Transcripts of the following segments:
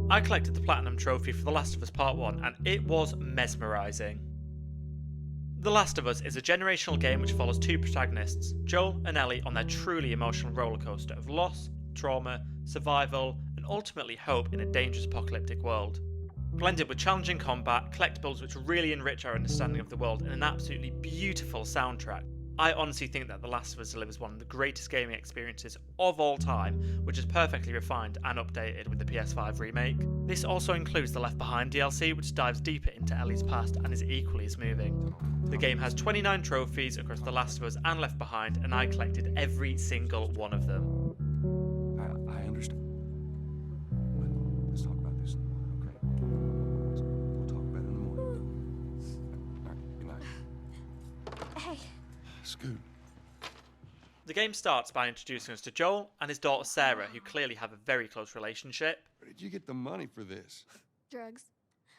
I collected the Platinum Trophy for The Last of Us Part 1 and it was mesmerising. The Last of Us is a generational game which follows two protagonists, Joel and Ellie, on their truly emotional rollercoaster of loss, trauma, survival, and ultimately hope in a dangerous apocalyptic world. Blended with challenging combat, collectibles which really enrich our understanding of the world, and an absolutely beautiful soundtrack, I honestly think that The Last of Us delivers one of the greatest gaming experiences of all time, which is perfectly refined and updated with the PS5 remake. This also includes the Left Behind DLC, which dives deeper into Ellie's past and is equally as moving. The game has 29 trophies across The Last of Us and Left Behind, and I collected every single one of them. I understand. But let's talk about this in the morning, okay? We'll talk about it in the morning. All right, good night. Hey. Scoot. The game starts by introducing us to Joel and his daughter Sarah, who clearly have a very close relationship. Where did you get the money for this? Drugs.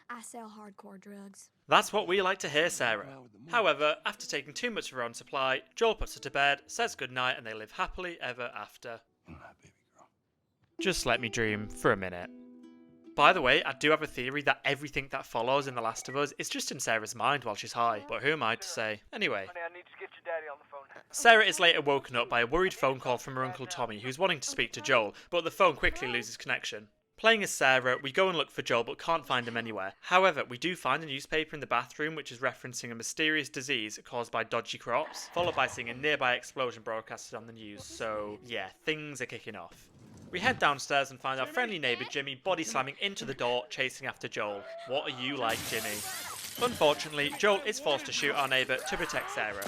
I sell hardcore drugs. That's what we like to hear, Sarah. However, after taking too much of her own supply, Joel puts her to bed, says goodnight, and they live happily ever after. Good night, baby girl. Just let me dream for a minute. By the way, I do have a theory that everything that follows in The Last of Us is just in Sarah's mind while she's high, but who am I to say? Anyway. Honey, I need to get your daddy on the phone. Sarah is later woken up by a worried phone call from her Uncle Tommy, who's wanting to speak to Joel, but the phone quickly loses connection. Playing as Sarah, we go and look for Joel but can't find him anywhere. However, we do find a newspaper in the bathroom which is referencing a mysterious disease caused by dodgy crops, followed by seeing a nearby explosion broadcasted on the news, so yeah, things are kicking off. We head downstairs and find our friendly neighbour Jimmy body slamming into the door, chasing after Joel. What are you like, Jimmy? Unfortunately, Joel is forced to shoot our neighbour to protect Sarah.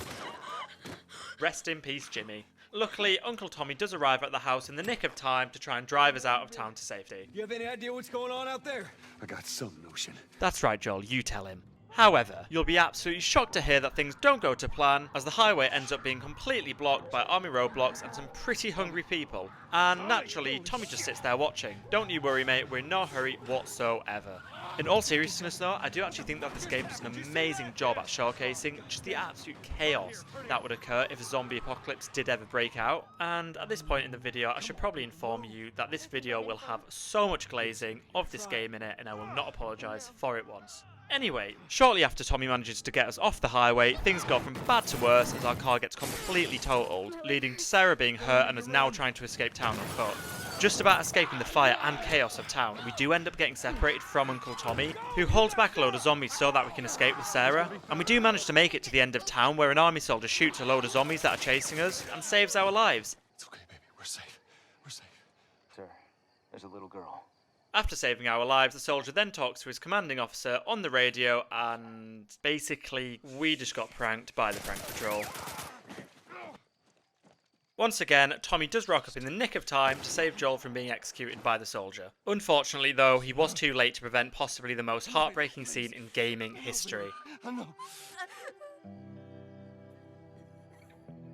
Rest in peace, Jimmy. Luckily, Uncle Tommy does arrive at the house in the nick of time to try and drive us out of town to safety. You have any idea what's going on out there? I got some notion. That's right, Joel, you tell him. However, you'll be absolutely shocked to hear that things don't go to plan, as the highway ends up being completely blocked by army roadblocks and some pretty hungry people. And naturally, Tommy just sits there watching. Don't you worry, mate, we're in no hurry whatsoever. In all seriousness though, I do actually think that this game does an amazing job at showcasing just the absolute chaos that would occur if a zombie apocalypse did ever break out. And at this point in the video, I should probably inform you that this video will have so much glazing of this game in it, and I will not apologise for it once. Anyway, shortly after Tommy manages to get us off the highway, things go from bad to worse as our car gets completely totaled, leading to Sarah being hurt and us now trying to escape town on foot. Just about escaping the fire and chaos of town, we do end up getting separated from Uncle Tommy, who holds back a load of zombies so that we can escape with Sarah. And we do manage to make it to the end of town where an army soldier shoots a load of zombies that are chasing us and saves our lives. It's okay, baby. We're safe. We're safe. Sir, there's a little girl. After saving our lives, the soldier then talks to his commanding officer on the radio, and basically, we just got pranked by the prank patrol. Once again, Tommy does rock up in the nick of time to save Joel from being executed by the soldier. Unfortunately though, he was too late to prevent possibly the most heartbreaking scene in gaming history. I know.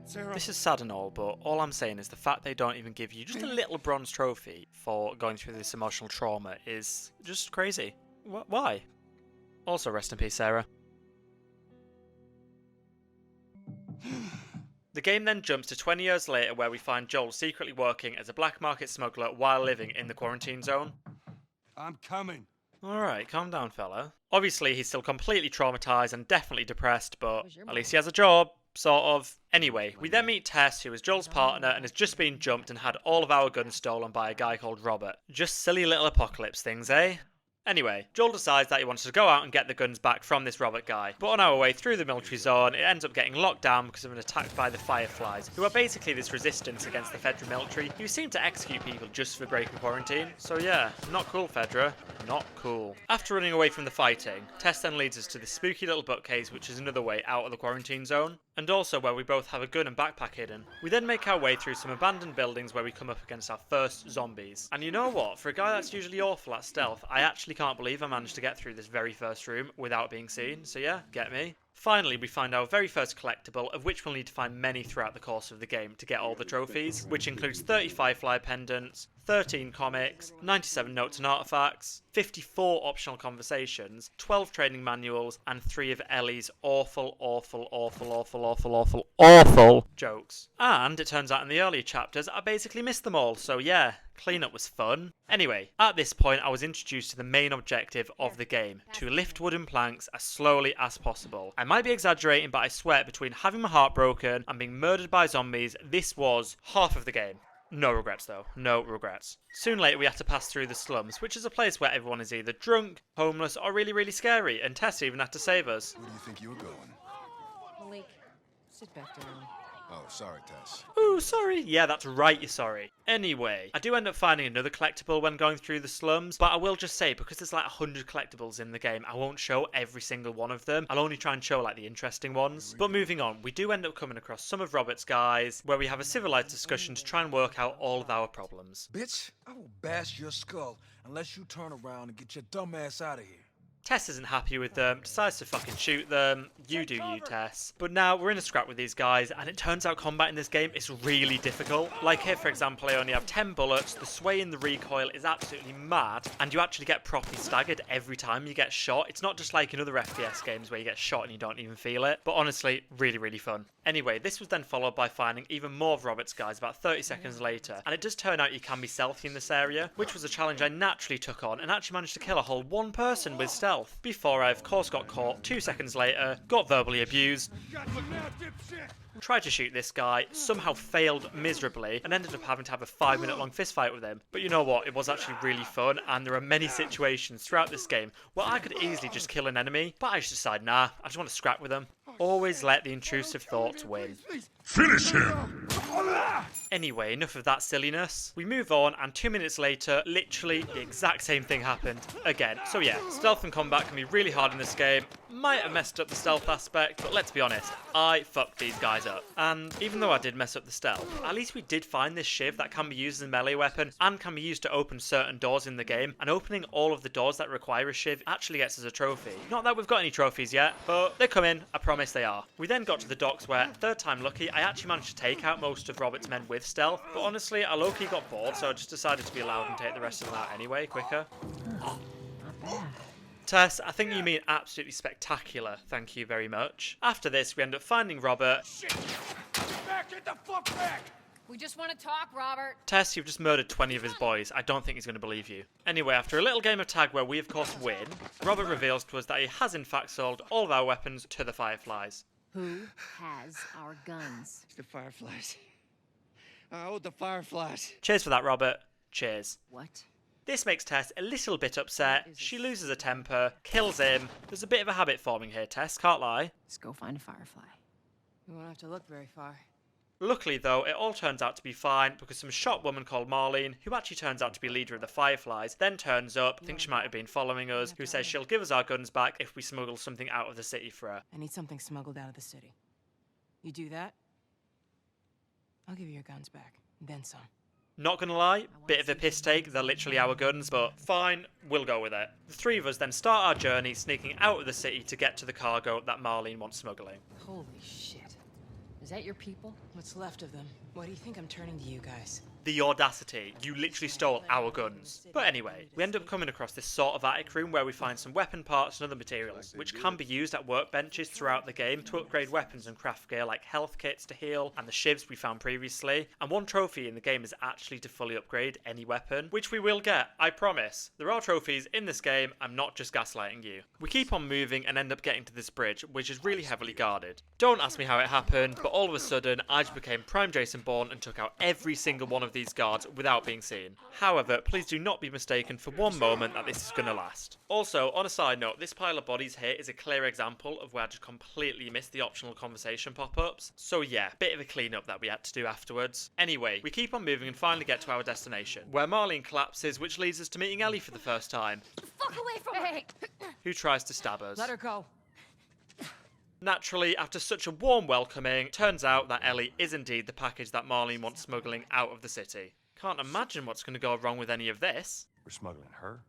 Sarah. This is sad and all, but all I'm saying is the fact they don't even give you just a little bronze trophy for going through this emotional trauma is just crazy. Why? Also, rest in peace, Sarah. The game then jumps to 20 years later, where we find Joel secretly working as a black market smuggler while living in the quarantine zone. I'm coming. Alright, calm down, fella. Obviously, he's still completely traumatized and definitely depressed, but at least he has a job. Sort of. Anyway, we then meet Tess, who is Joel's partner and has just been jumped and had all of our guns stolen by a guy called Robert. Just silly little apocalypse things, eh? Anyway, Joel decides that he wants to go out and get the guns back from this Robert guy. But on our way through the military zone, it ends up getting locked down because of an attack by the Fireflies, who are basically this resistance against the Fedra military, who seem to execute people just for breaking quarantine. So yeah, not cool, Fedra. Not cool. After running away from the fighting, Tess then leads us to this spooky little bookcase, which is another way out of the quarantine zone, and also where we both have a gun and backpack hidden. We then make our way through some abandoned buildings where we come up against our first zombies. And you know what? For a guy that's usually awful at stealth, I actually can't believe I managed to get through this very first room without being seen, so yeah, get me. Finally, we find our very first collectible, of which we'll need to find many throughout the course of the game to get all the trophies, which includes 30 Firefly pendants, 13 comics, 97 notes and artifacts, 54 optional conversations, 12 training manuals, and 3 of Ellie's awful jokes. And it turns out in the earlier chapters I basically missed them all, so yeah, cleanup was fun. Anyway, at this point I was introduced to the main objective of the game, to lift wooden planks as slowly as possible. I might be exaggerating, but I swear between having my heart broken and being murdered by zombies, this was half of the game. No regrets though, no regrets. Soon later we had to pass through the slums, which is a place where everyone is either drunk, homeless, or really scary, and Tess even had to save us. Where do you think you were going? Malik, sit back down. Oh, sorry, Tess. Ooh, sorry. Yeah, that's right, you're sorry. Anyway, I do end up finding another collectible when going through the slums, but I will just say, because there's like 100 collectibles in the game, I won't show every single one of them. I'll only try and show like the interesting ones. But moving on, we do end up coming across some of Robert's guys, where we have a civilized discussion to try and work out all of our problems. Bitch, I will bash your skull unless you turn around and get your dumb ass out of here. Tess isn't happy with them, decides to fucking shoot them. You do you, Tess. But now we're in a scrap with these guys, and it turns out combat in this game is really difficult. Like here, for example, I only have 10 bullets, the sway in the recoil is absolutely mad, and you actually get properly staggered every time you get shot. It's not just like in other FPS games where you get shot and you don't even feel it. But honestly, really fun. Anyway, this was then followed by finding even more of Robert's guys about 30 seconds later, and it does turn out you can be stealthy in this area, which was a challenge I naturally took on and actually managed to kill a whole one person with stealth. Before I of course got caught 2 seconds later, got verbally abused, tried to shoot this guy, somehow failed miserably, and ended up having to have a 5-minute long fist fight with him. But you know what, it was actually really fun, and there are many situations throughout this game where I could easily just kill an enemy, but I just decided, nah, I just want to scrap with them. Always let the intrusive thoughts win. Finish him! Anyway, enough of that silliness. We move on, and 2 minutes later, literally the exact same thing happened again. So yeah, stealth and combat can be really hard in this game. Might have messed up the stealth aspect, but let's be honest, I fucked these guys up. And even though I did mess up the stealth, at least we did find this shiv that can be used as a melee weapon and can be used to open certain doors in the game, and opening all of the doors that require a shiv actually gets us a trophy. Not that we've got any trophies yet, but they're coming, I promise they are. We then got to the docks where, third time lucky, I actually managed to take out most of Robert's men with stealth, but honestly, I low-key got bored, so I just decided to be loud and take the rest of them out anyway, quicker. Tess, I think you mean absolutely spectacular, thank you very much. After this, we end up finding Robert. Shit! Back, get the fuck back! We just want to talk, Robert. Tess, you've just murdered 20 of his boys. I don't think he's going to believe you. Anyway, after a little game of tag where we of course win, Robert reveals to us that he has in fact sold all of our weapons to the Fireflies. Who has our guns? It's the Fireflies. I owe the Fireflies. Cheers for that, Robert. Cheers. What? This makes Tess a little bit upset. She loses her temper, kills him. There's a bit of a habit forming here, Tess, can't lie. Let's go find a Firefly. We won't have to look very far. Luckily though, it all turns out to be fine because some shop woman called Marlene, who actually turns out to be leader of the Fireflies, then turns up, thinks she might have been following us, who says she'll give us our guns back if we smuggle something out of the city for her. I need something smuggled out of the city. You do that, I'll give you your guns back, and then some. Not gonna lie, bit of a piss take, they're literally our guns, but fine, we'll go with it. The three of us then start our journey, sneaking out of the city to get to the cargo that Marlene wants smuggling. Holy shit. Is that your people? What's left of them? Why do you think I'm turning to you guys? The audacity, you literally stole our guns. But anyway, we end up coming across this sort of attic room where we find some weapon parts and other materials, which can be used at workbenches throughout the game to upgrade weapons and craft gear like health kits to heal, and the shivs we found previously. And one trophy in the game is actually to fully upgrade any weapon, which we will get, I promise. There are trophies in this game, I'm not just gaslighting you. We keep on moving and end up getting to this bridge, which is really heavily guarded. Don't ask me how it happened, but all of a sudden, I just became Prime Jason Bourne and took out every single one of these guards without being seen. However, please do not be mistaken for one moment that this is going to last. Also, on a side note, this pile of bodies here is a clear example of where I just completely missed the optional conversation pop-ups. So yeah, bit of a clean-up that we had to do afterwards. Anyway, we keep on moving and finally get to our destination, where Marlene collapses, which leads us to meeting Ellie for the first time, Fuck away from her! who tries to stab us. Let her go. Naturally, after such a warm welcoming, turns out that Ellie is indeed the package that Marlene wants smuggling out of the city. Can't imagine what's going to go wrong with any of this. We're smuggling her?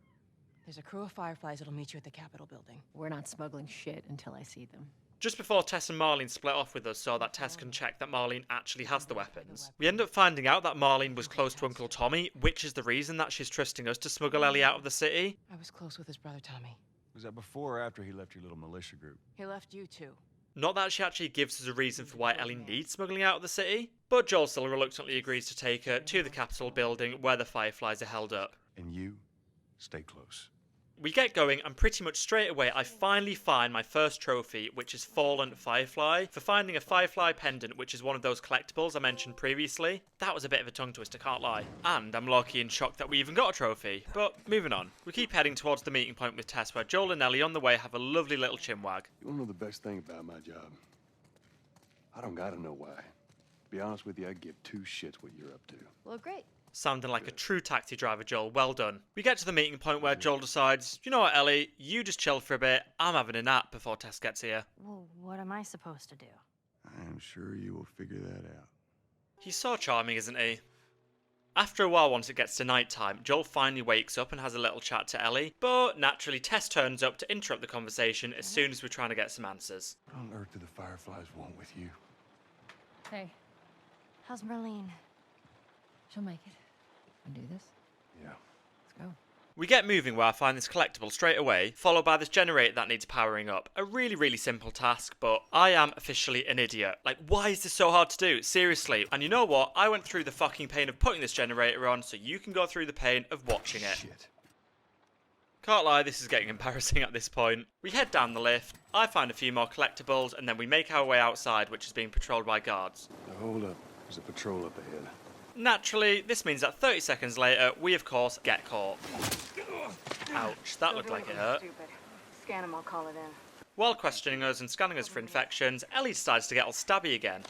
There's a crew of Fireflies that'll meet you at the Capitol building. We're not smuggling shit until I see them. just before Tess and Marlene split off with us so that Tess can check that Marlene actually has the weapons. We end up finding out that Marlene was close to Uncle Tommy, which is the reason that she's trusting us to smuggle Ellie out of the city. I was close with his brother Tommy. Was that before or after he left your little militia group? He left you too. Not that she actually gives us a reason for why Ellie needs smuggling out of the city, but Joel still reluctantly agrees to take her to the Capitol building where the Fireflies are held up. And you, stay close. We get going, and pretty much straight away I finally find my first trophy, which is Fallen Firefly, for finding a Firefly pendant, which is one of those collectibles I mentioned previously. That was a bit of a tongue twister, can't lie. And I'm low-key in shock that we even got a trophy. But moving on. We keep heading towards the meeting point with Tess, where Joel and Ellie on the way have a lovely little chinwag. You wanna know the best thing about my job? I don't gotta know why. To be honest with you, I give two shits what you're up to. Well, great. Sounding like a true taxi driver, Joel. Well done. We get to the meeting point where Joel decides, you know what, Ellie, you just chill for a bit. I'm having a nap before Tess gets here. Well, what am I supposed to do? I am sure you will figure that out. He's so charming, isn't he? After a while, once it gets to night time, Joel finally wakes up and has a little chat to Ellie, but naturally Tess turns up to interrupt the conversation as soon as we're trying to get some answers. What on earth do the Fireflies want with you? Hey, How's Marlene? she'll make it. Wanna do this? Yeah. Let's go. We get moving where I find this collectible straight away, followed by this generator that needs powering up. A really simple task, but I am officially an idiot. Like, why is this so hard to do? Seriously. And you know what? I went through the fucking pain of putting this generator on, so you can go through the pain of watching it. Shit. Can't lie, this is getting embarrassing at this point. We head down the lift, I find a few more collectibles, and then we make our way outside, which is being patrolled by guards. Now hold up. There's a patrol up ahead. Naturally, this means that 30 seconds later, we of course get caught. Ouch, that looked like it hurt. Scan him, I'll call it in. While questioning us and scanning us for infections, Ellie decides to get all stabby again.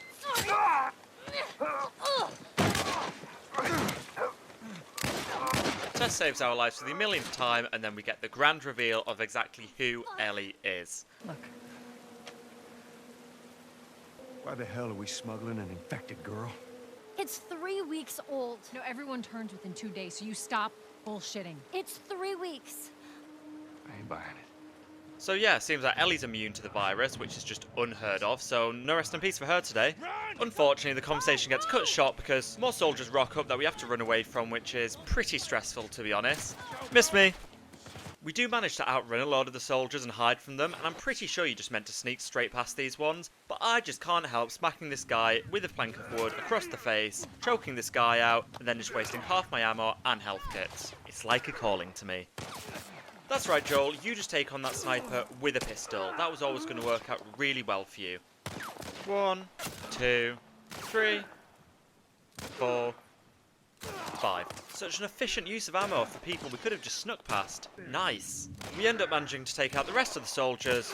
Tess saves our lives for the millionth time, and then we get the grand reveal of exactly who Ellie is. Look, Why the hell are we smuggling an infected girl? It's 3 weeks old. no, everyone turns within 2 days, so you stop bullshitting. It's 3 weeks. I ain't buying it. So yeah, seems like Ellie's immune to the virus, which is just unheard of, so no rest in peace for her today. Unfortunately, the conversation gets cut short because more soldiers rock up that we have to run away from, which is pretty stressful, to be honest. Miss me. We do manage to outrun a load of the soldiers and hide from them, and I'm pretty sure you just meant to sneak straight past these ones, but I just can't help smacking this guy with a plank of wood across the face, choking this guy out, and then just wasting half my ammo and health kits. It's like a calling to me. That's right, Joel, you just take on that sniper with a pistol. That was always going to work out really well for you. 1, 2, 3, 4, 5. Such an efficient use of ammo for people we could have just snuck past. Nice. We end up managing to take out the rest of the soldiers.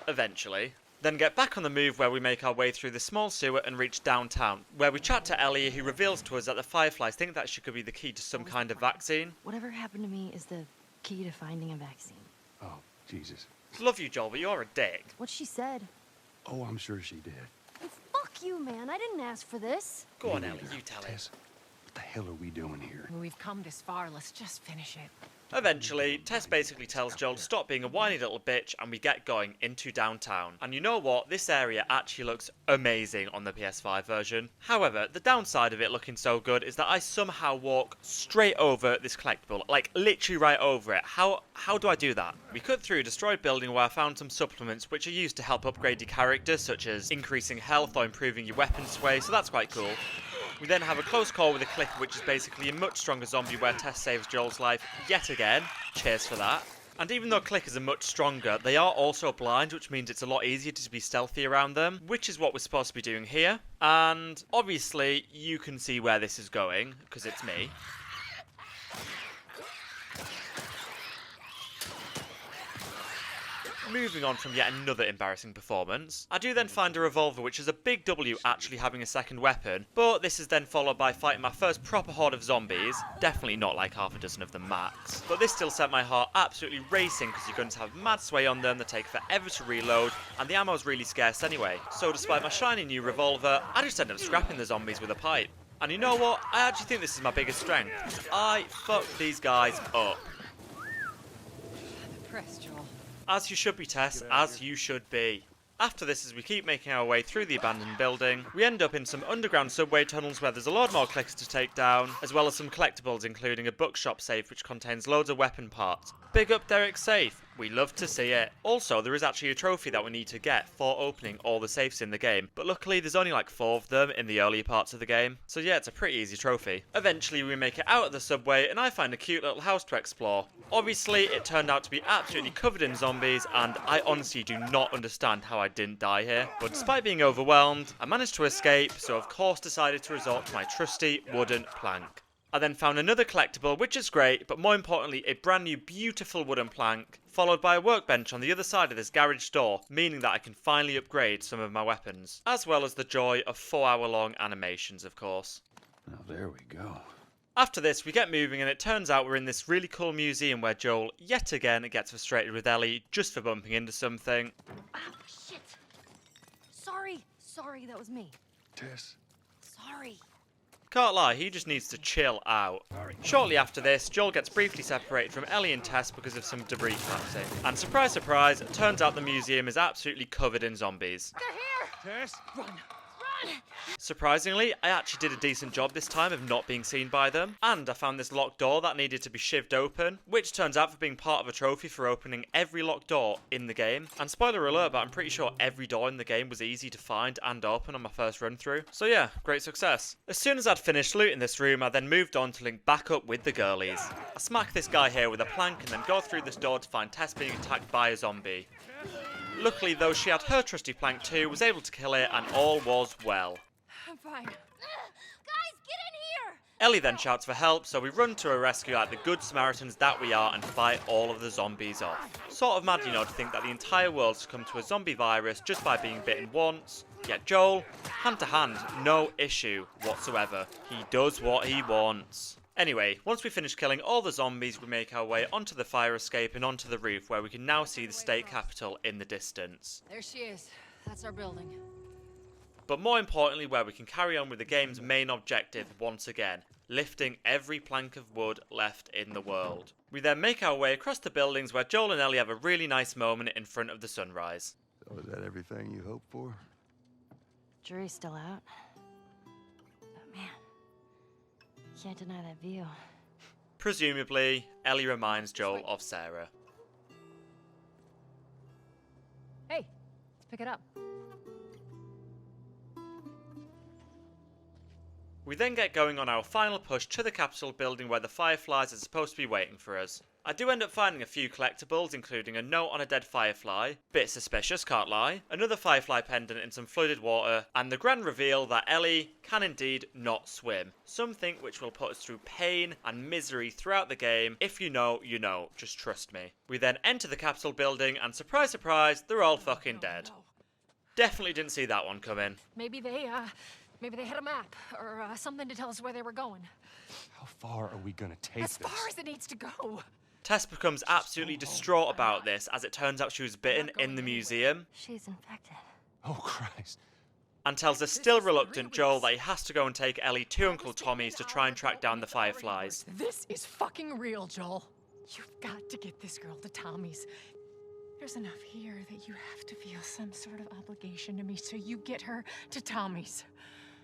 Eventually. Then get back on the move where we make our way through the small sewer and reach downtown, where we chat to Ellie, who reveals to us that the Fireflies think that she could be the key to some kind of vaccine. Whatever happened to me is the key to finding a vaccine. Oh, Jesus. Love you, Joel, but you're a dick. What she said. Oh, I'm sure she did. Hey, fuck you, man. I didn't ask for this. Go on, Ellie, you tell it. Tess, what the hell are we doing here? Well, we've come this far, let's just finish it. Eventually, Tess basically tells Joel to stop being a whiny little bitch and we get going into downtown. And you know what? This area actually looks amazing on the PS5 version. However, the downside of it looking so good is that I somehow walk straight over this collectible. Like, literally right over it. How do I do that? We cut through a destroyed building where I found some supplements which are used to help upgrade your character, such as increasing health or improving your weapon sway, so that's quite cool. We then have a close call with a clicker, which is basically a much stronger zombie where Tess saves Joel's life yet again. Cheers for that. And even though clickers are much stronger, they are also blind, which means it's a lot easier to be stealthy around them, which is what we're supposed to be doing here. And obviously, you can see where this is going, because it's me. Moving on from yet another embarrassing performance, I do then find a revolver, which is a big W actually having a second weapon, but this is then followed by fighting my first proper horde of zombies, definitely not like half a dozen of them max, but this still set my heart absolutely racing because you're going to have mad sway on them that take forever to reload, and the ammo's really scarce anyway, so despite my shiny new revolver, I just end up scrapping the zombies with a pipe. And you know what, I actually think this is my biggest strength. I fucked these guys up. I'm impressed, Joel. As you should be, Tess, as you should be. After this, as we keep making our way through the abandoned building, we end up in some underground subway tunnels where there's a lot more clickers to take down, as well as some collectibles including a bookshop safe which contains loads of weapon parts. Big up Derek's safe, we love to see it. Also, there is actually a trophy that we need to get for opening all the safes in the game, but luckily there's only like 4 of them in the earlier parts of the game, so yeah, it's a pretty easy trophy. Eventually we make it out of the subway and I find a cute little house to explore. Obviously, it turned out to be absolutely covered in zombies, and I honestly do not understand how I didn't die here. But despite being overwhelmed, I managed to escape, so of course decided to resort to my trusty wooden plank. I then found another collectible, which is great, but more importantly, a brand new beautiful wooden plank, followed by a workbench on the other side of this garage door, meaning that I can finally upgrade some of my weapons, as well as the joy of 4-hour-long animations, of course. Now there we go. After this, we get moving, and it turns out we're in this really cool museum where Joel, yet again, gets frustrated with Ellie just for bumping into something. Ah, shit. Sorry, that was me. Tess. Sorry. Can't lie, he just needs to chill out. Shortly after this, Joel gets briefly separated from Ellie and Tess because of some debris collapsing. And surprise, surprise, it turns out the museum is absolutely covered in zombies. They're here! Tess? Run! Surprisingly, I actually did a decent job this time of not being seen by them, and I found this locked door that needed to be shivved open, which turns out for being part of a trophy for opening every locked door in the game. And spoiler alert, but I'm pretty sure every door in the game was easy to find and open on my first run through. So yeah, great success. As soon as I'd finished looting this room, I then moved on to link back up with the girlies. I smack this guy here with a plank and then go through this door to find Tess being attacked by a zombie. Luckily though, she had her trusty plank too, was able to kill it, and all was well. I'm fine. Guys, get in here! Ellie then shouts for help, so we run to her rescue like the good Samaritans that we are and fight all of the zombies off. Sort of mad, you know, to think that the entire world succumbed to a zombie virus just by being bitten once. Yet Joel, hand to hand, no issue whatsoever. He does what he wants. Anyway, once we finish killing all the zombies, we make our way onto the fire escape and onto the roof where we can now see the state capitol in the distance. There she is. That's our building. But more importantly, where we can carry on with the game's main objective once again, lifting every plank of wood left in the world. We then make our way across the buildings where Joel and Ellie have a really nice moment in front of the sunrise. So is that everything you hoped for? Jury's still out. But man, can't deny that view. Presumably, Ellie reminds Joel of Sarah. Hey, let's pick it up. We then get going on our final push to the Capitol building where the Fireflies are supposed to be waiting for us. I do end up finding a few collectibles, including a note on a dead firefly, bit suspicious, can't lie, another firefly pendant in some flooded water, and the grand reveal that Ellie can indeed not swim. Something which will put us through pain and misery throughout the game. If you know, you know, just trust me. We then enter the Capitol building and surprise, surprise, they're all fucking dead. No. Definitely didn't see that one coming. Maybe they had a map or something to tell us where they were going. How far are we gonna take As far as it needs to go. Tess becomes absolutely distraught about this as it turns out she was bitten in the museum She's infected. Oh, Christ. and tells the still reluctant Joel that he has to go and take Ellie to Uncle Tommy's to try and track down the Fireflies. This is fucking real, Joel. You've got to get this girl to Tommy's. There's enough here that you have to feel some sort of obligation to me, so you get her to Tommy's.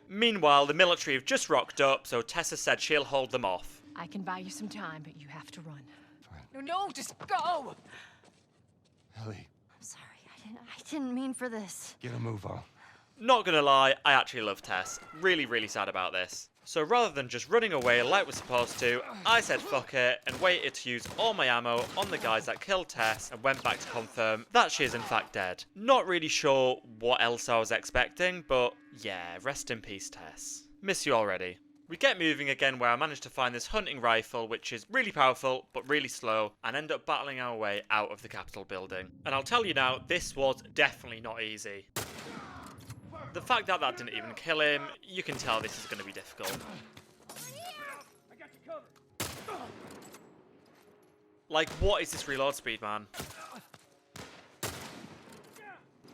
Meanwhile, the military have just rocked up, so Tessa said she'll hold them off. I can buy you some time, but you have to run. Fine. No, just go! Ellie, I'm sorry, I didn't mean for this. get a move on. Not gonna lie, I actually love Tess. Really, really sad about this. So rather than just running away like we're supposed to, I said fuck it and waited to use all my ammo on the guys that killed Tess and went back to confirm that she is in fact dead. Not really sure what else I was expecting, but yeah, rest in peace Tess. Miss you already. We get moving again where I managed to find this hunting rifle which is really powerful but really slow and end up battling our way out of the Capitol building. And I'll tell you now, this was definitely not easy. The fact that that didn't even kill him, you can tell this is going to be difficult. Like, what is this reload speed, man?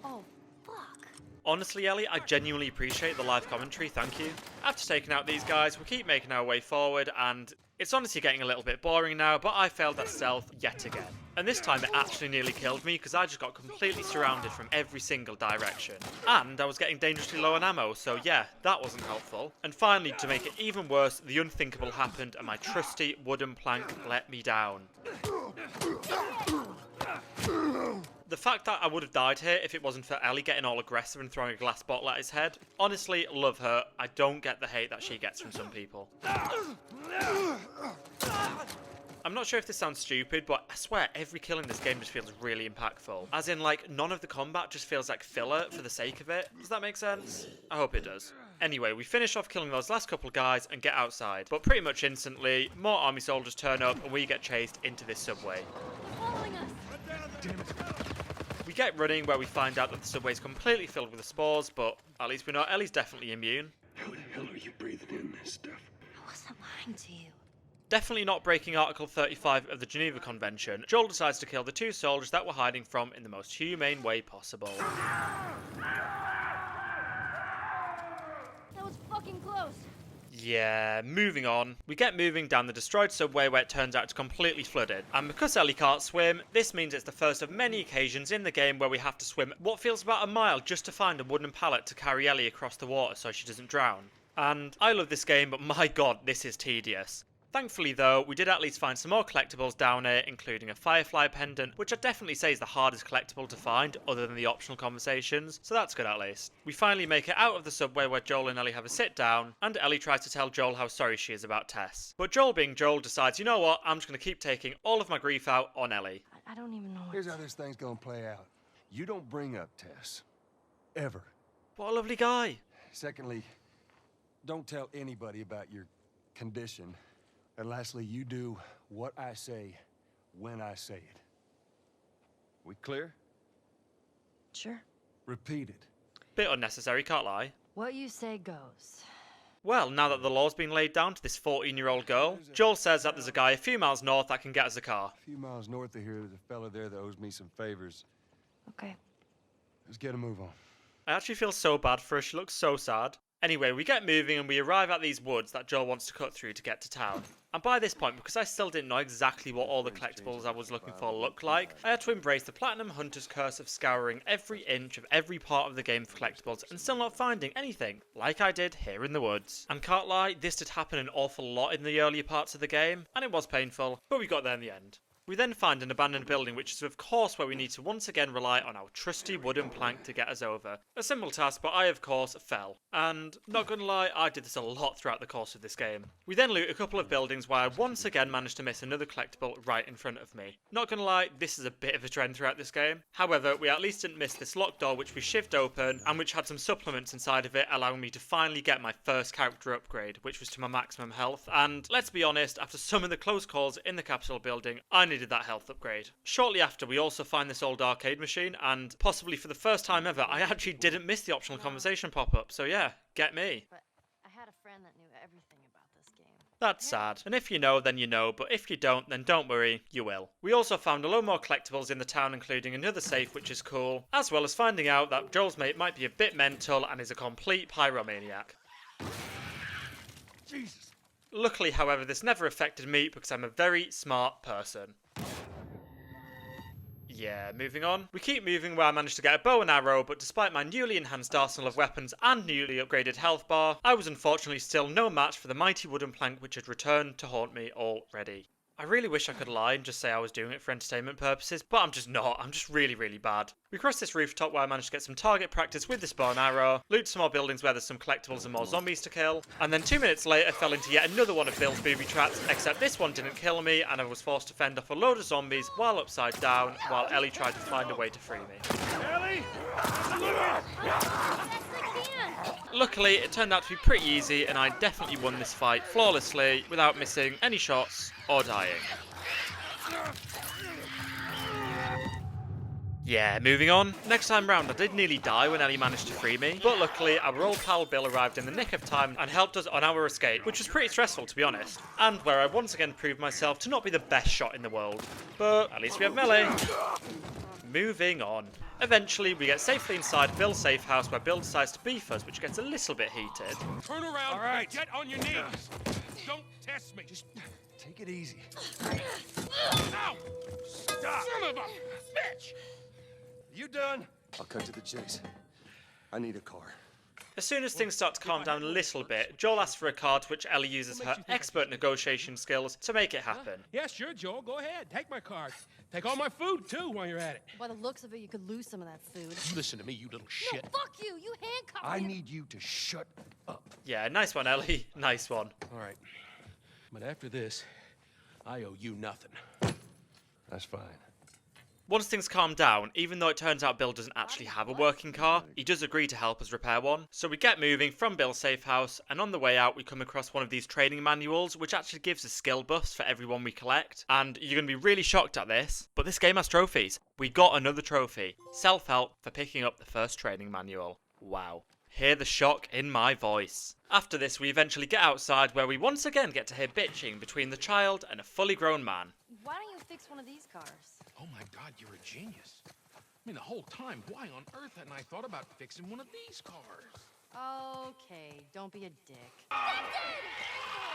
Oh, fuck. Honestly, Ellie, I genuinely appreciate the live commentary, thank you. After taking out these guys, we keep making our way forward, and it's honestly getting a little bit boring now, but I failed at stealth yet again. And this time it actually nearly killed me because I just got completely surrounded from every single direction. And I was getting dangerously low on ammo, so yeah, that wasn't helpful. And finally, to make it even worse, the unthinkable happened and my trusty wooden plank let me down. The fact that I would have died here if it wasn't for Ellie getting all aggressive and throwing a glass bottle at his head. Honestly, love her. I don't get the hate that she gets from some people. I'm not sure if this sounds stupid, but I swear every kill in this game just feels really impactful. As in, like, none of the combat just feels like filler for the sake of it. Does that make sense? I hope it does. Anyway, we finish off killing those last couple guys and get outside. But pretty much instantly, more army soldiers turn up and we get chased into this subway. Following us. We get running where we find out that the subway is completely filled with the spores, but at least we know Ellie's definitely immune. How the hell are you breathing in this stuff? I wasn't lying to you. Definitely not breaking Article 35 of the Geneva Convention, Joel decides to kill the 2 soldiers that were hiding from in the most humane way possible. That was fucking close. Yeah, moving on. We get moving down the destroyed subway where it turns out it's completely flooded. And because Ellie can't swim, this means it's the first of many occasions in the game where we have to swim what feels about a mile just to find a wooden pallet to carry Ellie across the water so she doesn't drown. And I love this game, but my god, this is tedious. Thankfully though, we did at least find some more collectibles down here, including a Firefly pendant, which I'd definitely say is the hardest collectible to find, other than the optional conversations, so that's good at least. We finally make it out of the subway where Joel and Ellie have a sit down, and Ellie tries to tell Joel how sorry she is about Tess. But Joel being Joel decides, you know what, I'm just going to keep taking all of my grief out on Ellie. I don't even know what Here's how this thing's gonna play out. You don't bring up Tess. Ever. What a lovely guy. Secondly, don't tell anybody about your condition. And lastly, you do what I say when I say it. We clear? Sure. Repeat it. Bit unnecessary, can't lie. What you say goes. Well, now that the law's been laid down to this 14-year-old girl, Joel says that there's a guy a few miles north that can get us a car. A few miles north of here, there's a fella there that owes me some favors. Okay. Let's get a move on. I actually feel so bad for her, she looks so sad. Anyway, we get moving and we arrive at these woods that Joel wants to cut through to get to town. And by this point, because I still didn't know exactly what all the collectibles I was looking for looked like, I had to embrace the Platinum Hunter's curse of scouring every inch of every part of the game for collectibles and still not finding anything, like I did here in the woods. And can't lie, this did happen an awful lot in the earlier parts of the game, and it was painful, but we got there in the end. We then find an abandoned building, which is of course where we need to once again rely on our trusty wooden plank to get us over. A simple task, but I of course fell. And not gonna lie, I did this a lot throughout the course of this game. We then loot a couple of buildings where I once again managed to miss another collectible right in front of me. Not gonna lie, this is a bit of a trend throughout this game. However, we at least didn't miss this locked door which we shivved open and which had some supplements inside of it, allowing me to finally get my first character upgrade, which was to my maximum health. And let's be honest, after some of the close calls in the Capitol building, I needed that health upgrade. Shortly after, we also find this old arcade machine, and possibly for the first time ever, I actually didn't miss the optional conversation pop-up, so yeah, get me. But I had a friend that knew everything about this game. That's sad. And if you know, then you know, but if you don't, then don't worry, you will. We also found a lot more collectibles in the town, including another safe, which is cool, as well as finding out that Joel's mate might be a bit mental and is a complete pyromaniac. Jesus. Luckily, however, this never affected me because I'm a very smart person. Yeah, moving on. We keep moving where I managed to get a bow and arrow, but despite my newly enhanced arsenal of weapons and newly upgraded health bar, I was unfortunately still no match for the mighty wooden plank which had returned to haunt me already. I really wish I could lie and just say I was doing it for entertainment purposes, but I'm just not. I'm just really, really bad. We crossed this rooftop where I managed to get some target practice with this bow and arrow, loot some more buildings where there's some collectibles and more zombies to kill, and then 2 minutes later fell into yet another one of Bill's booby traps, except this one didn't kill me and I was forced to fend off a load of zombies while upside down, while Ellie tried to find a way to free me. Ellie! Luckily, it turned out to be pretty easy and I definitely won this fight flawlessly without missing any shots or dying. Yeah, moving on. Next time round, I did nearly die when Ellie managed to free me, but luckily our old pal Bill arrived in the nick of time and helped us on our escape, which was pretty stressful to be honest, and where I once again proved myself to not be the best shot in the world. But at least we have melee. Moving on. Eventually, we get safely inside Bill's safe house where Bill decides to beef us, which gets a little bit heated. Turn around. All right. Get on your knees. Don't test me. Just take it easy. Now. Stop. of a bitch! You done? I'll cut to the chase. I need a car. As soon as things start to calm down a little bit, Joel asks for a car, to which Ellie uses her expert negotiation skills to make it happen. Yeah, sure, Joel. Go ahead. Take my card. Take all my food, too, while you're at it. By the looks of it, you could lose some of that food. You listen to me, you little shit. No, fuck you! You handcuffed me. I need you to shut up. Yeah, nice one, Ellie. Nice one. All right. But after this, I owe you nothing. That's fine. Once things calm down, even though it turns out Bill doesn't actually have a working car, he does agree to help us repair one. So we get moving from Bill's safe house, and on the way out we come across one of these training manuals, which actually gives us skill buffs for everyone we collect. And you're going to be really shocked at this, but this game has trophies. We got another trophy. Self-help for picking up the first training manual. Wow. Hear the shock in my voice. After this, we eventually get outside, where we once again get to hear bitching between the child and a fully grown man. Why don't you fix one of these cars? Oh my God, you're a genius. I mean, the whole time, why on earth hadn't I thought about fixing one of these cars? Okay, don't be a dick.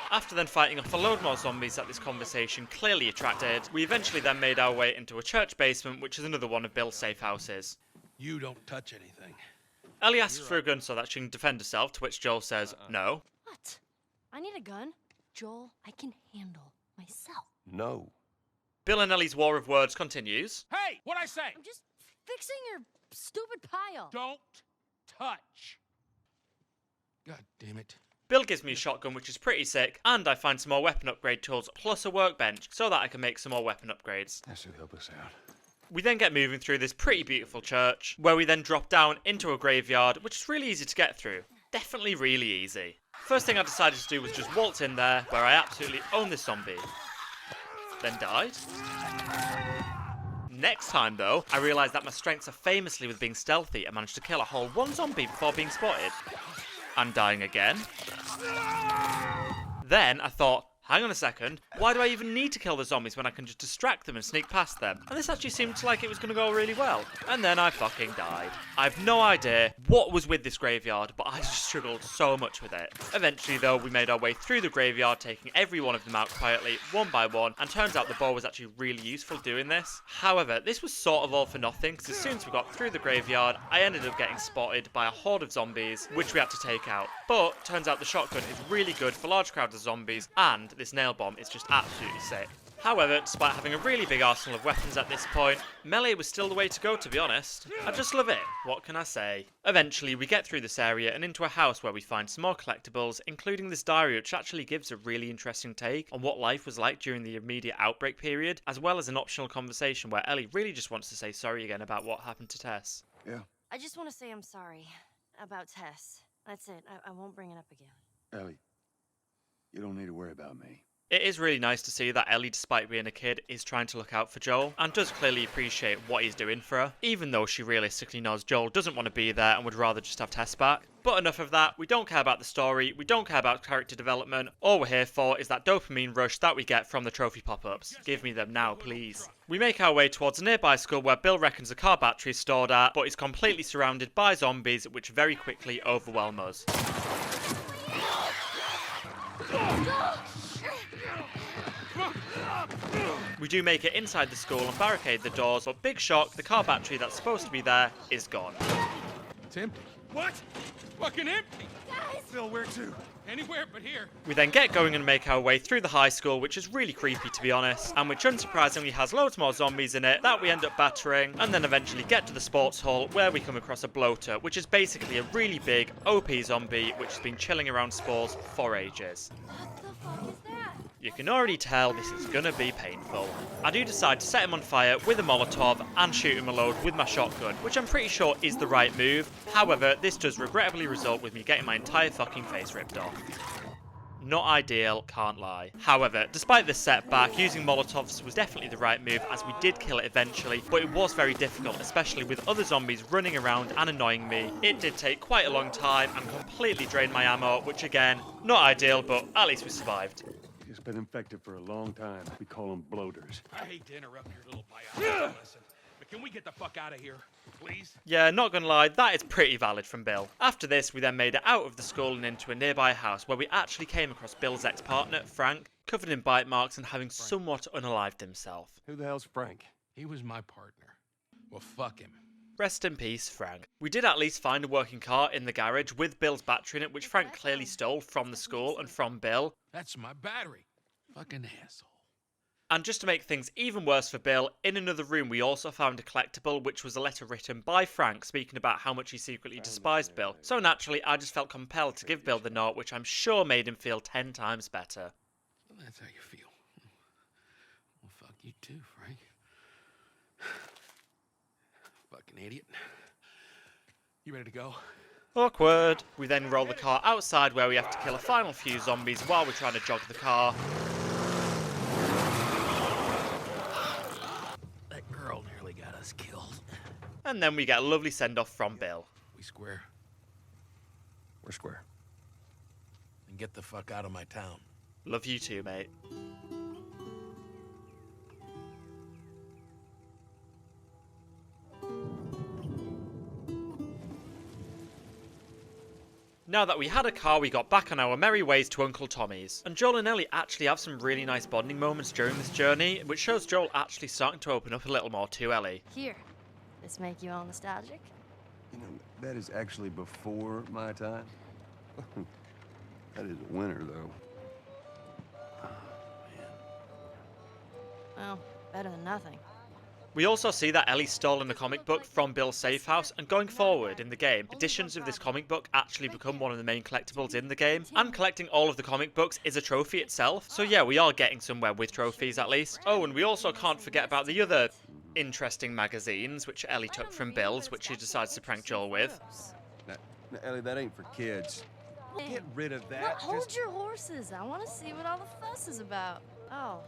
After then fighting off a load more zombies that this conversation clearly attracted, we eventually then made our way into a church basement, which is another one of Bill's safe houses. You don't touch anything. Ellie asks for a gun so that she can defend herself, to which Joel says no. What? I need a gun? Joel, I can handle myself. No. Bill and Ellie's war of words continues. Hey, what'd I say? I'm just fixing your stupid pile. Don't touch. God damn it. Bill gives me a shotgun, which is pretty sick, and I find some more weapon upgrade tools, plus a workbench, so that I can make some more weapon upgrades. That should help us out. We then get moving through this pretty beautiful church, where we then drop down into a graveyard, which is really easy to get through. Definitely really easy. First thing I decided to do was just waltz in there, where I absolutely own this zombie. Then died. Next time though, I realised that my strengths are famously with being stealthy and managed to kill a whole one zombie before being spotted. And dying again. Then I thought, hang on a second, why do I even need to kill the zombies when I can just distract them and sneak past them? And this actually seemed like it was going to go really well. And then I fucking died. I've no idea what was with this graveyard, but I just struggled so much with it. Eventually though, we made our way through the graveyard, taking every one of them out quietly, one by one, and turns out the bow was actually really useful doing this. However, this was sort of all for nothing, because as soon as we got through the graveyard, I ended up getting spotted by a horde of zombies, which we had to take out. But turns out the shotgun is really good for large crowds of zombies, and this nail bomb is just absolutely sick. However, despite having a really big arsenal of weapons at this point, melee was still the way to go, to be honest. I just love it. What can I say? Eventually, we get through this area and into a house where we find some more collectibles, including this diary, which actually gives a really interesting take on what life was like during the immediate outbreak period, as well as an optional conversation where Ellie really just wants to say sorry again about what happened to Tess. Yeah. I just want to say I'm sorry about Tess. That's it. I won't bring it up again. Ellie, you don't need to worry about me. It is really nice to see that Ellie, despite being a kid, is trying to look out for Joel, and does clearly appreciate what he's doing for her, even though she realistically knows Joel doesn't want to be there and would rather just have Tess back. But enough of that, we don't care about the story, we don't care about character development, all we're here for is that dopamine rush that we get from the trophy pop-ups. Give me them now, please. We make our way towards a nearby school where Bill reckons a car battery is stored at, but is completely surrounded by zombies, which very quickly overwhelm us. We do make it inside the school and barricade the doors, but big shock, the car battery that's supposed to be there is gone. It's empty. What? Fucking empty. Bill, where to? Anywhere but here. We then get going and make our way through the high school, which is really creepy to be honest, and which unsurprisingly has loads more zombies in it that we end up battering, and then eventually get to the sports hall where we come across a bloater, which is basically a really big OP zombie which has been chilling around spores for ages. What the fuck is that? You can already tell this is gonna be painful. I do decide to set him on fire with a Molotov and shoot him a load with my shotgun, which I'm pretty sure is the right move. However, this does regrettably result with me getting my entire fucking face ripped off. Not ideal, can't lie. However, despite this setback, using Molotovs was definitely the right move as we did kill it eventually, but it was very difficult, especially with other zombies running around and annoying me. It did take quite a long time and completely drained my ammo, which again, not ideal, but at least we survived. He's been infected for a long time. We call them bloaters. I hate to interrupt your little biology lesson, but can we get the fuck out of here, please? Yeah, not gonna lie, that is pretty valid from Bill. After this, we then made it out of the school and into a nearby house where we actually came across Bill's ex-partner, Frank, covered in bite marks and having somewhat unalived himself. Who the hell's Frank? He was my partner. Well, fuck him. Rest in peace, Frank. We did at least find a working car in the garage with Bill's battery in it, which Frank clearly stole from the school and from Bill. That's my battery. Fucking asshole. And just to make things even worse for Bill, in another room we also found a collectible, which was a letter written by Frank speaking about how much he secretly despised Bill. So naturally, I just felt compelled to give Bill the note, which I'm sure made him feel 10 times better. Well, that's how you feel. Well, fuck you too, Frank. Fucking idiot. You ready to go? Awkward. We then roll the car outside where we have to kill a final few zombies while we're trying to jog the car. That girl nearly got us killed. And then we get a lovely send-off from Bill. We square? We're square. And get the fuck out of my town. Love you too, mate. Now that we had a car, we got back on our merry ways to Uncle Tommy's. And Joel and Ellie actually have some really nice bonding moments during this journey, which shows Joel actually starting to open up a little more to Ellie. Here, this make you all nostalgic? You know, that is actually before my time. That is a winner, though. Well, better than nothing. We also see that Ellie's stolen a comic book from Bill's safe house, and going forward in the game, editions of this comic book actually become one of the main collectibles in the game, and collecting all of the comic books is a trophy itself, so yeah, we are getting somewhere with trophies at least. Oh, and we also can't forget about the other interesting magazines, which Ellie took from Bill's, which she decides to prank Joel with. Now, Ellie, that ain't for kids. Get rid of that. Well, hold your horses. I want to see what all the fuss is about. Oh,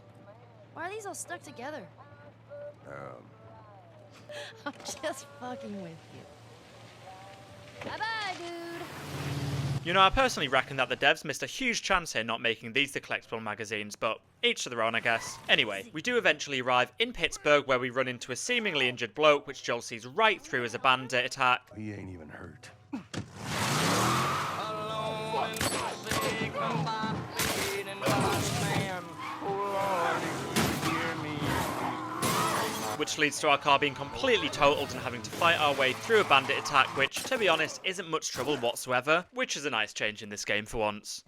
why are these all stuck together? I'm just fucking with you. Bye-bye, dude. You know, I personally reckon that the devs missed a huge chance here not making these the collectible magazines, but each to their own, I guess. Anyway, we do eventually arrive in Pittsburgh, where we run into a seemingly injured bloke, which Joel sees right through as a bandit attack. He ain't even hurt. Which leads to our car being completely totaled and having to fight our way through a bandit attack, which, to be honest, isn't much trouble whatsoever, which is a nice change in this game for once.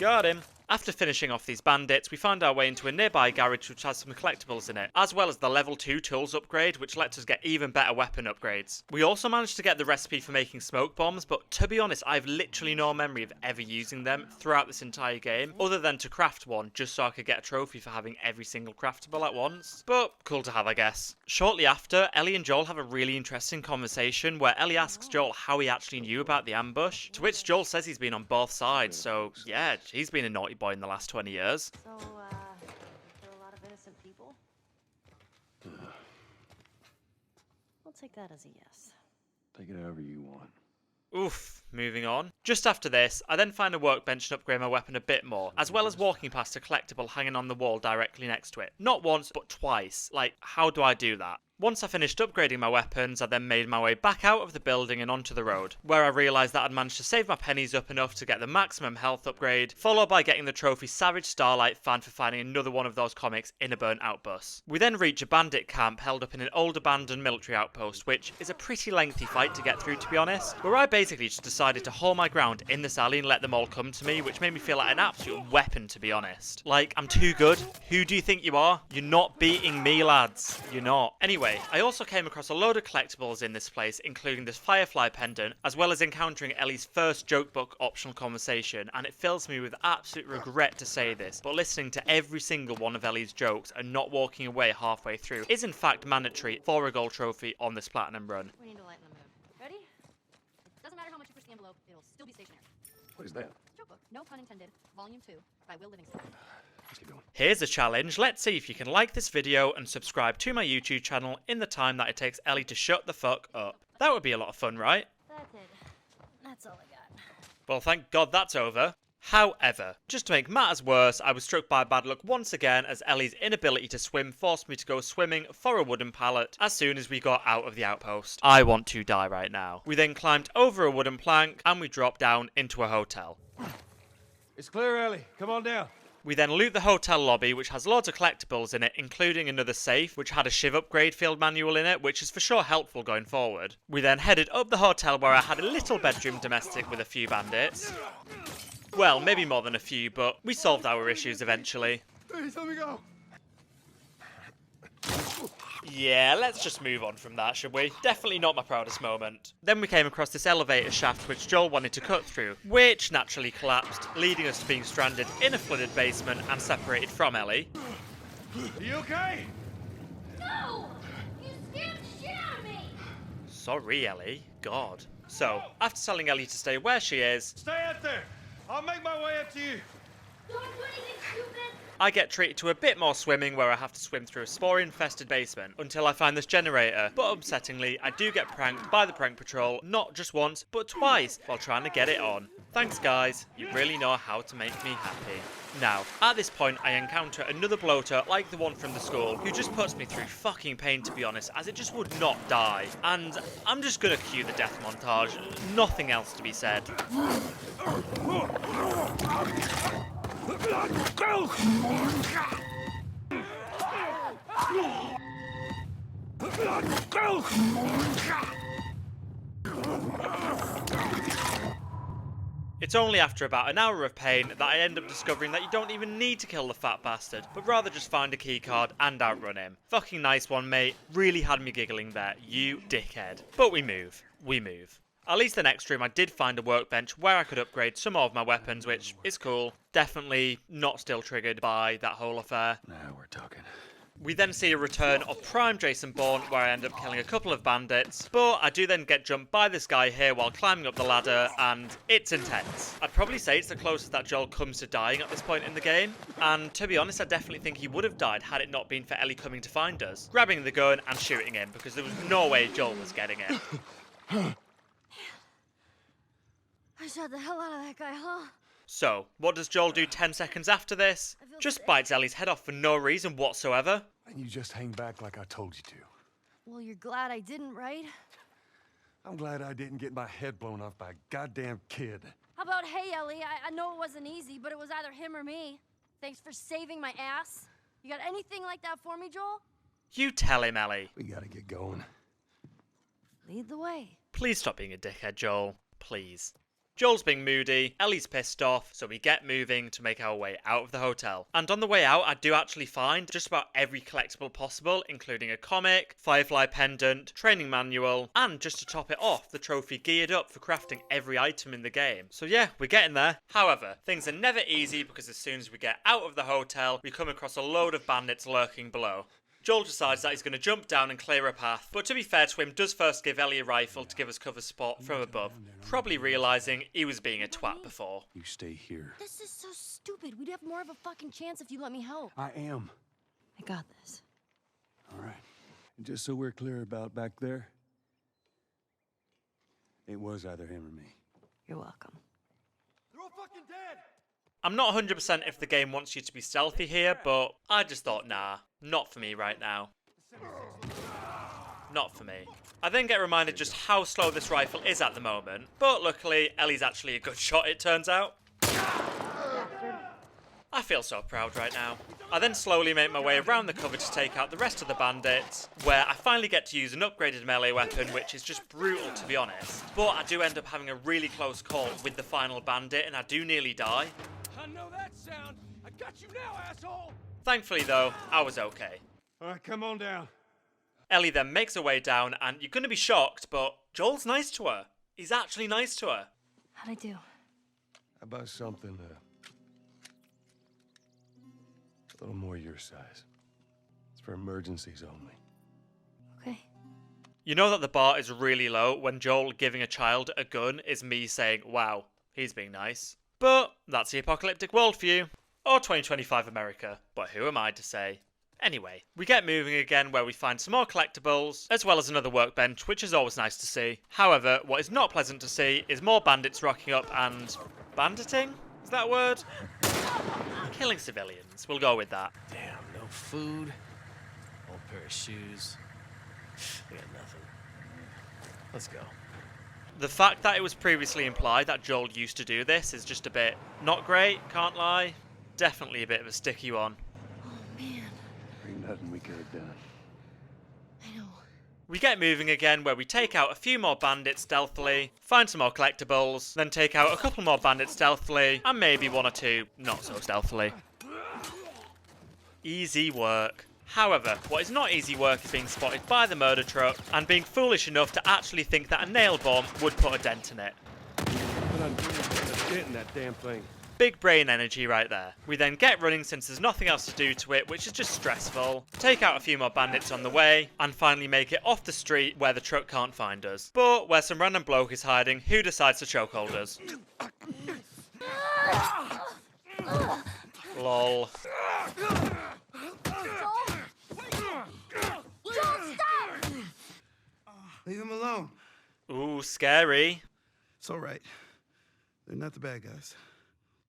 Got him. After finishing off these bandits, we found our way into a nearby garage which has some collectibles in it, as well as the level 2 tools upgrade, which lets us get even better weapon upgrades. We also managed to get the recipe for making smoke bombs, but to be honest, I have literally no memory of ever using them throughout this entire game, other than to craft one, just so I could get a trophy for having every single craftable at once. But cool to have, I guess. Shortly after, Ellie and Joel have a really interesting conversation where Ellie asks Joel how he actually knew about the ambush, to which Joel says he's been on both sides, so yeah, he's been a naughty boy in the last 20 years. So, kill a lot of innocent people? We'll take that as a yes. Take it however you want. Oof, moving on. Just after this, I then find a workbench and upgrade my weapon a bit more, as well as walking past a collectible hanging on the wall directly next to it. Not once, but twice. Like, how do I do that? Once I finished upgrading my weapons, I then made my way back out of the building and onto the road, where I realised that I'd managed to save my pennies up enough to get the maximum health upgrade, followed by getting the trophy Savage Starlight fan for finding another one of those comics in a burnt out bus. We then reach a bandit camp held up in an old abandoned military outpost, which is a pretty lengthy fight to get through, to be honest, where I basically just decided to hold my ground in this alley and let them all come to me, which made me feel like an absolute weapon, to be honest. Like, I'm too good. Who do you think you are? You're not beating me, lads. You're not. Anyway, I also came across a load of collectibles in this place, including this Firefly pendant, as well as encountering Ellie's first joke book optional conversation, and it fills me with absolute regret to say this, but listening to every single one of Ellie's jokes and not walking away halfway through is in fact mandatory for a gold trophy on this platinum run. We need to lighten the mood. Ready? It doesn't matter how much you push the envelope, it'll still be stationary. What is that? Joke book, no pun intended, volume 2, by Will Livingston. Let's keep going. Here's a challenge. Let's see if you can like this video and subscribe to my YouTube channel in the time that it takes Ellie to shut the fuck up. That would be a lot of fun, right? That's it. That's all I got. Well, thank God that's over. However, just to make matters worse, I was struck by bad luck once again as Ellie's inability to swim forced me to go swimming for a wooden pallet as soon as we got out of the outpost. I want to die right now. We then climbed over a wooden plank and we dropped down into a hotel. It's clear, Ellie. Come on down. We then loot the hotel lobby, which has loads of collectibles in it, including another safe, which had a shiv upgrade field manual in it, which is for sure helpful going forward. We then headed up the hotel where I had a little bedroom domestic with a few bandits. Well, maybe more than a few, but we solved our issues eventually. Please let me go. Yeah, let's just move on from that, should we? Definitely not my proudest moment. Then we came across this elevator shaft which Joel wanted to cut through, which naturally collapsed, leading us to being stranded in a flooded basement and separated from Ellie. Are you okay? No! You scared the shit out of me! Sorry, Ellie. God. So, after telling Ellie to stay where she is, Stay up there. I'll make my way up to you. Don't do anything stupid! I get treated to a bit more swimming where I have to swim through a spore-infested basement until I find this generator, but upsettingly, I do get pranked by the prank patrol not just once, but twice while trying to get it on. Thanks guys, you really know how to make me happy. Now, at this point I encounter another bloater like the one from the school, who just puts me through fucking pain to be honest, as it just would not die. And I'm just gonna cue the death montage, nothing else to be said. It's only after about an hour of pain that I end up discovering that you don't even need to kill the fat bastard, but rather just find a keycard and outrun him. Fucking nice one, mate. Really had me giggling there, you dickhead. But we move. We move. At least the next room I did find a workbench where I could upgrade some more of my weapons, which is cool. Definitely not still triggered by that whole affair. Now we're talking. We then see a return of Prime Jason Bourne, where I end up killing a couple of bandits, but I do then get jumped by this guy here while climbing up the ladder, and it's intense. I'd probably say it's the closest that Joel comes to dying at this point in the game, and to be honest, I definitely think he would have died had it not been for Ellie coming to find us, grabbing the gun and shooting him, because there was no way Joel was getting it. I shot the hell out of that guy, huh? So, what does Joel do 10 seconds after this? Just bites Ellie's head off for no reason whatsoever. And you just hang back like I told you to. Well, you're glad I didn't, right? I'm glad I didn't get my head blown off by a goddamn kid. How about, hey, Ellie, I know it wasn't easy, but it was either him or me. Thanks for saving my ass. You got anything like that for me, Joel? You tell him, Ellie. We gotta get going. Lead the way. Please stop being a dickhead, Joel. Please. Joel's being moody, Ellie's pissed off, so we get moving to make our way out of the hotel. And on the way out, I do actually find just about every collectible possible, including a comic, Firefly pendant, training manual, and just to top it off, the trophy geared up for crafting every item in the game. So yeah, we're getting there. However, things are never easy because as soon as we get out of the hotel, we come across a load of bandits lurking below. Joel decides that he's going to jump down and clear a path, but to be fair to him, does first give Ellie a rifle to give us cover support from above, probably realising he was being a twat before. You stay here. This is so stupid. We'd have more of a fucking chance if you let me help. I am. I got this. All right. And just so we're clear about back there, it was either him or me. You're welcome. They're all fucking dead! I'm not 100% if the game wants you to be stealthy here, but I just thought, nah, not for me right now. Not for me. I then get reminded just how slow this rifle is at the moment, but luckily, Ellie's actually a good shot, it turns out. I feel so proud right now. I then slowly make my way around the cover to take out the rest of the bandits, where I finally get to use an upgraded melee weapon, which is just brutal to be honest. But I do end up having a really close call with the final bandit, and I do nearly die. I know that sound. I got you now, asshole. Thankfully though, I was okay. All right, come on down. Ellie then makes her way down, and you're gonna be shocked, but Joel's nice to her. He's actually nice to her. How'd I do? How about something a little more your size? It's for emergencies only. Okay. You know that the bar is really low when Joel giving a child a gun is me saying, wow, he's being nice. But that's the apocalyptic world for you. Or 2025 America, but who am I to say? Anyway, we get moving again where we find some more collectibles, as well as another workbench, which is always nice to see. However, what is not pleasant to see is more bandits rocking up and... banditing? Is that a word? Killing civilians, we'll go with that. Damn, no food, old pair of shoes. We got nothing. Let's go. The fact that it was previously implied that Joel used to do this is just a bit not great, can't lie. definitely a bit of a sticky one. Oh, man. Ain't nothing we could have done. I know. We get moving again, where we take out a few more bandits stealthily, find some more collectibles, then take out a couple more bandits stealthily, and maybe one or two not so stealthily. Easy work. However, what is not easy work is being spotted by the murder truck, and being foolish enough to actually think that a nail bomb would put a dent in it. But I'm a dent in that damn thing. Big brain energy right there. We then get running since there's nothing else to do to it, which is just stressful. Take out a few more bandits on the way, and finally make it off the street where the truck can't find us. But where some random bloke is hiding who decides to chokehold us. Lol. Leave him alone. Ooh, scary. It's all right. They're not the bad guys.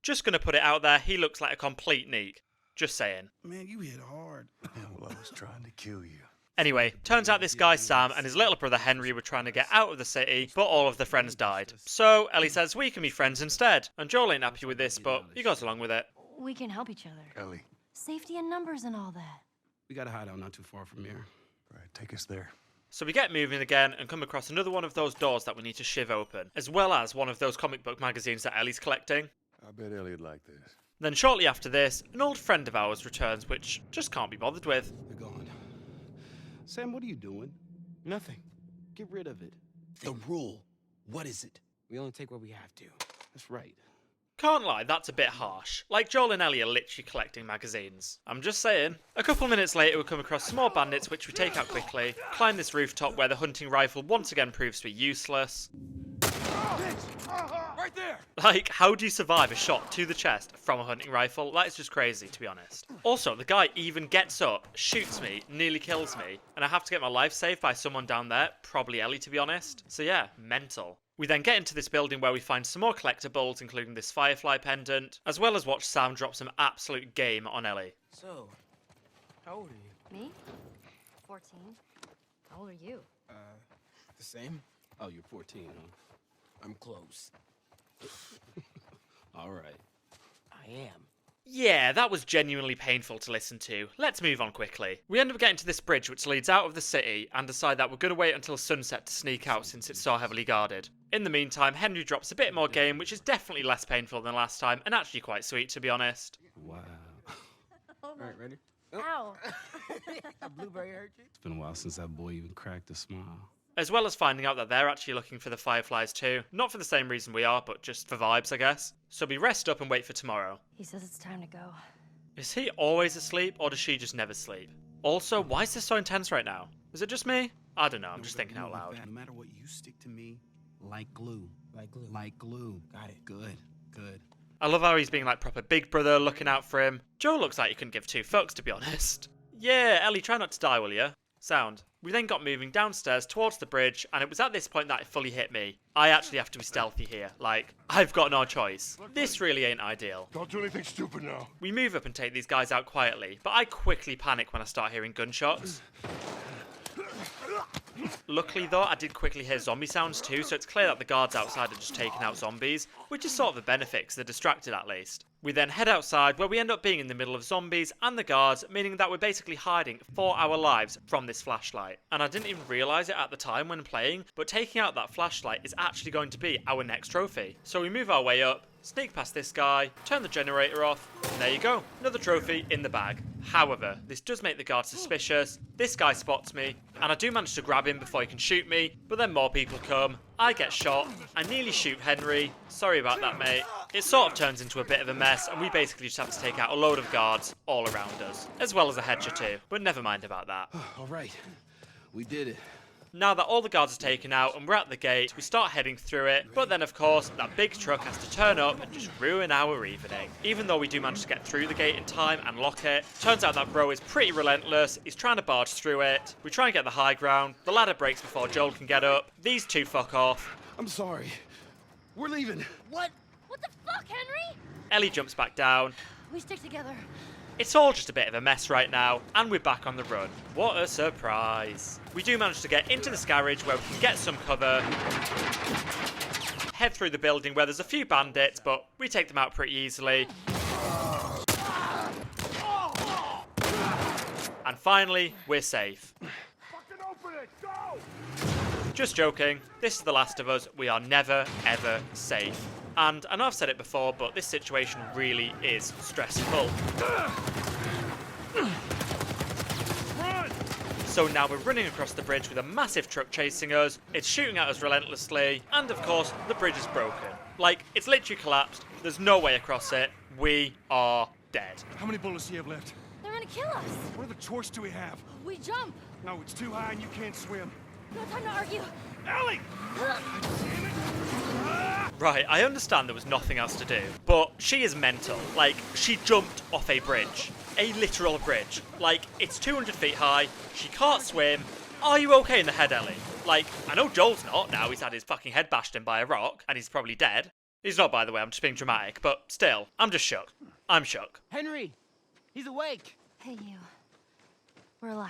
Just gonna put it out there, he looks like a complete neek. Just saying. Man, you hit hard. Yeah, well, I was trying to kill you. Anyway, turns out this guy Sam and his little brother Henry were trying to get out of the city, but all of their friends died. So Ellie says we can be friends instead, and Joel ain't happy with this, but he goes along with it. We can help each other. Ellie. Safety in numbers and all that. We got a hideout not too far from here. Right, take us there. So we get moving again and come across another one of those doors that we need to shiv open, as well as one of those comic book magazines that Ellie's collecting. I bet Ellie'd like this. Then shortly after this, an old friend of ours returns, which just can't be bothered with. They're gone. Sam, what are you doing? Nothing. Get rid of it. The rule. What is it? We only take what we have to. That's right. Can't lie, that's a bit harsh. Like, Joel and Ellie are literally collecting magazines. I'm just saying. A couple minutes later, we come across some more bandits, which we take out quickly, climb this rooftop where the hunting rifle once again proves to be useless. Right there! Like, how do you survive a shot to the chest from a hunting rifle? That is just crazy, to be honest. Also, the guy even gets up, shoots me, nearly kills me, and I have to get my life saved by someone down there, probably Ellie, to be honest. So yeah, mental. We then get into this building where we find some more collectibles, including this Firefly pendant, as well as watch Sam drop some absolute game on Ellie. So, how old are you? Me? 14. How old are you? The same? Oh, you're 14, huh? I'm close. All right. I am. Yeah, that was genuinely painful to listen to. Let's move on quickly. We end up getting to this bridge which leads out of the city and decide that we're going to wait until sunset to sneak out since it's so heavily guarded. In the meantime, Henry drops a bit more game, which is definitely less painful than last time and actually quite sweet, to be honest. Wow. Oh my. All right, ready? Ow. A blueberry hurt you? It's been a while since that boy even cracked a smile. As well as finding out that they're actually looking for the Fireflies too. Not for the same reason we are, but just for vibes, I guess. So we rest up and wait for tomorrow. He says it's time to go. Is he always asleep, or does she just never sleep? Also, why is this so intense right now? Is it just me? I don't know, I'm just thinking out loud. No matter what, you stick to me like glue. Like glue. Like glue. Got it. Good. Good. I love how he's being like proper big brother, looking out for him. Joe looks like he couldn't give two fucks, to be honest. Yeah, Ellie, try not to die, will ya? Sound. We then got moving downstairs towards the bridge, and it was at this point that it fully hit me. I actually have to be stealthy here. Like, I've got no choice. This really ain't ideal. Don't do anything stupid now. We move up and take these guys out quietly, but I quickly panic when I start hearing gunshots. Luckily though, I did quickly hear zombie sounds too, so it's clear that the guards outside are just taking out zombies, which is sort of a benefit because they're distracted at least. We then head outside where we end up being in the middle of zombies and the guards, meaning that we're basically hiding for our lives from this flashlight. And I didn't even realise it at the time when playing, but taking out that flashlight is actually going to be our next trophy. So we move our way up, sneak past this guy, turn the generator off, and there you go, another trophy in the bag. However, this does make the guard suspicious. This guy spots me, and I do manage to grab him before he can shoot me, but then more people come, I get shot, I nearly shoot Henry, sorry about that mate. It sort of turns into a bit of a mess, and we basically just have to take out a load of guards all around us, as well as a hedge or two, but never mind about that. All right. We did it. Now that all the guards are taken out and we're at the gate, we start heading through it, but then of course that big truck has to turn up and just ruin our evening. Even though we do manage to get through the gate in time and lock it, turns out that bro is pretty relentless, he's trying to barge through it, we try and get the high ground, the ladder breaks before Joel can get up, these two fuck off. I'm sorry. We're leaving. What? What the fuck, Henry? Ellie jumps back down. We stick together. It's all just a bit of a mess right now, and we're back on the run. What a surprise. We do manage to get into this garage where we can get some cover, head through the building where there's a few bandits, but we take them out pretty easily. finally, we're safe. Fucking open it! Go! Just joking, this is The Last of Us, we are never ever safe. And I know I've said it before, but this situation really is stressful. Run! So now we're running across the bridge with a massive truck chasing us, it's shooting at us relentlessly, and of course, the bridge is broken. Like, it's literally collapsed, there's no way across it, we are dead. How many bullets do you have left? They're gonna kill us. What other choice do we have? We jump. No, it's too high and you can't swim. No time to argue. Ellie! Damn it! Ah! Right, I understand there was nothing else to do, but she is mental. Like, she jumped off a bridge. A literal bridge. Like, it's 200 feet high, she can't swim. Are you okay in the head, Ellie? Like, I know Joel's not now, he's had his fucking head bashed in by a rock, and he's probably dead. He's not, by the way, I'm just being dramatic, but still, I'm just shook. I'm shook. Henry! He's awake! Hey, you. We're alive.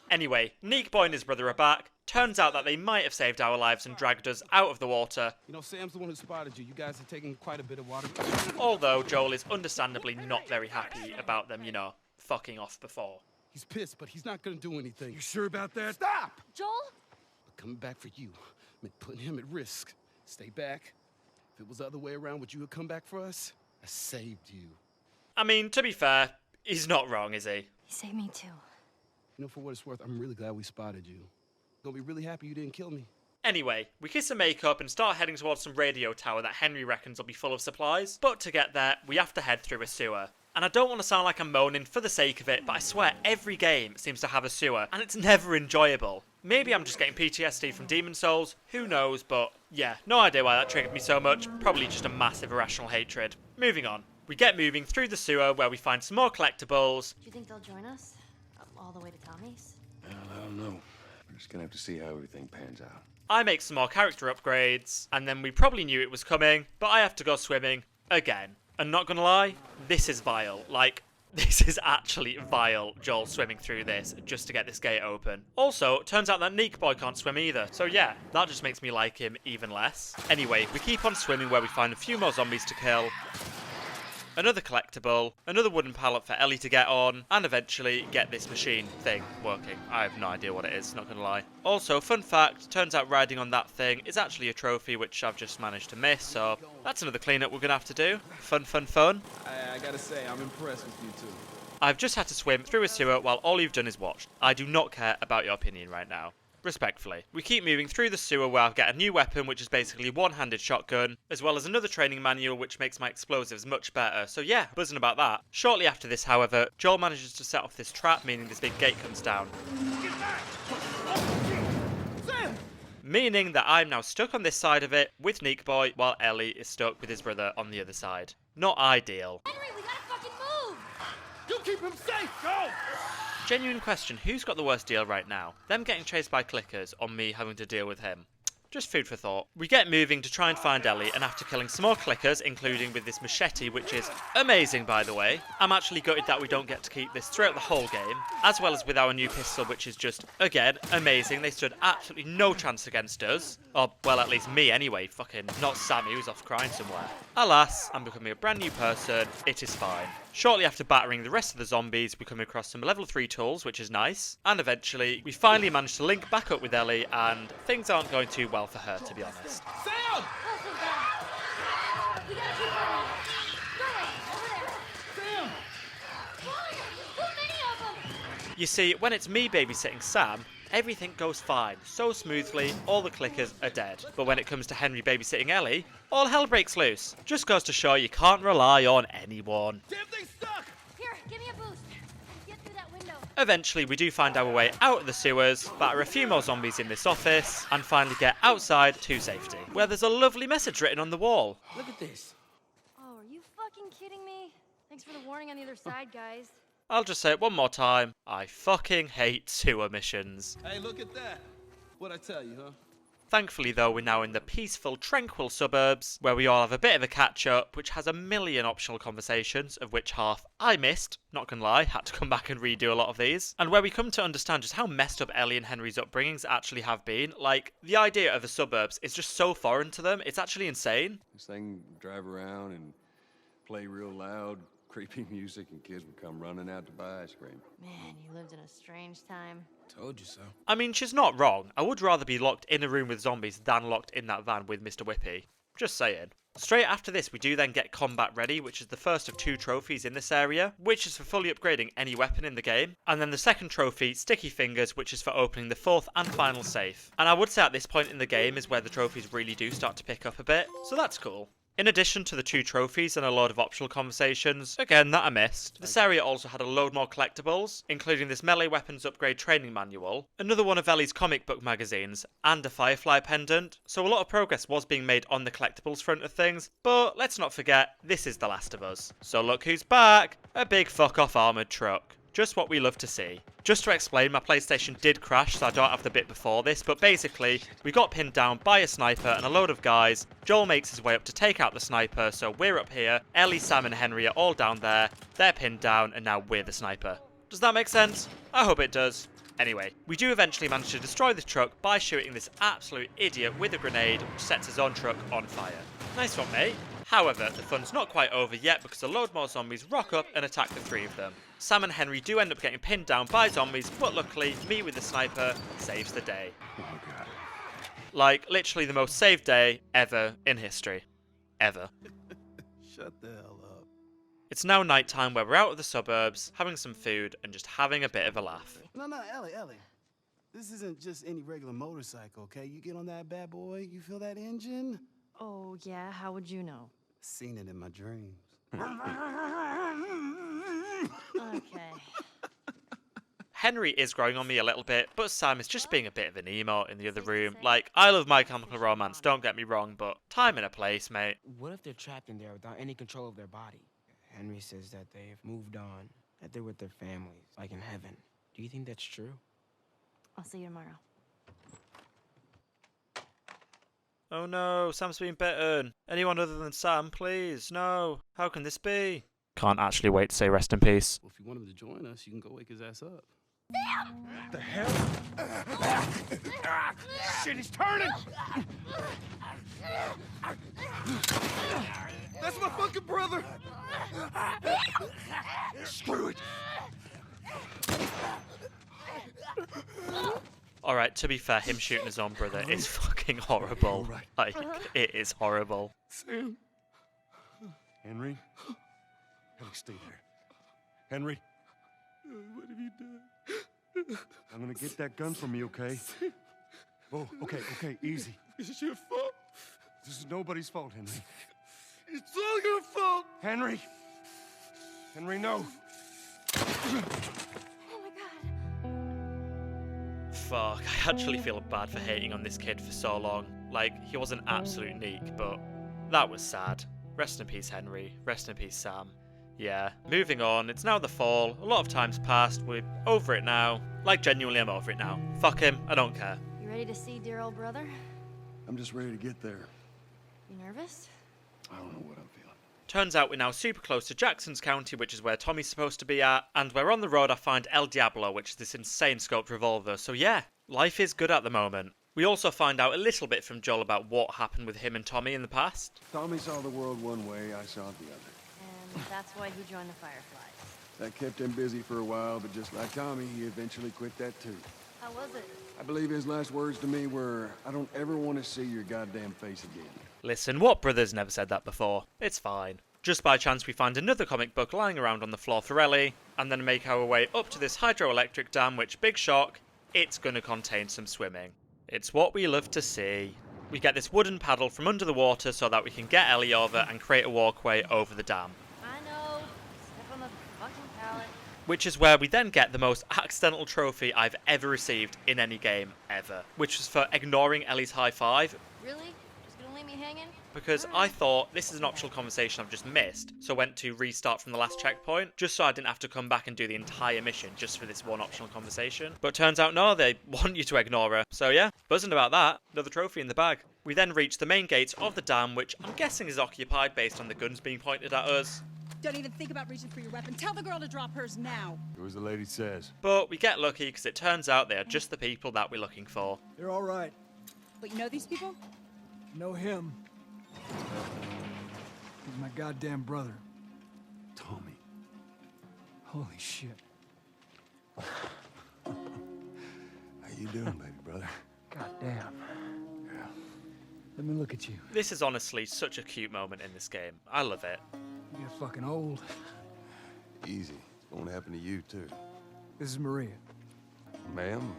Anyway, Neek Boy and his brother are back. Turns out that they might have saved our lives and dragged us out of the water. You know, Sam's the one who spotted you. You guys have taken quite a bit of water. Although Joel is understandably not very happy about them, you know, fucking off before. He's pissed, but he's not gonna do anything. You sure about that? Stop! Joel? But coming back for you meant putting him at risk. Stay back. If it was the other way around, would you have come back for us? I saved you. I mean, to be fair, he's not wrong, is he? He saved me too. You know, for what it's worth, I'm really glad we spotted you. Gonna be really happy you didn't kill me. Anyway, we kiss and make up and start heading towards some radio tower that Henry reckons will be full of supplies. But to get there, we have to head through a sewer. And I don't want to sound like I'm moaning for the sake of it, but I swear every game seems to have a sewer, and it's never enjoyable. Maybe I'm just getting PTSD from Demon Souls, who knows, but yeah, no idea why that triggered me so much, probably just a massive irrational hatred. Moving on. We get moving through the sewer where we find some more collectibles. Do you think they'll join us? All the way to Tommy's? Well, I don't know. We're just gonna have to see how everything pans out. I make some more character upgrades, and then we probably knew it was coming, but I have to go swimming again. And not gonna lie, this is vile. Like, this is actually vile, Joel swimming through this just to get this gate open. Also, turns out that Neek Boy can't swim either, so yeah, that just makes me like him even less. Anyway, we keep on swimming where we find a few more zombies to kill. Another collectible, another wooden pallet for Ellie to get on, and eventually get this machine thing working. I have no idea what it is, not gonna lie. Also, fun fact, turns out riding on that thing is actually a trophy which I've just managed to miss, so that's another cleanup we're gonna have to do. Fun, fun, fun. I gotta say, I'm impressed with you two. I've just had to swim through a sewer while all you've done is watched. I do not care about your opinion right now. Respectfully. We keep moving through the sewer where I get a new weapon which is basically a one-handed shotgun, as well as another training manual which makes my explosives much better, so yeah, buzzing about that. Shortly after this, however, Joel manages to set off this trap, meaning this big gate comes down. Get back! Sam! Meaning that I'm now stuck on this side of it with Neek Boy while Ellie is stuck with his brother on the other side. Not ideal. Henry, we gotta fucking move! You keep him safe! Go! Genuine question, who's got the worst deal right now? Them getting chased by clickers or me having to deal with him? Just food for thought. We get moving to try and find Ellie, and after killing some more clickers, including with this machete, which is amazing by the way, I'm actually gutted that we don't get to keep this throughout the whole game, as well as with our new pistol, which is just, again, amazing. They stood absolutely no chance against us. Or, well, at least me anyway, fucking not Sammy, who's off crying somewhere. Alas, I'm becoming a brand new person, it is fine. Shortly after battering the rest of the zombies, we come across some level 3 tools, which is nice. And eventually, we finally manage to link back up with Ellie, and things aren't going too well for her, to be honest. Sam! We gotta keep running. Go away, over there. Sam! Run! Too many of them! You see, when it's me babysitting Sam, everything goes fine, so smoothly, all the clickers are dead. But when it comes to Henry babysitting Ellie, all hell breaks loose. Just goes to show you can't rely on anyone. Damn thing's stuck! Here, give me a boost. Get through that window. Eventually, we do find our way out of the sewers, batter a few more zombies in this office, and finally get outside to safety, where there's a lovely message written on the wall. Look at this. Oh, are you fucking kidding me? Thanks for the warning on the other side, guys. I'll just say it one more time. I fucking hate sewer missions. Hey, look at that. What'd I tell you, huh? Thankfully though, we're now in the peaceful, tranquil suburbs, where we all have a bit of a catch-up, which has a million optional conversations, of which half I missed, not gonna lie, had to come back and redo a lot of these, and where we come to understand just how messed up Ellie and Henry's upbringings actually have been. Like, the idea of the suburbs is just so foreign to them, it's actually insane. This thing drive around and play real loud creepy music and kids would come running out to buy ice cream. Man, you lived in a strange time. Told you so. I mean, she's not wrong. I would rather be locked in a room with zombies than locked in that van with Mr. Whippy. Just saying. Straight after this, we do then get Combat Ready, which is the first of 2 trophies in this area, which is for fully upgrading any weapon in the game. And then the second trophy, Sticky Fingers, which is for opening the 4th and final safe. And I would say at this point in the game is where the trophies really do start to pick up a bit, so that's cool. In addition to the 2 trophies and a load of optional conversations, again that I missed, this area also had a load more collectibles, including this melee weapons upgrade training manual, another one of Ellie's comic book magazines, and a Firefly pendant, so a lot of progress was being made on the collectibles front of things, but let's not forget, this is The Last of Us. So look who's back! A big fuck off armoured truck. Just what we love to see. Just to explain, my PlayStation did crash, so I don't have the bit before this, but basically, we got pinned down by a sniper and a load of guys. Joel makes his way up to take out the sniper, so we're up here, Ellie, Sam and Henry are all down there, they're pinned down, and now we're the sniper. Does that make sense? I hope it does. Anyway, we do eventually manage to destroy the truck by shooting this absolute idiot with a grenade, which sets his own truck on fire. Nice one, mate. However, the fun's not quite over yet because a load more zombies rock up and attack the 3 of them. Sam and Henry do end up getting pinned down by zombies, but luckily, me with the sniper saves the day. Oh, God. Like, literally the most saved day ever in history. Ever. Shut the hell up. It's now nighttime where we're out of the suburbs, having some food, and just having a bit of a laugh. No, Ellie. This isn't just any regular motorcycle, okay? You get on that bad boy, you feel that engine? Oh, yeah? How would you know? Seen it in my dreams. Okay. Henry is growing on me a little bit, but Sam is just being a bit of an emo in the other room. Like, I love My Chemical Romance, don't get me wrong, but time and a place, mate. What if they're trapped in there without any control of their body? Henry says that they've moved on, that they're with their families, like in heaven. Do you think that's true? I'll see you tomorrow. Oh no, Sam's been bitten. Anyone other than Sam, please. No. How can this be? Can't actually wait to say rest in peace. Well, if you want him to join us, you can go wake his ass up. What the hell? Shit, he's turning! That's my fucking brother! Screw it! Alright, to be fair, him shooting his own brother is fucking horrible. Like, it is horrible. Sam. Henry? Henry, stay there. Henry? What have you done? I'm gonna get that gun from you, okay? Oh, okay, easy. This is your fault. This is nobody's fault, Henry. It's all your fault. Henry! Henry, no! Fuck, I actually feel bad for hating on this kid for so long. Like, he was an absolute neek, but that was sad. Rest in peace, Henry. Rest in peace, Sam. Yeah, moving on. It's now the fall. A lot of time's passed. We're over it now. Like, genuinely, I'm over it now. Fuck him. I don't care. You ready to see dear old brother? I'm just ready to get there. You nervous? I don't know what I'm feeling. Turns out we're now super close to Jackson's County, which is where Tommy's supposed to be at, and we're on the road I find El Diablo, which is this insane scoped revolver, so yeah, life is good at the moment. We also find out a little bit from Joel about what happened with him and Tommy in the past. Tommy saw the world one way, I saw it the other. And that's why he joined the Fireflies. That kept him busy for a while, but just like Tommy, he eventually quit that too. How was it? I believe his last words to me were, I don't ever want to see your goddamn face again. Listen, what brother's never said that before? It's fine. Just by chance we find another comic book lying around on the floor for Ellie, and then make our way up to this hydroelectric dam, which, big shock, it's gonna contain some swimming. It's what we love to see. We get this wooden paddle from under the water so that we can get Ellie over and create a walkway over the dam. I know. Step on the fucking pallet. Which is where we then get the most accidental trophy I've ever received in any game ever, which was for ignoring Ellie's high five. Really? Just gonna leave me hanging? Because I thought this is an optional conversation I've just missed, so I went to restart from the last checkpoint, just so I didn't have to come back and do the entire mission just for this one optional conversation. But turns out no, they want you to ignore her. So yeah, buzzing about that, another trophy in the bag. We then reach the main gates of the dam, which I'm guessing is occupied based on the guns being pointed at us. Don't even think about reaching for your weapon. Tell the girl to drop hers now. Do as the lady says. But we get lucky because it turns out they are just the people that we're looking for. They're all right. But you know these people? Know him. He's my goddamn brother. Tommy. Holy shit. How you doing, baby brother? God damn. Yeah. Let me look at you. This is honestly such a cute moment in this game. I love it. You get fucking old. Easy. It's gonna happen to you, too. This is Maria. Ma'am,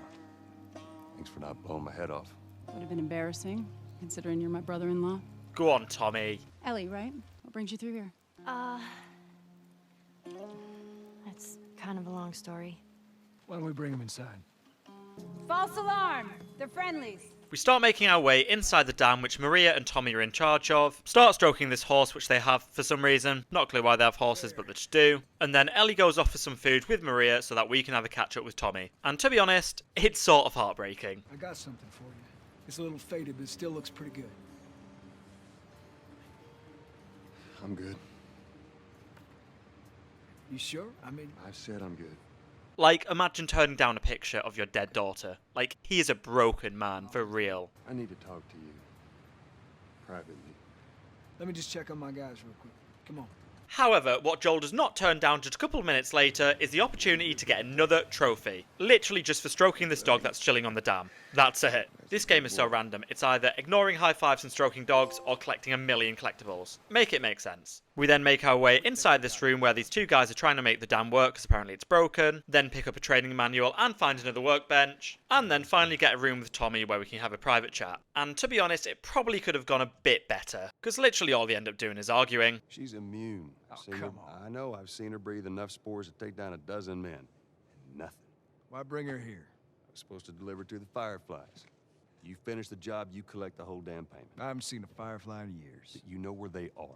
thanks for not blowing my head off. Would have been embarrassing, considering you're my brother-in-law. Go on, Tommy. Ellie, right? What brings you through here? That's kind of a long story. Why don't we bring him inside? False alarm! They're friendlies. We start making our way inside the dam, which Maria and Tommy are in charge of. Start stroking this horse, which they have for some reason. Not clear why they have horses, but they just do. And then Ellie goes off for some food with Maria so that we can have a catch up with Tommy. And to be honest, it's sort of heartbreaking. I got something for you. It's a little faded, but it still looks pretty good. I'm good. You sure? I mean... I said I'm good. Like, imagine turning down a picture of your dead daughter. Like, he is a broken man, for real. I need to talk to you. Privately. Let me just check on my guys real quick. Come on. However, what Joel does not turn down just a couple of minutes later is the opportunity to get another trophy. Literally just for stroking this dog that's chilling on the dam. That's it. This game is so random, it's either ignoring high fives and stroking dogs or collecting 1,000,000 collectibles. Make it make sense. We then make our way inside this room where these two guys are trying to make the dam work because apparently it's broken, then pick up a training manual and find another workbench, and then finally get a room with Tommy where we can have a private chat. And to be honest, it probably could have gone a bit better, because literally all they end up doing is arguing. She's immune. Come on. I know, I've seen her breathe enough spores to take down 12 men. Nothing. Why bring her here? I was supposed to deliver to the Fireflies. You finish the job, you collect the whole damn payment. I haven't seen a Firefly in years. You know where they are.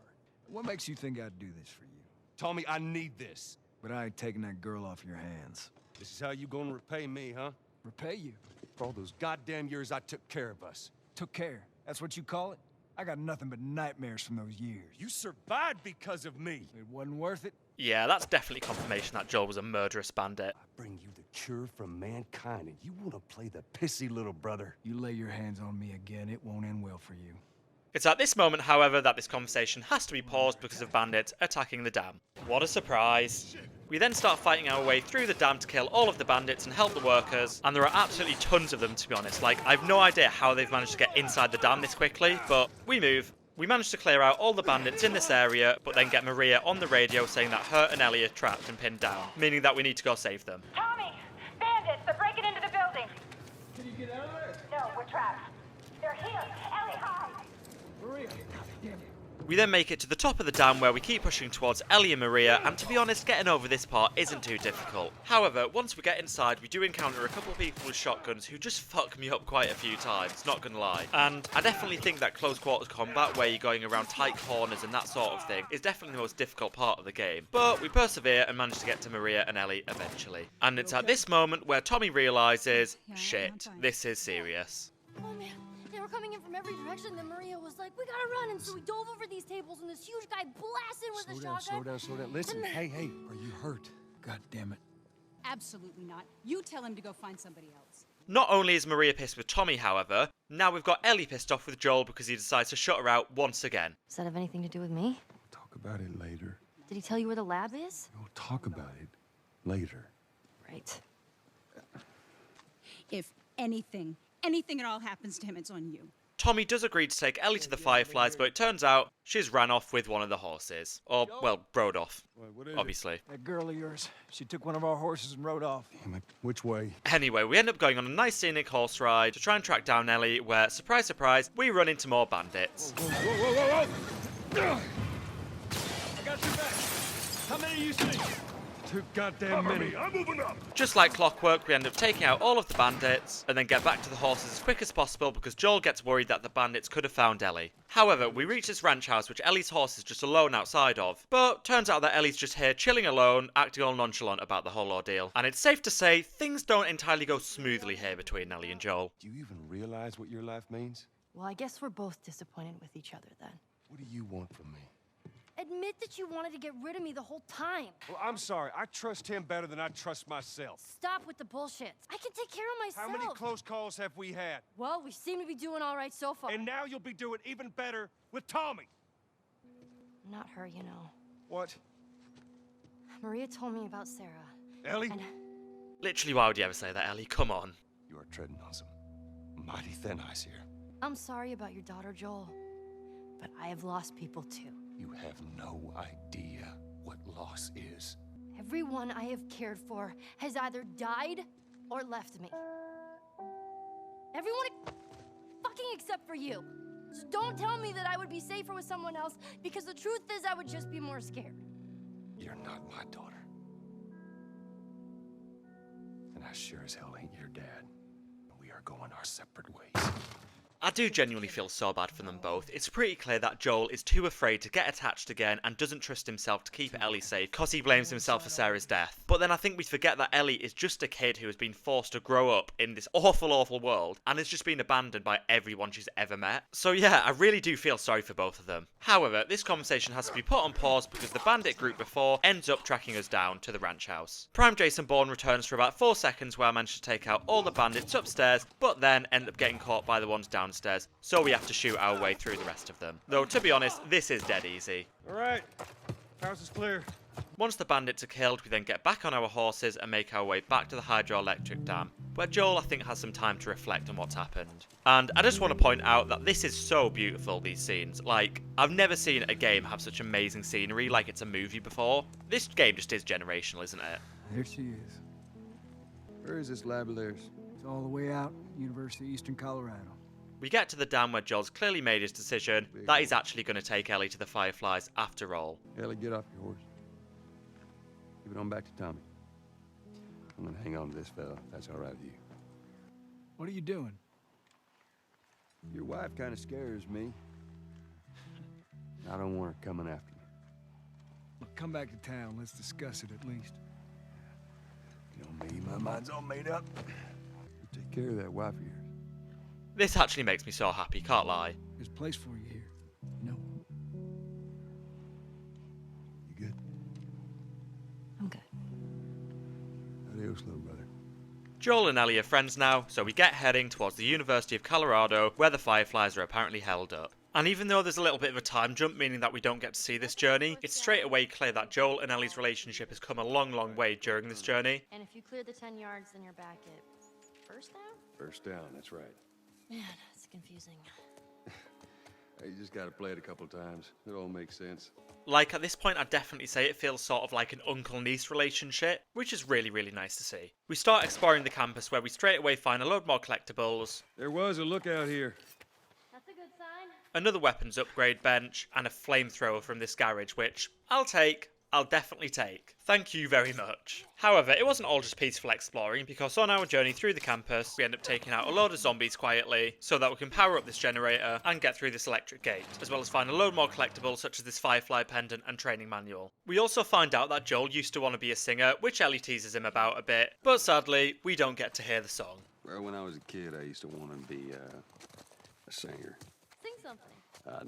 What makes you think I'd do this for you? Tommy, I need this. But I ain't taking that girl off your hands. This is how you gonna repay me, huh? Repay you? For all those goddamn years I took care of us. Took care. That's what you call it? I got nothing but nightmares from those years. You survived because of me. It wasn't worth it? Yeah, that's definitely confirmation that Joel was a murderous bandit. I bring you the cure from mankind, and you want to play the pissy little brother. You lay your hands on me again, it won't end well for you. It's at this moment, however, that this conversation has to be paused because of bandits attacking the dam. What a surprise. We then start fighting our way through the dam to kill all of the bandits and help the workers, and there are absolutely tons of them, to be honest. Like, I've no idea how they've managed to get inside the dam this quickly, but we move. We manage to clear out all the bandits in this area, but then get Maria on the radio saying that her and Ellie are trapped and pinned down, meaning that we need to go save them. Tommy! Bandits! They're breaking into the building! Can you get out of there? No, we're trapped. They're here! Ellie, hide! Maria! Damn it. We then make it to the top of the dam where we keep pushing towards Ellie and Maria, and to be honest, getting over this part isn't too difficult. However, once we get inside, we do encounter a couple of people with shotguns who just fuck me up quite a few times, not gonna lie. And I definitely think that close quarters combat, where you're going around tight corners and that sort of thing, is definitely the most difficult part of the game. But we persevere and manage to get to Maria and Ellie eventually. And it's at this moment where Tommy realises, shit, this is serious. Oh man, they were coming in from every direction, then Maria was like, we gotta run, and so we dove over these tables, and this huge guy blasted with a shotgun. Slow down. Listen, hey, are you hurt? God damn it. Absolutely not. You tell him to go find somebody else. Not only is Maria pissed with Tommy, however, now we've got Ellie pissed off with Joel because he decides to shut her out once again. Does that have anything to do with me? Talk about it later. Did he tell you where the lab is? We'll talk about it later. Right. If anything at all happens to him, it's on you. Tommy does agree to take Ellie to the Fireflies, but it turns out she's ran off with one of the horses. Or, well, rode off, obviously. That girl of yours, she took one of our horses and rode off. Damn it, which way? Anyway, we end up going on a nice scenic horse ride to try and track down Ellie, where, surprise, surprise, we run into more bandits. Whoa! I got your back. How many do you see? Too goddamn many. I'm moving up. Just like clockwork, we end up taking out all of the bandits, and then get back to the horses as quick as possible because Joel gets worried that the bandits could have found Ellie. However, we reach this ranch house which Ellie's horse is just alone outside of, but turns out that Ellie's just here chilling alone, acting all nonchalant about the whole ordeal. And it's safe to say, things don't entirely go smoothly here between Ellie and Joel. Do you even realize what your life means? Well, I guess we're both disappointed with each other then. What do you want from me? Admit that you wanted to get rid of me the whole time. Well, I'm sorry. I trust him better than I trust myself. Stop with the bullshit. I can take care of myself. How many close calls have we had? Well, we seem to be doing all right so far. And now you'll be doing even better with Tommy. Not her, you know. What? Maria told me about Sarah. Ellie? And Literally, why would you ever say that, Ellie? Come on. You are treading on some mighty thin ice here. I'm sorry about your daughter, Joel. But I have lost people too. You have no idea what loss is. Everyone I have cared for has either died or left me. Everyone fucking except for you. So don't tell me that I would be safer with someone else, because the truth is I would just be more scared. You're not my daughter. And I sure as hell ain't your dad. We are going our separate ways. I do genuinely feel so bad for them both. It's pretty clear that Joel is too afraid to get attached again and doesn't trust himself to keep Ellie safe because he blames himself for Sarah's death. But then I think we forget that Ellie is just a kid who has been forced to grow up in this awful, awful world and has just been abandoned by everyone she's ever met. So yeah, I really do feel sorry for both of them. However, this conversation has to be put on pause because the bandit group before ends up tracking us down to the ranch house. Prime Jason Bourne returns for about 4 seconds where I managed to take out all the bandits upstairs, but then end up getting caught by the ones downstairs. So we have to shoot our way through the rest of them. Though, to be honest, this is dead easy. Alright, house is clear. Once the bandits are killed, we then get back on our horses and make our way back to the hydroelectric dam, where Joel, I think, has some time to reflect on what's happened. And I just want to point out that this is so beautiful, these scenes. Like, I've never seen a game have such amazing scenery like it's a movie before. This game just is generational, isn't it? There she is. Where is this lab of theirs? It's all the way out, University of Eastern Colorado. We get to the dam where Joel's clearly made his decision that he's actually going to take Ellie to the Fireflies after all. Ellie, get off your horse. Give it on back to Tommy. I'm gonna hang on to this fella, if that's all right with you. What are you doing? Your wife kind of scares me. I don't want her coming after me. Look, come back to town. Let's discuss it at least. You know me, my mind's all made up. You take care of that wife of yours. This actually makes me so happy, can't lie. There's a place for you here. No. You good? I'm good. Adios, little brother. Joel and Ellie are friends now, so we get heading towards the University of Colorado, where the Fireflies are apparently held up. And even though there's a little bit of a time jump, meaning that we don't get to see this journey, it's straight away clear that Joel and Ellie's relationship has come a long, long way during this journey. And if you clear the 10 yards, then you're back at first down? First down, that's right. Man, it's confusing. You just gotta play it a couple times. It all makes sense. Like, at this point, I'd definitely say it feels sort of like an uncle-niece relationship, which is really, really nice to see. We start exploring the campus, where we straight away find a load more collectibles. There was a lookout here. That's a good sign. Another weapons upgrade bench, and a flamethrower from this garage, which I'll definitely take. Thank you very much. However, it wasn't all just peaceful exploring, because on our journey through the campus, we end up taking out a load of zombies quietly, so that we can power up this generator and get through this electric gate, as well as find a load more collectibles such as this Firefly pendant and training manual. We also find out that Joel used to want to be a singer, which Ellie teases him about a bit, but sadly, we don't get to hear the song. Well, when I was a kid, I used to want to be a singer. Sing something.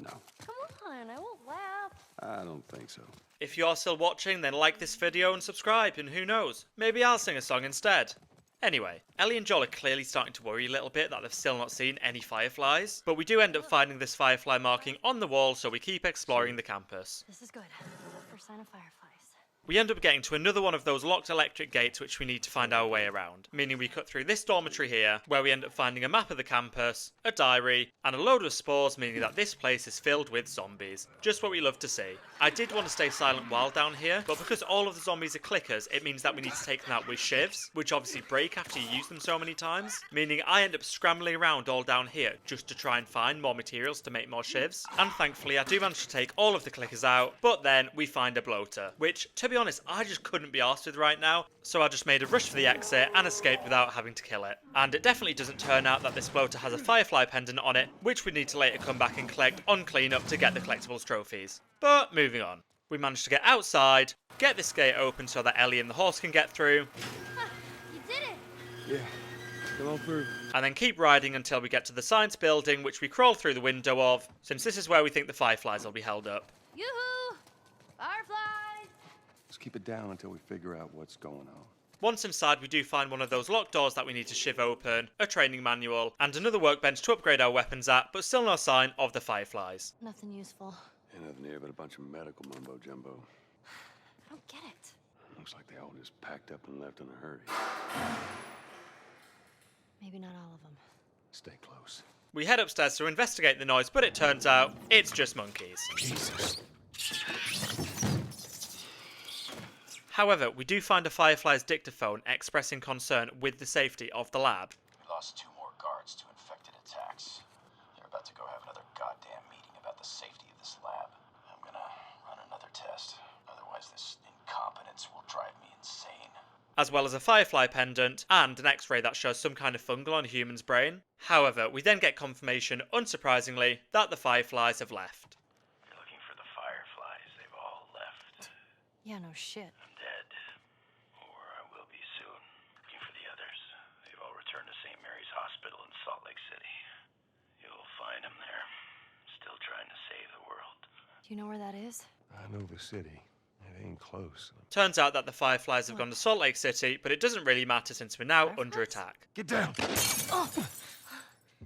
No. Come on, I won't laugh. I don't think so. If you're still watching, then like this video and subscribe, and who knows, maybe I'll sing a song instead. Anyway, Ellie and Joel are clearly starting to worry a little bit that they've still not seen any fireflies, but we do end up finding this firefly marking on the wall, so we keep exploring the campus. This is good. First sign of fireflies. We end up getting to another one of those locked electric gates which we need to find our way around, meaning we cut through this dormitory here, where we end up finding a map of the campus, a diary, and a load of spores, meaning that this place is filled with zombies. Just what we love to see. I did want to stay silent while down here, but because all of the zombies are clickers, it means that we need to take them out with shivs, which obviously break after you use them so many times, meaning I end up scrambling around all down here just to try and find more materials to make more shivs. And thankfully I do manage to take all of the clickers out, but then we find a bloater, which, to be honest, I just couldn't be arsed with right now, so I just made a rush for the exit and escaped without having to kill it. And it definitely doesn't turn out that this bloater has a firefly pendant on it, which we need to later come back and collect on cleanup to get the collectibles trophies. But moving on. We managed to get outside, get this gate open so that Ellie and the horse can get through. You did it! Yeah, come on through. And then keep riding until we get to the science building, which we crawl through the window of, since this is where we think the fireflies will be held up. Yoo-hoo! Fireflies! Let's keep it down until we figure out what's going on. Once inside, we do find one of those locked doors that we need to shiv open, a training manual, and another workbench to upgrade our weapons at, but still no sign of the fireflies. Nothing useful. Ain't nothing here but a bunch of medical mumbo-jumbo. I don't get it. Looks like they all just packed up and left in a hurry. Maybe not all of them. Stay close. We head upstairs to investigate the noise, but it turns out it's just monkeys. Jesus. However, we do find a Firefly's dictaphone expressing concern with the safety of the lab. We lost 2 more guards to infected attacks. They're about to go have another goddamn meeting about the safety of this lab. I'm gonna run another test. Otherwise, this incompetence will drive me insane. As well as a Firefly pendant and an X-ray that shows some kind of fungal on a human's brain. However, we then get confirmation, unsurprisingly, that the Fireflies have left. You're looking for the Fireflies. They've all left. Yeah, no shit. I'm dead. Or I will be soon. Looking for the others. They've all returned to St. Mary's Hospital in Salt Lake City. You'll find them there. Still trying to save the world. Do you know where that is? I know the city. It ain't close. Turns out that the Fireflies have gone to Salt Lake City, but it doesn't really matter since we're now under attack. Get down! Oh.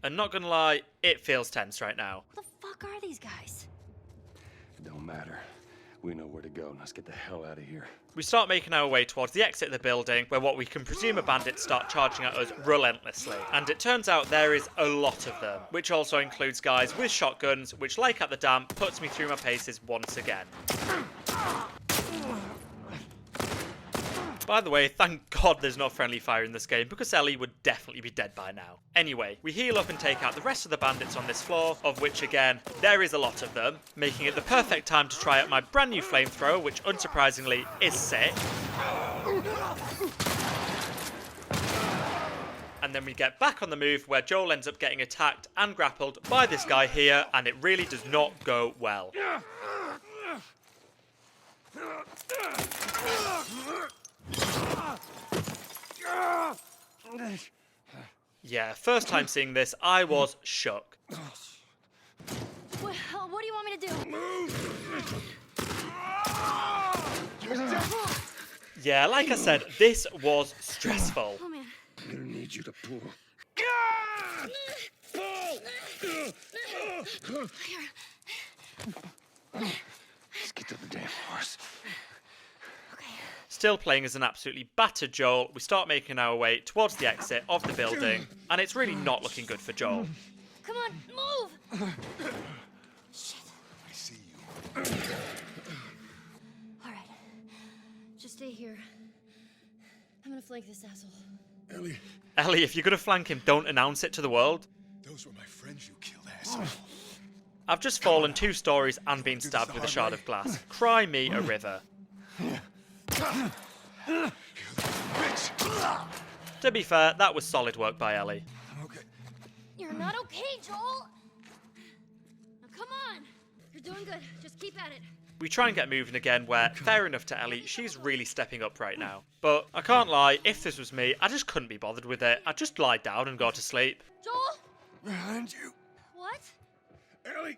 And not gonna lie, it feels tense right now. What the fuck are these guys? It don't matter. We know where to go. Let's get the hell out of here. We start making our way towards the exit of the building, where what we can presume are bandits start charging at us relentlessly. And it turns out there is a lot of them, which also includes guys with shotguns, which, like at the dam, puts me through my paces once again. By the way, thank God there's no friendly fire in this game, because Ellie would definitely be dead by now. Anyway, we heal up and take out the rest of the bandits on this floor, of which again, there is a lot of them, making it the perfect time to try out my brand new flamethrower, which unsurprisingly is sick. And then we get back on the move, where Joel ends up getting attacked and grappled by this guy here, and it really does not go well. Yeah, first time seeing this, I was shook. What do you want me to do? Yeah, like I said, this was stressful. Oh man. I'm gonna need you to pull. Let's get to the damn horse. Still playing as an absolutely battered Joel, we start making our way towards the exit of the building, and it's really not looking good for Joel. Come on, move! Shit. I see you. Alright. Just stay here. I'm gonna flank this asshole. Ellie, if you're gonna flank him, don't announce it to the world. Those were my friends you killed, asshole. I've just fallen 2 stories and been stabbed with a shard of glass. Cry me a river. To be fair, that was solid work by Ellie. Okay. You're not okay, Joel! Now come on! You're doing good. Just keep at it. We try and get moving again, where, fair enough to Ellie, she's really stepping up right now. But I can't lie, if this was me, I just couldn't be bothered with it. I'd just lie down and go to sleep. Joel? Behind you. What? Ellie.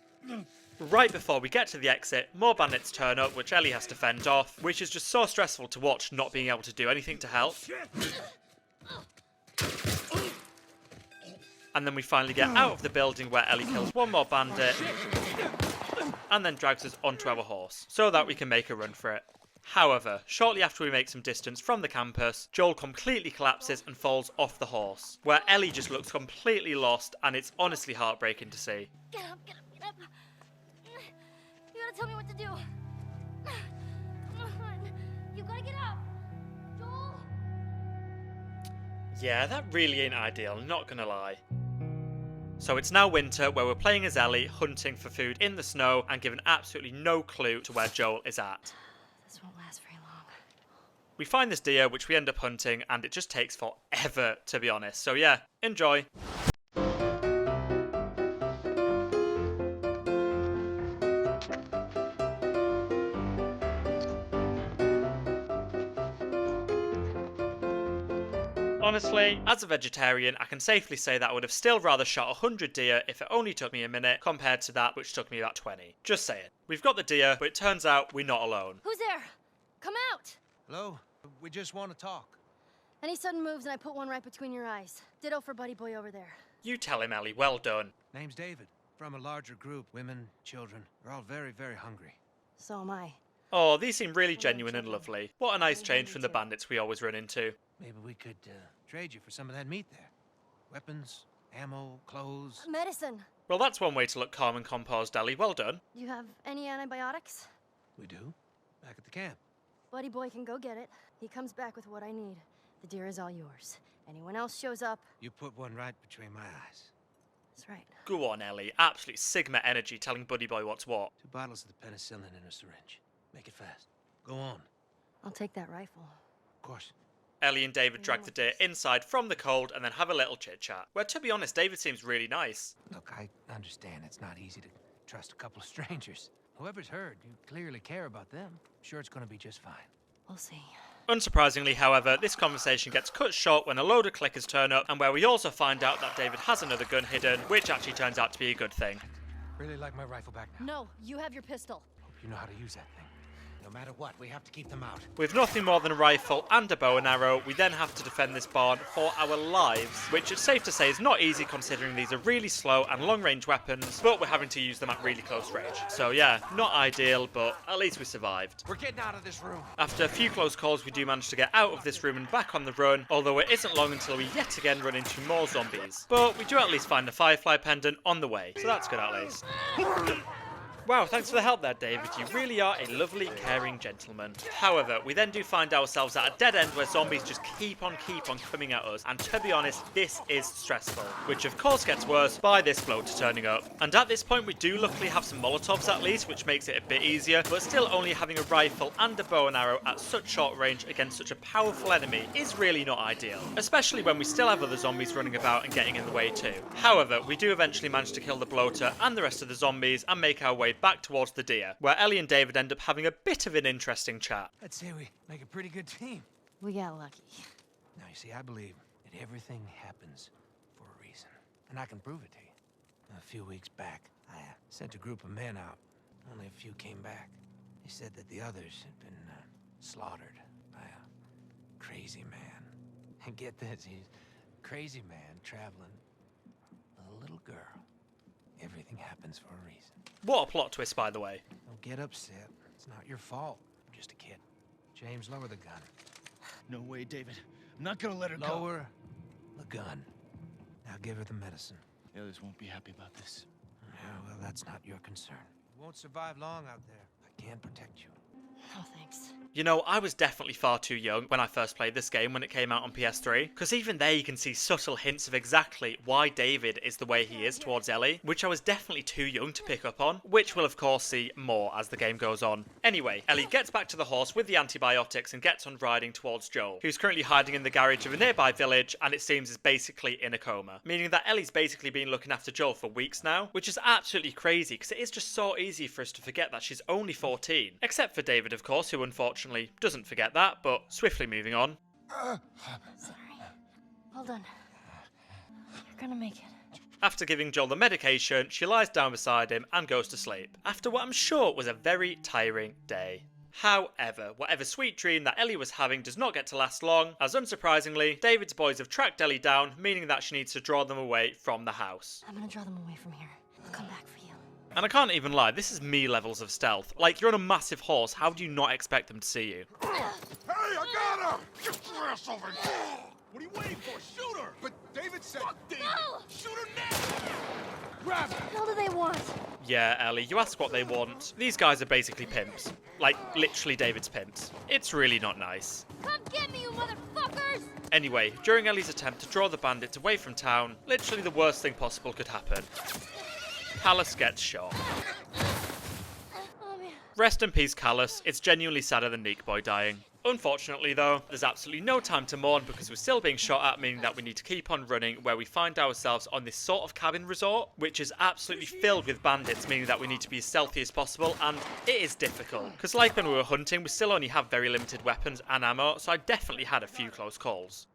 Right before we get to the exit, more bandits turn up, which Ellie has to fend off, which is just so stressful to watch, not being able to do anything to help. And then we finally get out of the building, where Ellie kills one more bandit, and then drags us onto our horse, so that we can make a run for it. However, shortly after we make some distance from the campus, Joel completely collapses and falls off the horse, where Ellie just looks completely lost, and it's honestly heartbreaking to see. Get up, get up, get up. You gotta tell me what to do. Come on. You gotta get up. Joel? Yeah, that really ain't ideal, not gonna lie. So it's now winter, where we're playing as Ellie, hunting for food in the snow, and given absolutely no clue to where Joel is at. This won't last very long. We find this deer, which we end up hunting, and it just takes forever, to be honest. So yeah, enjoy. Honestly, as a vegetarian, I can safely say that I would have still rather shot 100 deer if it only took me a minute compared to that which took me about 20. Just saying. We've got the deer, but it turns out we're not alone. Who's there? Come out! Hello? We just want to talk. Any sudden moves and I put one right between your eyes. Ditto for buddy boy over there. You tell him, Ellie. Well done. Name's David. From a larger group. Women, children. They're all very, very hungry. So am I. Oh, these seem really genuine and lovely. What a nice change from the bandits we always run into. Maybe we could trade you for some of that meat there. Weapons, ammo, clothes. Medicine. Well, that's one way to look calm and composed, Ellie. Well done. You have any antibiotics? We do. Back at the camp. Buddy boy can go get it. He comes back with what I need. The deer is all yours. Anyone else shows up... You put one right between my eyes. That's right. Go on, Ellie. Absolute Sigma energy telling Buddy Boy what's what. 2 bottles of the penicillin in a syringe. Make it fast. Go on. I'll take that rifle. Of course. Ellie and David drag the deer inside from the cold and then have a little chit-chat. Where, to be honest, David seems really nice. Look, I understand it's not easy to trust a couple of strangers. Whoever's hurt, you clearly care about them. I'm sure it's gonna be just fine. We'll see. Unsurprisingly, however, this conversation gets cut short when a load of clickers turn up, and where we also find out that David has another gun hidden, which actually turns out to be a good thing. Really like my rifle back now. No, you have your pistol. Hope you know how to use that thing. No matter what, we have to keep them out. With nothing more than a rifle and a bow and arrow, we then have to defend this barn for our lives, which it's safe to say is not easy considering these are really slow and long-range weapons, but we're having to use them at really close range. So yeah, not ideal, but at least we survived. We're getting out of this room. After a few close calls, we do manage to get out of this room and back on the run, although it isn't long until we yet again run into more zombies. But we do at least find the Firefly pendant on the way, so that's good at least. Wow, thanks for the help there, David. You really are a lovely, caring gentleman. However, we then do find ourselves at a dead end where zombies just keep on coming at us, and to be honest, this is stressful, which of course gets worse by this bloater turning up. And at this point, we do luckily have some Molotovs at least, which makes it a bit easier, but still only having a rifle and a bow and arrow at such short range against such a powerful enemy is really not ideal, especially when we still have other zombies running about and getting in the way too. However, we do eventually manage to kill the bloater and the rest of the zombies and make our way back towards the deer, where Ellie and David end up having a bit of an interesting chat. I'd say we make a pretty good team. We got lucky. Now, you see, I believe that everything happens for a reason. And I can prove it to you. A few weeks back, I sent a group of men out. Only a few came back. They said that the others had been slaughtered by a crazy man. And get this, he's a crazy man traveling with a little girl. Everything happens for a reason. What a plot twist, by the way. Don't get upset. It's not your fault. I'm just a kid. James, lower the gun. No way, David. I'm not gonna let her go. Lower the gun. Now give her the medicine. The others won't be happy about this. Yeah, well, that's not your concern. You won't survive long out there. I can't protect you. Oh, thanks. You know, I was definitely far too young when I first played this game when it came out on PS3, because even there you can see subtle hints of exactly why David is the way he is towards Ellie, which I was definitely too young to pick up on, which we'll of course see more as the game goes on. Anyway, Ellie gets back to the horse with the antibiotics and gets on riding towards Joel, who's currently hiding in the garage of a nearby village and it seems is basically in a coma, meaning that Ellie's basically been looking after Joel for weeks now, which is absolutely crazy because it is just so easy for us to forget that she's only 14, except for David of course, who unfortunately doesn't forget that, but swiftly moving on. Sorry. Hold on. You're gonna make it. After giving Joel the medication, she lies down beside him and goes to sleep, after what I'm sure was a very tiring day. However, whatever sweet dream that Ellie was having does not get to last long, as unsurprisingly, David's boys have tracked Ellie down, meaning that she needs to draw them away from the house. I'm gonna draw them away from here. I'll come back for you. And I can't even lie, this is me levels of stealth. Like, you're on a massive horse, how do you not expect them to see you? Hey, I got her! Get your ass over here! What are you waiting for? Shoot her! But David said... Fuck David! No! Shoot her now! Grab her! What the hell do they want? Yeah, Ellie, you ask what they want. These guys are basically pimps. Like, literally David's pimps. It's really not nice. Come get me, you motherfuckers! Anyway, during Ellie's attempt to draw the bandits away from town, literally the worst thing possible could happen. Callus gets shot. Oh, man. Rest in peace, Callus. It's genuinely sadder than Neek Boy dying. Unfortunately though, there's absolutely no time to mourn because we're still being shot at, meaning that we need to keep on running, where we find ourselves on this sort of cabin resort, which is absolutely filled with bandits, meaning that we need to be as stealthy as possible, and it is difficult. Because like when we were hunting, we still only have very limited weapons and ammo, so I definitely had a few close calls.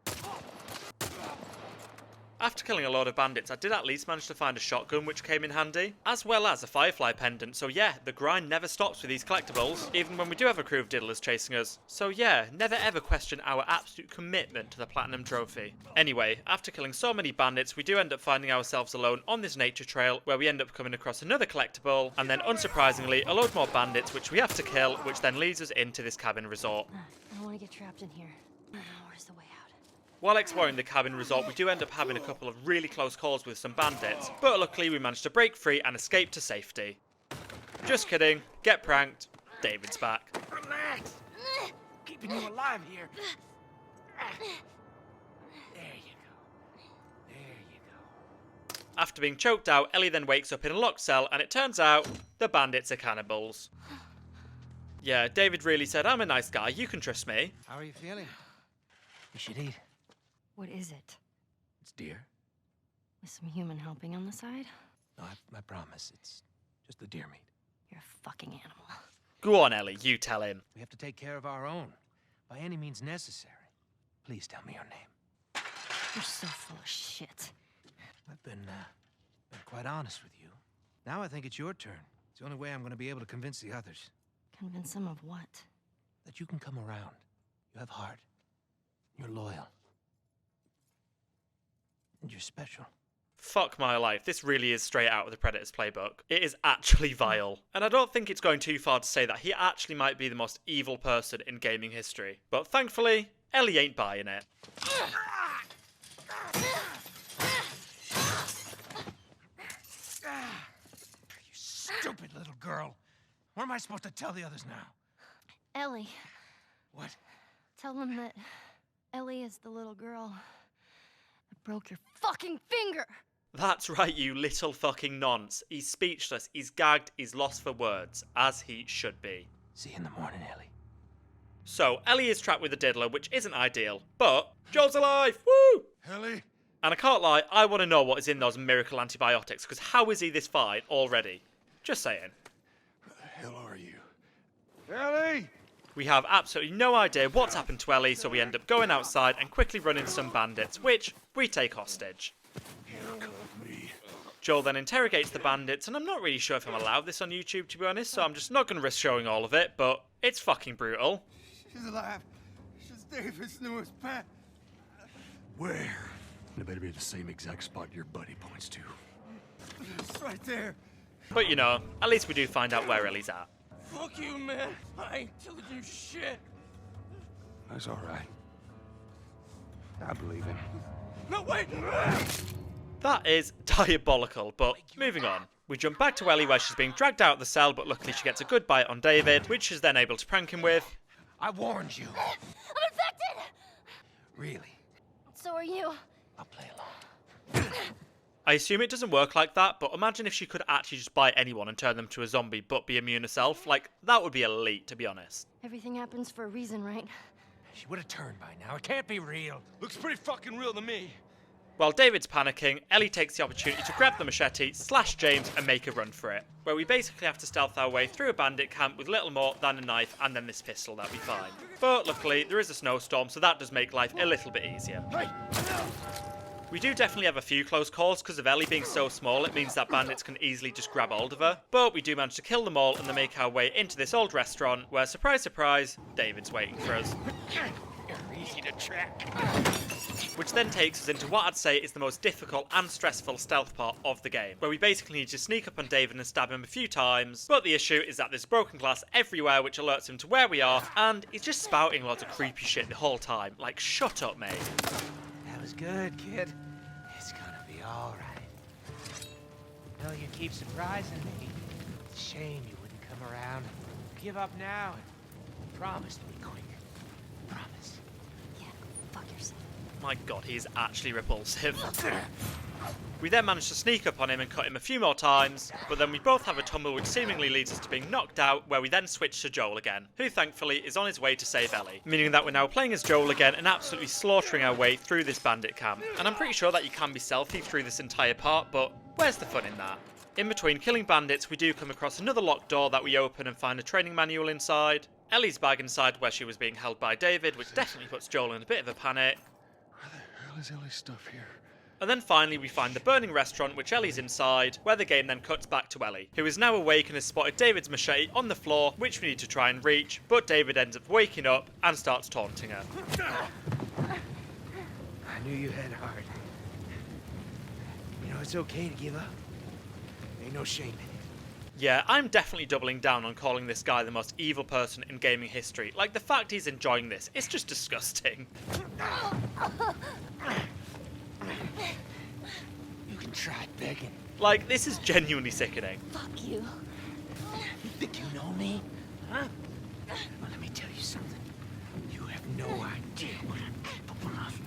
After killing a load of bandits, I did at least manage to find a shotgun which came in handy, as well as a Firefly pendant, so yeah, the grind never stops with these collectibles, even when we do have a crew of diddlers chasing us. So yeah, never ever question our absolute commitment to the platinum trophy. Anyway, after killing so many bandits, we do end up finding ourselves alone on this nature trail, where we end up coming across another collectible, and then unsurprisingly, a load more bandits which we have to kill, which then leads us into this cabin resort. I don't want to get trapped in here. Where's the way out? While exploring the cabin resort, we do end up having a couple of really close calls with some bandits, but luckily we managed to break free and escape to safety. Just kidding, get pranked, David's back. Relax! Keeping you alive here. There you go. There you go. After being choked out, Ellie then wakes up in a locked cell, and it turns out the bandits are cannibals. Yeah, David really said, I'm a nice guy, you can trust me. How are you feeling? You should eat. What is it? It's deer. With some human helping on the side? No, I promise. It's just the deer meat. You're a fucking animal. Go on, Ellie, you tell him. We have to take care of our own, by any means necessary. Please tell me your name. You're so full of shit. I've been quite honest with you. Now I think it's your turn. It's the only way I'm going to be able to convince the others. Convince them of what? That you can come around. You have heart. You're loyal. And you're special. Fuck my life, this really is straight out of the Predator's playbook. It is actually vile. And I don't think it's going too far to say that he actually might be the most evil person in gaming history. But thankfully, Ellie ain't buying it. You stupid little girl. What am I supposed to tell the others now? Ellie. What? Tell them that Ellie is the little girl that broke your fucking finger. That's right, you little fucking nonce. He's speechless, he's gagged, he's lost for words, as he should be. See you in the morning, Ellie. So, Ellie is trapped with a diddler, which isn't ideal, but Joel's alive! Woo! Ellie? And I can't lie, I want to know what is in those miracle antibiotics, because how is he this fine already? Just saying. Where the hell are you? Ellie! We have absolutely no idea what's happened to Ellie, so we end up going outside and quickly running some bandits, which we take hostage. Joel then interrogates the bandits, and I'm not really sure if I'm allowed this on YouTube, to be honest, so I'm just not going to risk showing all of it, but it's fucking brutal. She's alive. She's David's newest pet. Where? It better be the same exact spot your buddy points to. It's right there. But you know, at least we do find out where Ellie's at. Fuck you, man. I ain't telling you shit. That's all right. I believe him. No, wait! That is diabolical, but moving on. We jump back to Ellie where she's being dragged out of the cell, but luckily she gets a good bite on David, which she's then able to prank him with. I warned you. I'm infected! Really? So are you. I'll play along. I assume it doesn't work like that, but imagine if she could actually just bite anyone and turn them to a zombie, but be immune herself. Like, that would be elite, to be honest. Everything happens for a reason, right? She would have turned by now. It can't be real. Looks pretty fucking real to me. While David's panicking, Ellie takes the opportunity to grab the machete, slash James, and make a run for it, where we basically have to stealth our way through a bandit camp with little more than a knife and then this pistol that we find. But luckily, there is a snowstorm, so that does make life a little bit easier. We do definitely have a few close calls because of Ellie being so small, it means that bandits can easily just grab hold of her, but we do manage to kill them all and then make our way into this old restaurant where, surprise surprise, David's waiting for us. You're easy to track. Which then takes us into what I'd say is the most difficult and stressful stealth part of the game, where we basically need to sneak up on David and stab him a few times, but the issue is that there's broken glass everywhere which alerts him to where we are, and he's just spouting lots of creepy shit the whole time. Like, shut up, mate. That was good, kid. It's gonna be all right. You know, you keep surprising me. It's a shame you wouldn't come around. Give up now and promise to be quick. Promise. Yeah, fuck yourself. My god, he is actually repulsive. We then manage to sneak up on him and cut him a few more times, but then we both have a tumble which seemingly leads us to being knocked out, where we then switch to Joel again, who thankfully is on his way to save Ellie, meaning that we're now playing as Joel again and absolutely slaughtering our way through this bandit camp. And I'm pretty sure that you can be stealthy through this entire part, but where's the fun in that? In between killing bandits, we do come across another locked door that we open and find a training manual inside, Ellie's bag inside where she was being held by David, which definitely puts Joel in a bit of a panic. Where the hell is Ellie's stuff here? And then finally we find the burning restaurant, which Ellie's inside, where the game then cuts back to Ellie, who is now awake and has spotted David's machete on the floor, which we need to try and reach, but David ends up waking up and starts taunting her. I knew you had heart. You know, it's okay to give up. Ain't no shame in it. Yeah, I'm definitely doubling down on calling this guy the most evil person in gaming history. Like, the fact he's enjoying this, it's just disgusting. You can try begging. Like, this is genuinely sickening. Fuck you. You think you know me? Huh? Well, let me tell you something. You have no idea what I'm capable of.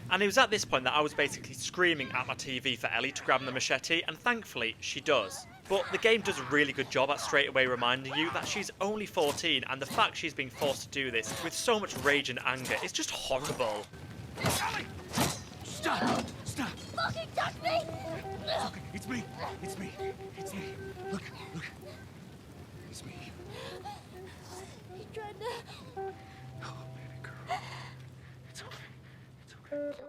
And it was at this point that I was basically screaming at my TV for Ellie to grab the machete, and thankfully, she does. But the game does a really good job at straight away reminding you that she's only 14, and the fact she's being forced to do this with so much rage and anger is just horrible. Ellie! Stop! Stop! Fucking touch me! Okay, it's me. It's me. It's me. Look. It's me. He tried to... Oh, baby girl. It's okay.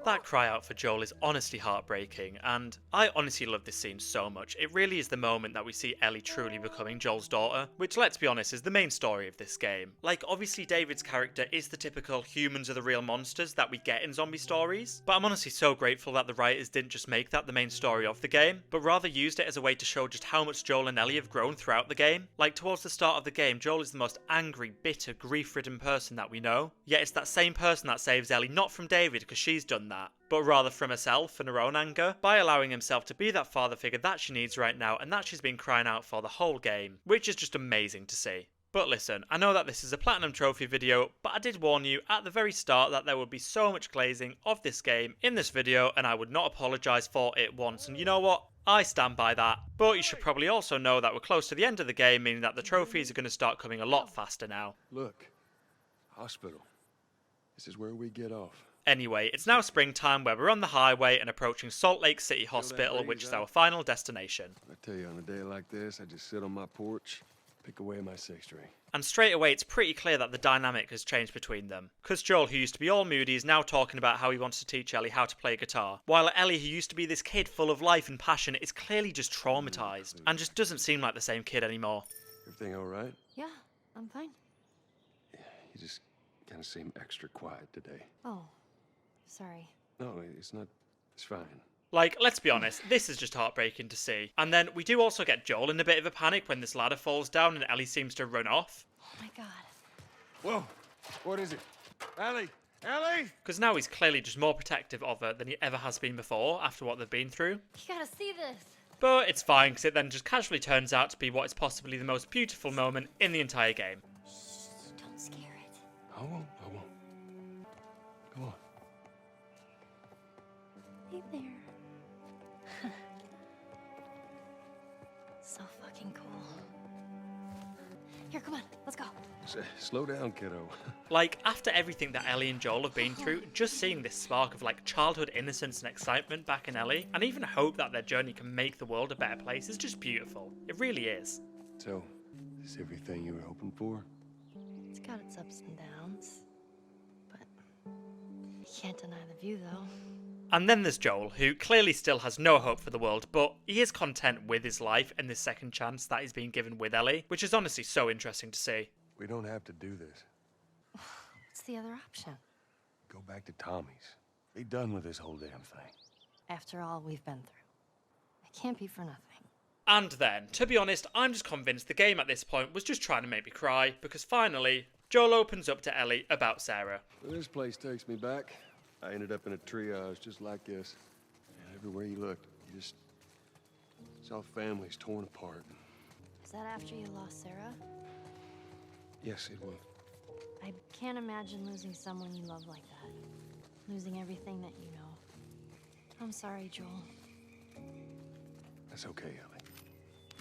That cry out for Joel is honestly heartbreaking, and I honestly love this scene so much. It really is the moment that we see Ellie truly becoming Joel's daughter, which, let's be honest, is the main story of this game. Like, obviously David's character is the typical humans are the real monsters that we get in zombie stories, but I'm honestly so grateful that the writers didn't just make that the main story of the game, but rather used it as a way to show just how much Joel and Ellie have grown throughout the game. Like, towards the start of the game, Joel is the most angry, bitter, grief-ridden person that we know, yet it's that same person that saves Ellie, not from David because she's done that, but rather from herself and her own anger, by allowing himself to be that father figure that she needs right now and that she's been crying out for the whole game, which is just amazing to see. But listen, I know that this is a Platinum Trophy video, but I did warn you at the very start that there would be so much glazing of this game in this video, and I would not apologise for it once, and you know what? I stand by that. But you should probably also know that we're close to the end of the game, meaning that the trophies are going to start coming a lot faster now. Look, hospital. This is where we get off. Anyway, it's now springtime where we're on the highway and approaching Salt Lake City Hospital, which is our final destination. I tell you, on a day like this, I just sit on my porch, pick away my six string. And straight away, it's pretty clear that the dynamic has changed between them. Because Joel, who used to be all moody, is now talking about how he wants to teach Ellie how to play guitar. While Ellie, who used to be this kid full of life and passion, is clearly just traumatized and just doesn't seem like the same kid anymore. Everything all right? Yeah, I'm fine. Yeah, you just kind of seem extra quiet today. Oh, sorry. No, it's not. It's fine. Like, let's be honest, this is just heartbreaking to see. And then we do also get Joel in a bit of a panic when this ladder falls down and Ellie seems to run off. Oh my god. Whoa! What is it? Ellie! Ellie! Because now he's clearly just more protective of her than he ever has been before after what they've been through. You gotta see this. But it's fine, because it then just casually turns out to be what is possibly the most beautiful moment in the entire game. Shh, don't scare it. I won't. Come on. Hey there. So fucking cool. Here, come on, let's go. Slow down, kiddo. Like, after everything that Ellie and Joel have been through, just seeing this spark of, like, childhood innocence and excitement back in Ellie, and even hope that their journey can make the world a better place, is just beautiful. It really is. So, is this everything you were hoping for? It's got its ups and downs, but you can't deny the view, though. And then there's Joel, who clearly still has no hope for the world, but he is content with his life and this second chance that he's been given with Ellie, which is honestly so interesting to see. We don't have to do this. What's the other option? Go back to Tommy's. Be done with this whole damn thing. After all we've been through. It can't be for nothing. And then, to be honest, I'm just convinced the game at this point was just trying to make me cry, because finally, Joel opens up to Ellie about Sarah. Well, this place takes me back. I ended up in a triage just like this. And everywhere you looked, you just saw families torn apart. Is that after you lost Sarah? Yes, it was. I can't imagine losing someone you love like that. Losing everything that you know. I'm sorry, Joel. That's okay, Ellie.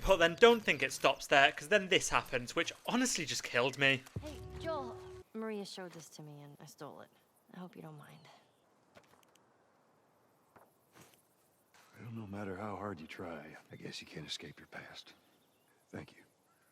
But then don't think it stops there, because then this happens, which honestly just killed me. Hey, Joel. Maria showed this to me and I stole it. I hope you don't mind. Well, no matter how hard you try, I guess you can't escape your past. Thank you.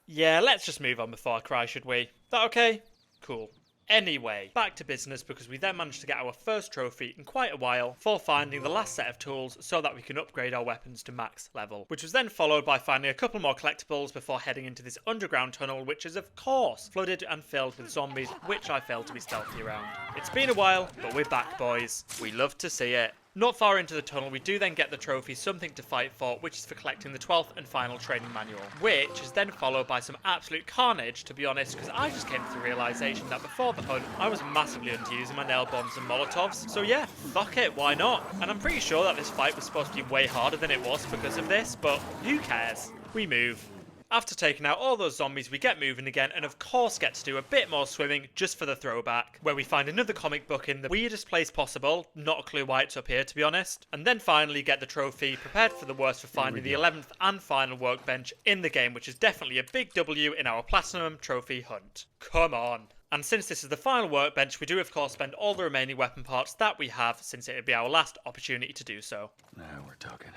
Yeah, let's just move on before I cry, should we? That okay? Cool. Anyway, back to business, because we then managed to get our first trophy in quite a while for finding the last set of tools so that we can upgrade our weapons to max level, which was then followed by finding a couple more collectibles before heading into this underground tunnel, which is of course flooded and filled with zombies, which I failed to be stealthy around. It's been a while, but we're back, boys. We love to see it. Not far into the tunnel, we do then get the trophy Something to Fight For, which is for collecting the 12th and final training manual, which is then followed by some absolute carnage, to be honest, because I just came to the realisation that before the hunt, I was massively underusing my nail bombs and molotovs, so yeah, fuck it, why not? And I'm pretty sure that this fight was supposed to be way harder than it was because of this, but who cares? We move. After taking out all those zombies, we get moving again, and of course get to do a bit more swimming just for the throwback, where we find another comic book in the weirdest place possible, not a clue why it's up here to be honest, and then finally get the trophy, prepared for the worst for finding the 11th and final workbench in the game, which is definitely a big W in our platinum trophy hunt. Come on. And since this is the final workbench, we do of course spend all the remaining weapon parts that we have, since it would be our last opportunity to do so. Now we're talking.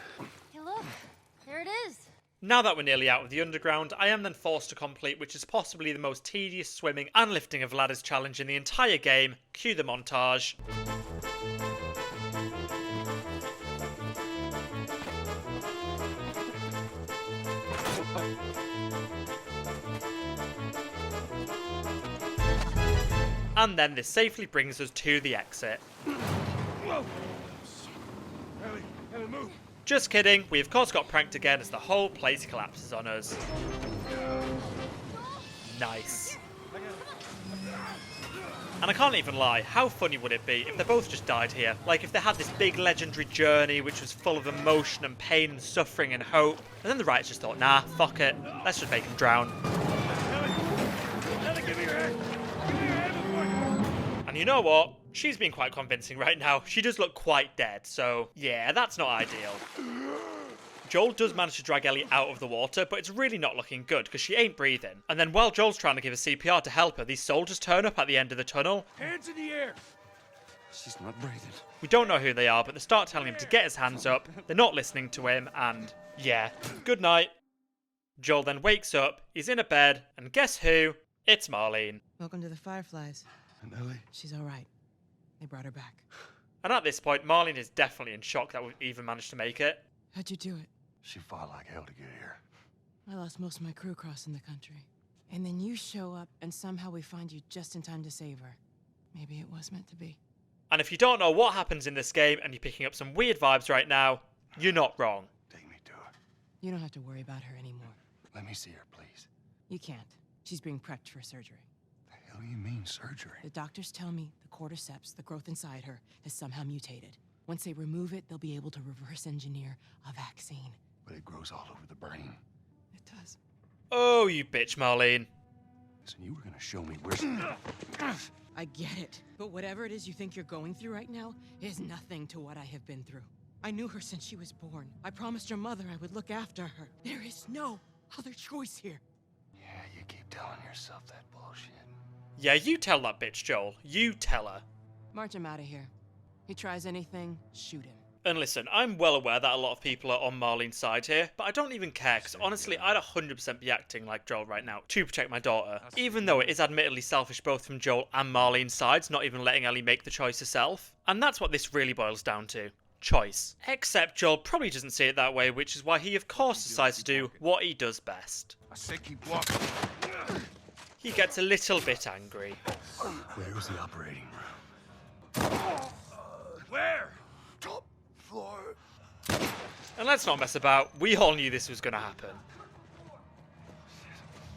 Hey, look, there it is. Now that we're nearly out of the underground, I am then forced to complete, which is possibly the most tedious swimming and lifting of ladders challenge in the entire game. Cue the montage. And then this safely brings us to the exit. Whoa! Ellie, move! Just kidding, we of course got pranked again as the whole place collapses on us. Nice. And I can't even lie, how funny would it be if they both just died here? Like if they had this big legendary journey which was full of emotion and pain and suffering and hope, and then the writers just thought, nah, fuck it, let's just make them drown. Ellie, give me your hand! Give me your hand! And you know what? She's been quite convincing right now. She does look quite dead, so yeah, that's not ideal. Joel does manage to drag Ellie out of the water, but it's really not looking good because she ain't breathing. And then while Joel's trying to give her CPR to help her, these soldiers turn up at the end of the tunnel. Hands in the air! She's not breathing. We don't know who they are, but they start telling him to get his hands up. They're not listening to him, and yeah, good night. Joel then wakes up, he's in a bed, and guess who? It's Marlene. Welcome to the Fireflies. And Ellie? She's all right. They brought her back. And at this point, Marlene is definitely in shock that we've even managed to make it. How'd you do it? She fought like hell to get here. I lost most of my crew crossing the country. And then you show up, and somehow we find you just in time to save her. Maybe it was meant to be. And if you don't know what happens in this game, and you're picking up some weird vibes right now, you're not wrong. Take me to her. You don't have to worry about her anymore. Let me see her, please. You can't. She's being prepped for surgery. The hell do you mean, surgery? The doctors tell me the cordyceps, the growth inside her, has somehow mutated. Once they remove it, they'll be able to reverse engineer a vaccine. But it grows all over the brain. It does. Oh, you bitch, Marlene. Listen, you were gonna show me where she... I get it. But whatever it is you think you're going through right now is nothing to what I have been through. I knew her since she was born. I promised your mother I would look after her. There is no other choice here. Yeah, you keep telling yourself that bullshit. Yeah, you tell that bitch, Joel. You tell her. March him out of here. He tries anything, shoot him. And listen, I'm well aware that a lot of people are on Marlene's side here, but I don't even care, because honestly, I'd 100% be acting like Joel right now to protect my daughter. Even though it is admittedly selfish both from Joel and Marlene's sides, not even letting Ellie make the choice herself. And that's what this really boils down to. Choice. Except Joel probably doesn't see it that way, which is why he of course decides to do what he does best. I say keep walking. He gets a little bit angry. Where was the operating room? Where? Top floor. And let's not mess about, we all knew this was going to happen.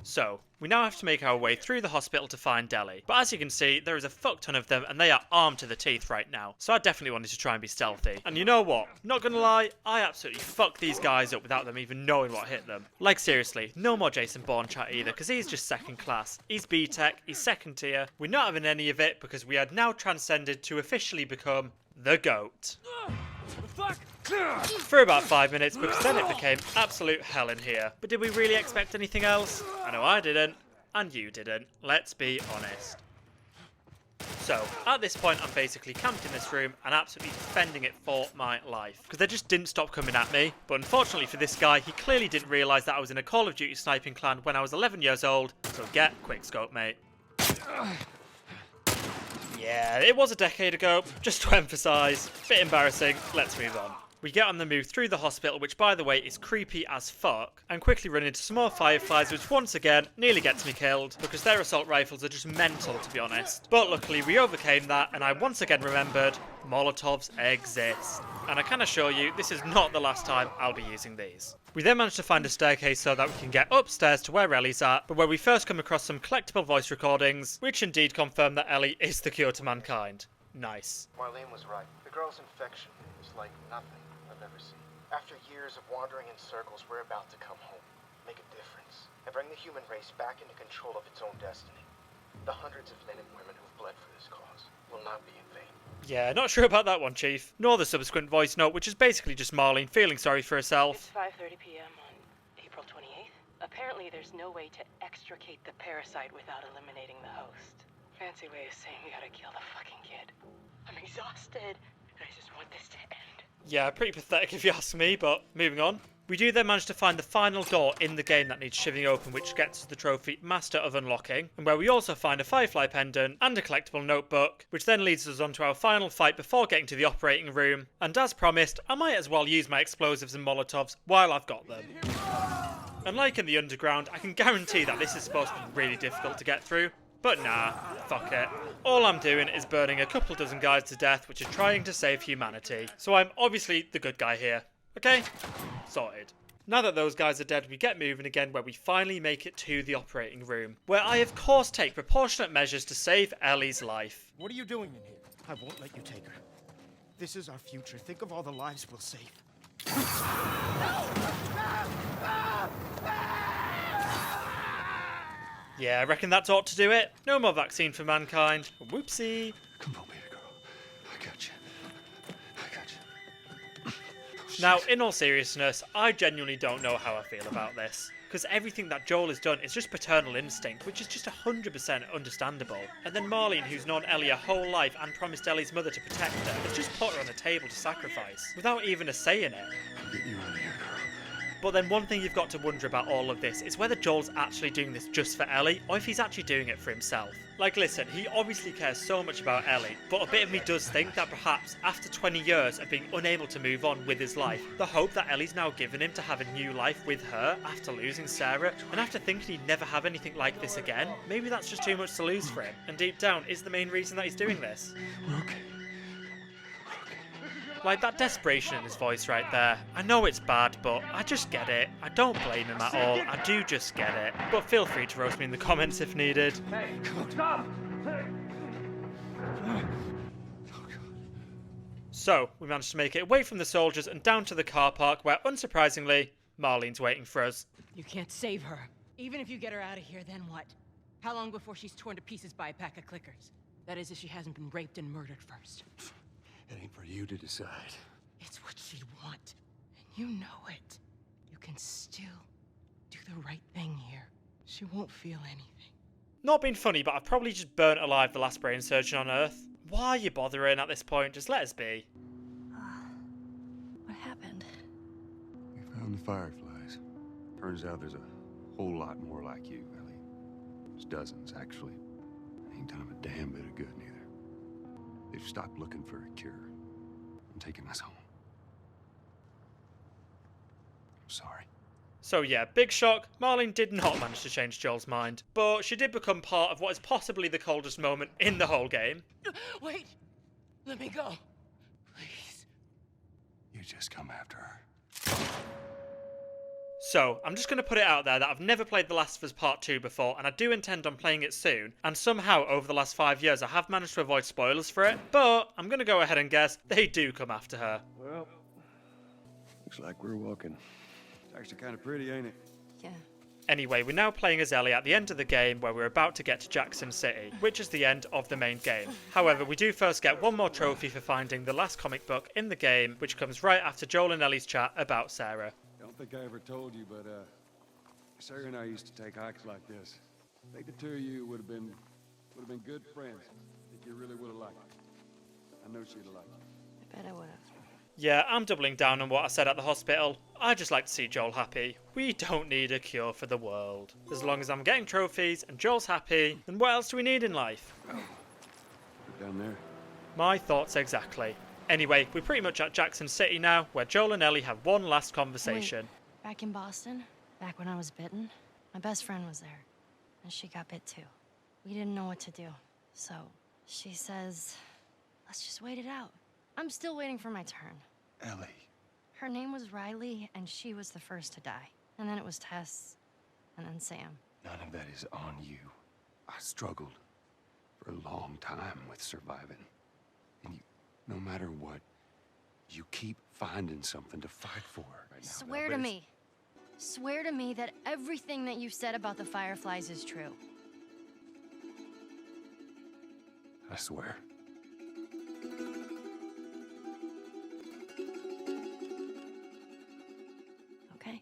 So, we now have to make our way through the hospital to find Ellie. But as you can see, there is a fuck ton of them and they are armed to the teeth right now. So I definitely wanted to try and be stealthy. And you know what? Not gonna lie, I absolutely fucked these guys up without them even knowing what hit them. Like seriously, no more Jason Bourne chat either, because he's just second class. He's B-Tech, he's second tier. We're not having any of it because we had now transcended to officially become the GOAT. For about 5 minutes, because then it became absolute hell in here. But did we really expect anything else? I know I didn't, and you didn't. Let's be honest. So, at this point, I'm basically camped in this room and absolutely defending it for my life. Because they just didn't stop coming at me. But unfortunately for this guy, he clearly didn't realise that I was in a Call of Duty sniping clan when I was 11 years old. So get quickscope, mate. Yeah, it was a decade ago, just to emphasise. Bit embarrassing, let's move on. We get on the move through the hospital, which by the way is creepy as fuck, and quickly run into some more Fireflies, which once again nearly gets me killed, because their assault rifles are just mental to be honest. But luckily we overcame that, and I once again remembered Molotovs exist. And I can assure you, this is not the last time I'll be using these. We then manage to find a staircase so that we can get upstairs to where Ellie's at, but where we first come across some collectible voice recordings, which indeed confirm that Ellie is the cure to mankind. Nice. Marlene was right. The girl's infection is like nothing I've ever seen. After years of wandering in circles, we're about to come home, make a difference, and bring the human race back into control of its own destiny. The hundreds of men and women who've bled for this cause will not be in vain. Yeah, not sure about that one, Chief. Nor the subsequent voice note, which is basically just Marlene feeling sorry for herself. It's 5:30 p.m. on April 28th. Apparently there's no way to extricate the parasite without eliminating the host. Fancy way of saying we gotta kill the fucking kid. I'm exhausted, and I just want this to end. Yeah, pretty pathetic if you ask me, but moving on. We do then manage to find the final door in the game that needs shivving open, which gets us the trophy Master of Unlocking, and where we also find a Firefly pendant and a collectible notebook, which then leads us on to our final fight before getting to the operating room. And as promised, I might as well use my explosives and Molotovs while I've got them. Unlike in the underground, I can guarantee that this is supposed to be really difficult to get through. But nah, fuck it. All I'm doing is burning a couple dozen guys to death which are trying to save humanity. So I'm obviously the good guy here. Okay? Sorted. Now that those guys are dead, we get moving again where we finally make it to the operating room, where I of course take proportionate measures to save Ellie's life. What are you doing in here? I won't let you take her. This is our future. Think of all the lives we'll save. Yeah, I reckon that's ought to do it. No more vaccine for mankind. Whoopsie. Come on, baby girl. I got you. I got you. Now, in all seriousness, I genuinely don't know how I feel about this. Because everything that Joel has done is just paternal instinct, which is just 100% understandable. And then Marlene, who's known Ellie her whole life and promised Ellie's mother to protect her, has just put her on a table to sacrifice, without even a say in it. I'll get you out of here, girl. But then one thing you've got to wonder about all of this is whether Joel's actually doing this just for Ellie, or if he's actually doing it for himself. Like listen, he obviously cares so much about Ellie, but a bit of me does think that perhaps after 20 years of being unable to move on with his life, the hope that Ellie's now given him to have a new life with her after losing Sarah, and after thinking he'd never have anything like this again, maybe that's just too much to lose for him, and deep down is the main reason that he's doing this. We're okay. Like that desperation in his voice right there. I know it's bad, but I just get it. I don't blame him at all. I do just get it. But feel free to roast me in the comments if needed. Hey, stop! So, we managed to make it away from the soldiers and down to the car park where, unsurprisingly, Marlene's waiting for us. You can't save her. Even if you get her out of here, then what? How long before she's torn to pieces by a pack of clickers? That is, if she hasn't been raped and murdered first. It ain't for you to decide. It's what she'd want, and you know it. You can still do the right thing here. She won't feel anything. Not being funny, but I've probably just burnt alive the last brain surgeon on Earth. Why are you bothering at this point? Just let us be. What happened? We found the Fireflies. Turns out there's a whole lot more like you, Ellie. There's dozens, actually. Ain't done them a damn bit of good, neither. They've stopped looking for a cure and taking us home. I'm sorry. So yeah, big shock, Marlene did not manage to change Joel's mind, but she did become part of what is possibly the coldest moment in the whole game. Wait! Let me go. Please. You just come after her. So, I'm just going to put it out there that I've never played The Last of Us Part 2 before, and I do intend on playing it soon, and somehow over the last 5 years I have managed to avoid spoilers for it, but I'm going to go ahead and guess they do come after her. Well, looks like we're walking. It's actually kind of pretty, ain't it? Yeah. Anyway, we're now playing as Ellie at the end of the game where we're about to get to Jackson City, which is the end of the main game. However, we do first get one more trophy for finding the last comic book in the game, which comes right after Joel and Ellie's chat about Sarah. I don't think I ever told you, but Sarah and I used to take hikes like this. I think the two of you would have been good friends. I think you really would have liked it. I know she'd have liked it. I bet I would have. Yeah, I'm doubling down on what I said at the hospital. I just like to see Joel happy. We don't need a cure for the world. As long as I'm getting trophies and Joel's happy, then what else do we need in life? Down there? My thoughts exactly. Anyway, we're pretty much at Jackson City now, where Joel and Ellie have one last conversation. Wait, back in Boston, back when I was bitten, my best friend was there, and she got bit too. We didn't know what to do, so she says, let's just wait it out. I'm still waiting for my turn. Ellie. Her name was Riley, and she was the first to die. And then it was Tess, and then Sam. None of that is on you. I struggled for a long time with surviving. And you, no matter what, you keep finding something to fight for right now. Swear to me. Swear to me that everything that you said about the Fireflies is true. I swear. Okay.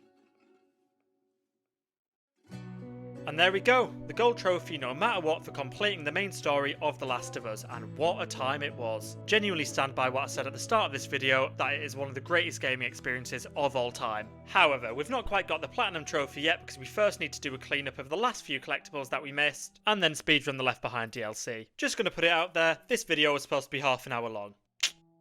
And there we go, the gold trophy no matter what for completing the main story of The Last of Us, and what a time it was. Genuinely stand by what I said at the start of this video, that it is one of the greatest gaming experiences of all time. However, we've not quite got the platinum trophy yet because we first need to do a cleanup of the last few collectibles that we missed, and then speedrun the Left Behind DLC. Just gonna put it out there, this video was supposed to be half an hour long.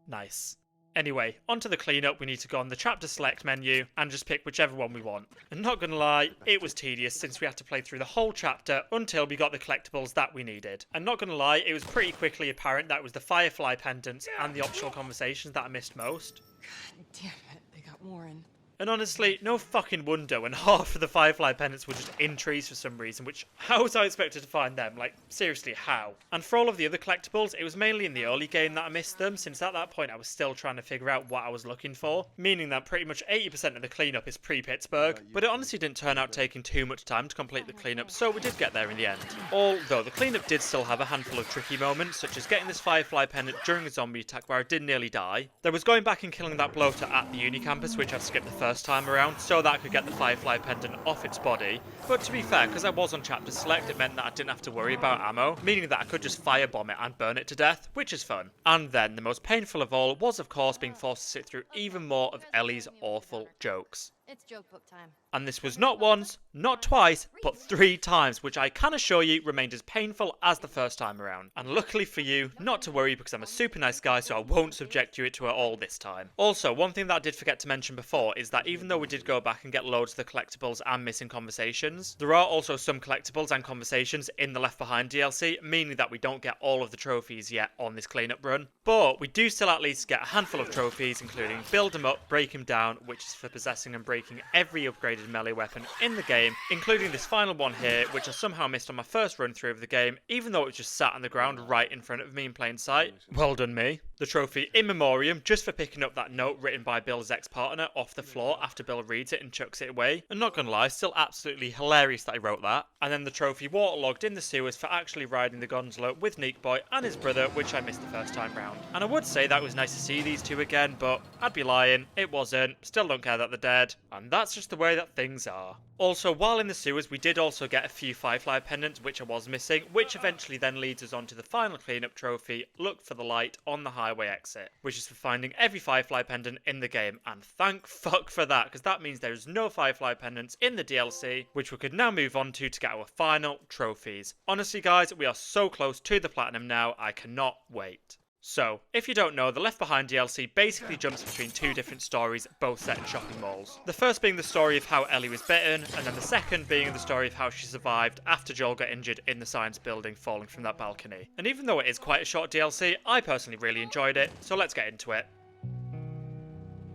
Nice. Anyway, onto the cleanup, we need to go on the chapter select menu and just pick whichever one we want. And not gonna lie, it was tedious since we had to play through the whole chapter until we got the collectibles that we needed. And not gonna lie, it was pretty quickly apparent that it was the Firefly pendants and the optional conversations that I missed most. God damn it, they got Warren. And honestly, no fucking wonder when half of the Firefly pendants were just in trees for some reason, which, how was I expected to find them? Like, seriously, how? And for all of the other collectibles, it was mainly in the early game that I missed them, since at that point I was still trying to figure out what I was looking for, meaning that pretty much 80% of the cleanup is pre-Pittsburgh, but it honestly didn't turn out taking too much time to complete the cleanup, so we did get there in the end. Although, the cleanup did still have a handful of tricky moments, such as getting this Firefly pendant during a zombie attack where I did nearly die. There was going back and killing that bloater at the uni campus, which I'd skipped the first time around, so that I could get the Firefly pendant off its body. But to be fair, because I was on chapter select, it meant that I didn't have to worry about ammo, meaning that I could just firebomb it and burn it to death, which is fun. And then, the most painful of all was of course being forced to sit through even more of Ellie's awful jokes. It's joke book time. And this was not once, not twice, but 3 times, which I can assure you remained as painful as the first time around. And luckily for you, not to worry because I'm a super nice guy, so I won't subject you to it all this time. Also, one thing that I did forget to mention before is that even though we did go back and get loads of the collectibles and missing conversations, there are also some collectibles and conversations in the Left Behind DLC, meaning that we don't get all of the trophies yet on this cleanup run. But we do still at least get a handful of trophies, including Build 'em Up, Break 'em Down, which is for possessing and breaking every upgraded melee weapon in the game, including this final one here, which I somehow missed on my first run through of the game, even though it was just sat on the ground right in front of me in plain sight. Well done me. The trophy in Memoriam, just for picking up that note written by Bill's ex-partner off the floor after Bill reads it and chucks it away. And not gonna lie, still absolutely hilarious that I wrote that. And then the trophy Waterlogged in the sewers for actually riding the gondola with Neek Boy and his brother, which I missed the first time round. And I would say that it was nice to see these two again, but I'd be lying, it wasn't. Still don't care that they're dead. And that's just the way that things are. Also, while in the sewers, we did also get a few Firefly pendants, which I was missing, which eventually then leads us on to the final cleanup trophy, Look for the Light on the highway exit, which is for finding every Firefly pendant in the game, and thank fuck for that, because that means there's no Firefly pendants in the DLC, which we could now move on to get our final trophies. Honestly guys, we are so close to the platinum now, I cannot wait. So, if you don't know, the Left Behind DLC basically jumps between 2 different stories, both set in shopping malls. The first being the story of how Ellie was bitten, and then the second being the story of how she survived after Joel got injured in the science building falling from that balcony. And even though it is quite a short DLC, I personally really enjoyed it, so let's get into it.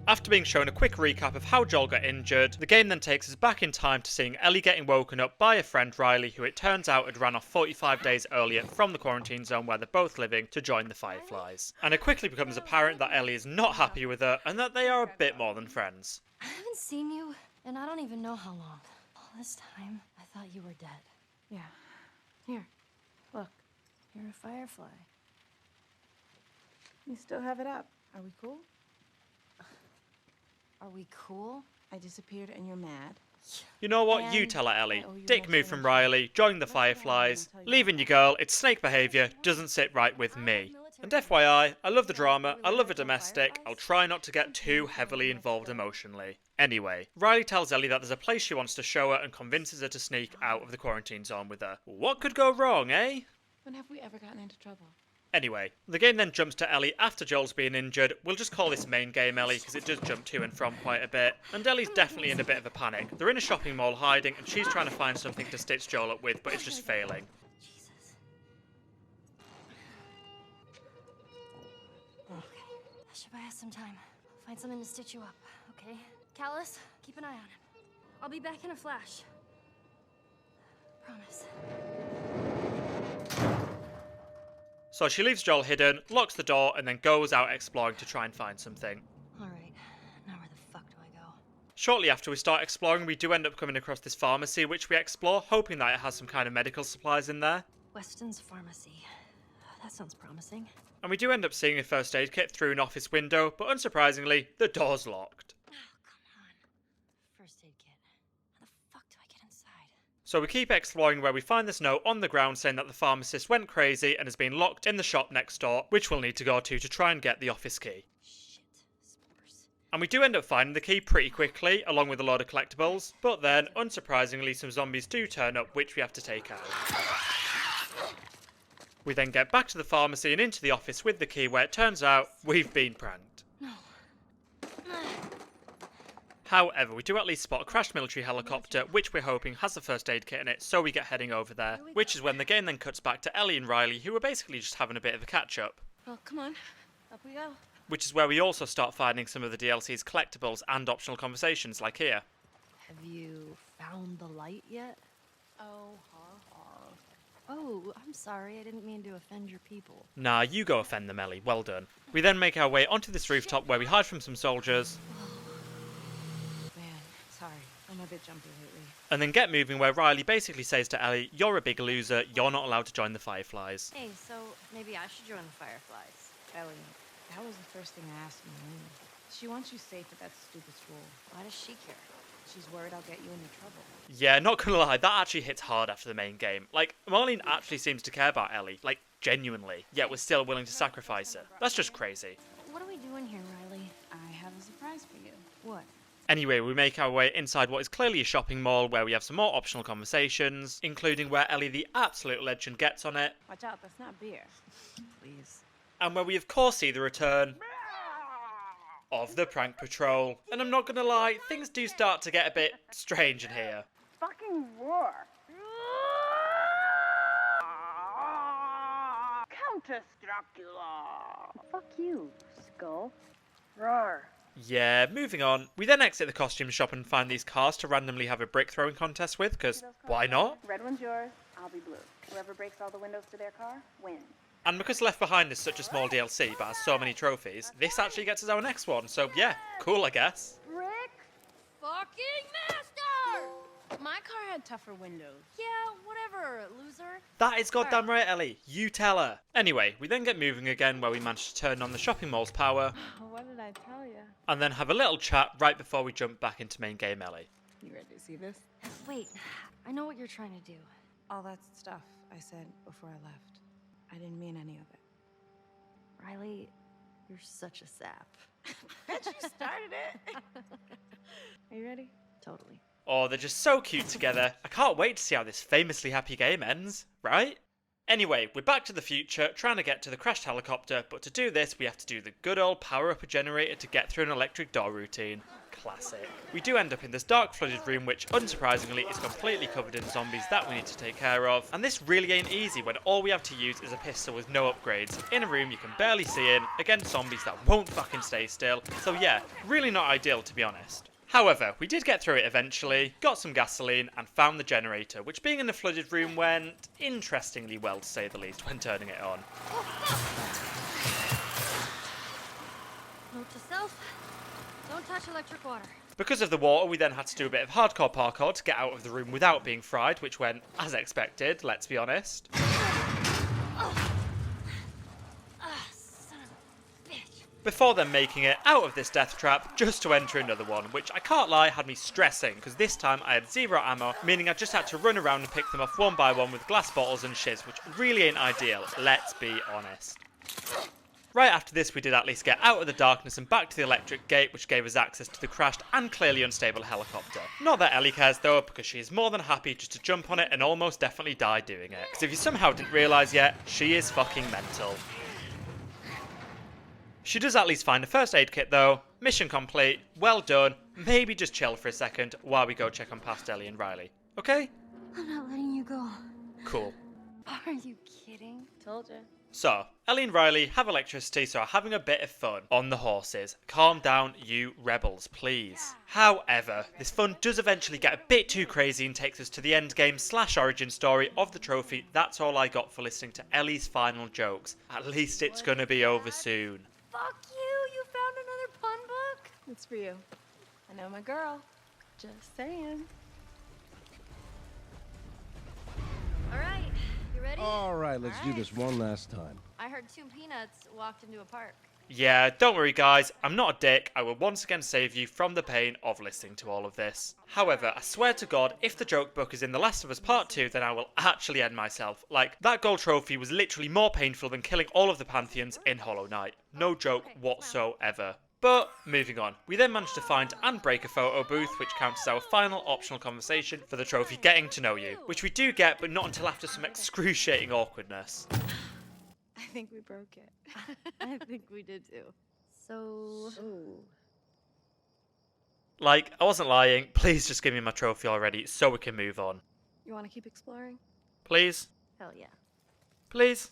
After being shown a quick recap of how Joel got injured, the game then takes us back in time to seeing Ellie getting woken up by a friend Riley, who it turns out had ran off 45 days earlier from the quarantine zone where they're both living to join the Fireflies. And it quickly becomes apparent that Ellie is not happy with her and that they are a bit more than friends. I haven't seen you, and I don't even know how long. All this time, I thought you were dead. Yeah. Here, look. You're a Firefly. You still have it up. Are we cool? Are we cool? I disappeared and you're mad. You know what? You tell her, Ellie. Dick move from Riley, join the Fireflies. Leaving your girl, it's snake behaviour, doesn't sit right with me. And FYI, I love the drama, I love a domestic, I'll try not to get too heavily involved emotionally. Anyway, Riley tells Ellie that there's a place she wants to show her and convinces her to sneak out of the quarantine zone with her. What could go wrong, eh? When have we ever gotten into trouble? Anyway, the game then jumps to Ellie after Joel's been injured. We'll just call this main game Ellie because it does jump to and from quite a bit. And Ellie's definitely in a bit of a panic. They're in a shopping mall hiding and she's trying to find something to stitch Joel up with, but it's just failing. Jesus. Okay. I should buy us some time. Find something to stitch you up, okay? Callus, keep an eye on him. I'll be back in a flash. Promise. So she leaves Joel hidden, locks the door, and then goes out exploring to try and find something. Alright, now where the fuck do I go? Shortly after we start exploring, we do end up coming across this pharmacy, which we explore, hoping that it has some kind of medical supplies in there. Weston's Pharmacy. That sounds promising. And we do end up seeing a first aid kit through an office window, but unsurprisingly, the door's locked. Oh, come on. First aid kit. How the fuck do I get inside? So we keep exploring where we find this note on the ground saying that the pharmacist went crazy and has been locked in the shop next door, which we'll need to go to try and get the office key. Shit. Spores. And we do end up finding the key pretty quickly, along with a load of collectibles, but then, unsurprisingly, some zombies do turn up, which we have to take out. We then get back to the pharmacy and into the office with the key, where it turns out we've been pranked. No. However, we do at least spot a crashed military helicopter, which we're hoping has the first aid kit in it, so we get heading over there, which is when the game then cuts back to Ellie and Riley, who are basically just having a bit of a catch-up. Well, come on. Up we go. Which is where we also start finding some of the DLC's collectibles and optional conversations, like here. Have you found the light yet? Oh, Oh, I'm sorry. I didn't mean to offend your people. Nah, you go offend them, Ellie. Well done. We then make our way onto this rooftop where we hide from some soldiers. Man, sorry. I'm a bit jumpy lately. And then get moving where Riley basically says to Ellie, you're a big loser, you're not allowed to join the Fireflies. Hey, so maybe I should join the Fireflies. Ellie, that was the first thing I asked in the room. She wants you safe at that stupid school. Why does she care? She's worried I'll get you into trouble. Yeah, not gonna lie, that actually hits hard after the main game. Like, Marlene actually seems to care about Ellie, like, genuinely, yet was still willing to sacrifice her. That's just crazy. What are we doing here, Riley? I have a surprise for you. What? Anyway, we make our way inside what is clearly a shopping mall where we have some more optional conversations, including where Ellie the absolute legend gets on it. Watch out, that's not beer. Please. And where we of course see the return of the prank patrol. And I'm not gonna lie, things do start to get a bit strange in here. Fucking roar. Countess Dracula. Fuck you, Skull. Roar. Yeah, moving on. We then exit the costume shop and find these cars to randomly have a brick throwing contest with, because why not? Red one's yours, I'll be blue. Whoever breaks all the windows to their car, wins. And because Left Behind is such a small DLC but has so many trophies, this actually gets us our next one, so yeah, cool I guess. Brick fucking master! My car had tougher windows. Yeah, whatever, loser. That is goddamn right, Ellie. You tell her. Anyway, we then get moving again where we manage to turn on the shopping mall's power. What did I tell you? And then have a little chat right before we jump back into main game Ellie. You ready to see this? Wait, I know what you're trying to do. All that stuff I said before I left. I didn't mean any of it. Riley, you're such a sap. Bet you started it. Are you ready? Totally. Oh, they're just so cute together. I can't wait to see how this famously happy game ends, right? Anyway, we're back to the future, trying to get to the crashed helicopter, but to do this, we have to do the good old power up a generator to get through an electric door routine. Classic. We do end up in this dark flooded room, which unsurprisingly is completely covered in zombies that we need to take care of. And this really ain't easy when all we have to use is a pistol with no upgrades, in a room you can barely see in, against zombies that won't fucking stay still. So yeah, really not ideal to be honest. However, we did get through it eventually, got some gasoline, and found the generator, which being in a flooded room went interestingly well to say the least when turning it on. Note to self, don't touch electric water. Because of the water, we then had to do a bit of hardcore parkour to get out of the room without being fried, which went as expected, let's be honest. Before then making it out of this death trap just to enter another one, which I can't lie had me stressing because this time I had 0 ammo, meaning I just had to run around and pick them off one by one with glass bottles and shiz, which really ain't ideal, let's be honest. Right after this we did at least get out of the darkness and back to the electric gate, which gave us access to the crashed and clearly unstable helicopter. Not that Ellie cares though, because she is more than happy just to jump on it and almost definitely die doing it. Because if you somehow didn't realise yet, she is fucking mental. She does at least find a first aid kit though. Mission complete, well done. Maybe just chill for a second while we go check on past Ellie and Riley. Okay? I'm not letting you go. Cool. Are you kidding? Told you. So, Ellie and Riley have electricity, so are having a bit of fun on the horses. Calm down, you rebels, please. However, this fun does eventually get a bit too crazy and takes us to the endgame / origin story of the trophy. That's all I got for listening to Ellie's final jokes. At least it's gonna be over soon. Fuck you! You found another pun book? It's for you. I know my girl. Just saying. All right, you ready? All right, let's do this one last time. I heard 2 peanuts walked into a park. Yeah, don't worry guys, I'm not a dick. I will once again save you from the pain of listening to all of this. However, I swear to God, if the joke book is in The Last of Us Part 2, then I will actually end myself. Like, that gold trophy was literally more painful than killing all of the Pantheons in Hollow Knight. No joke whatsoever. But, moving on, we then managed to find and break a photo booth, which counts as our final optional conversation for the trophy Getting to Know You, which we do get, but not until after some excruciating awkwardness. I think we broke it. I think we did too. So... Like, I wasn't lying, please just give me my trophy already, so we can move on. You want to keep exploring? Please? Hell yeah. Please?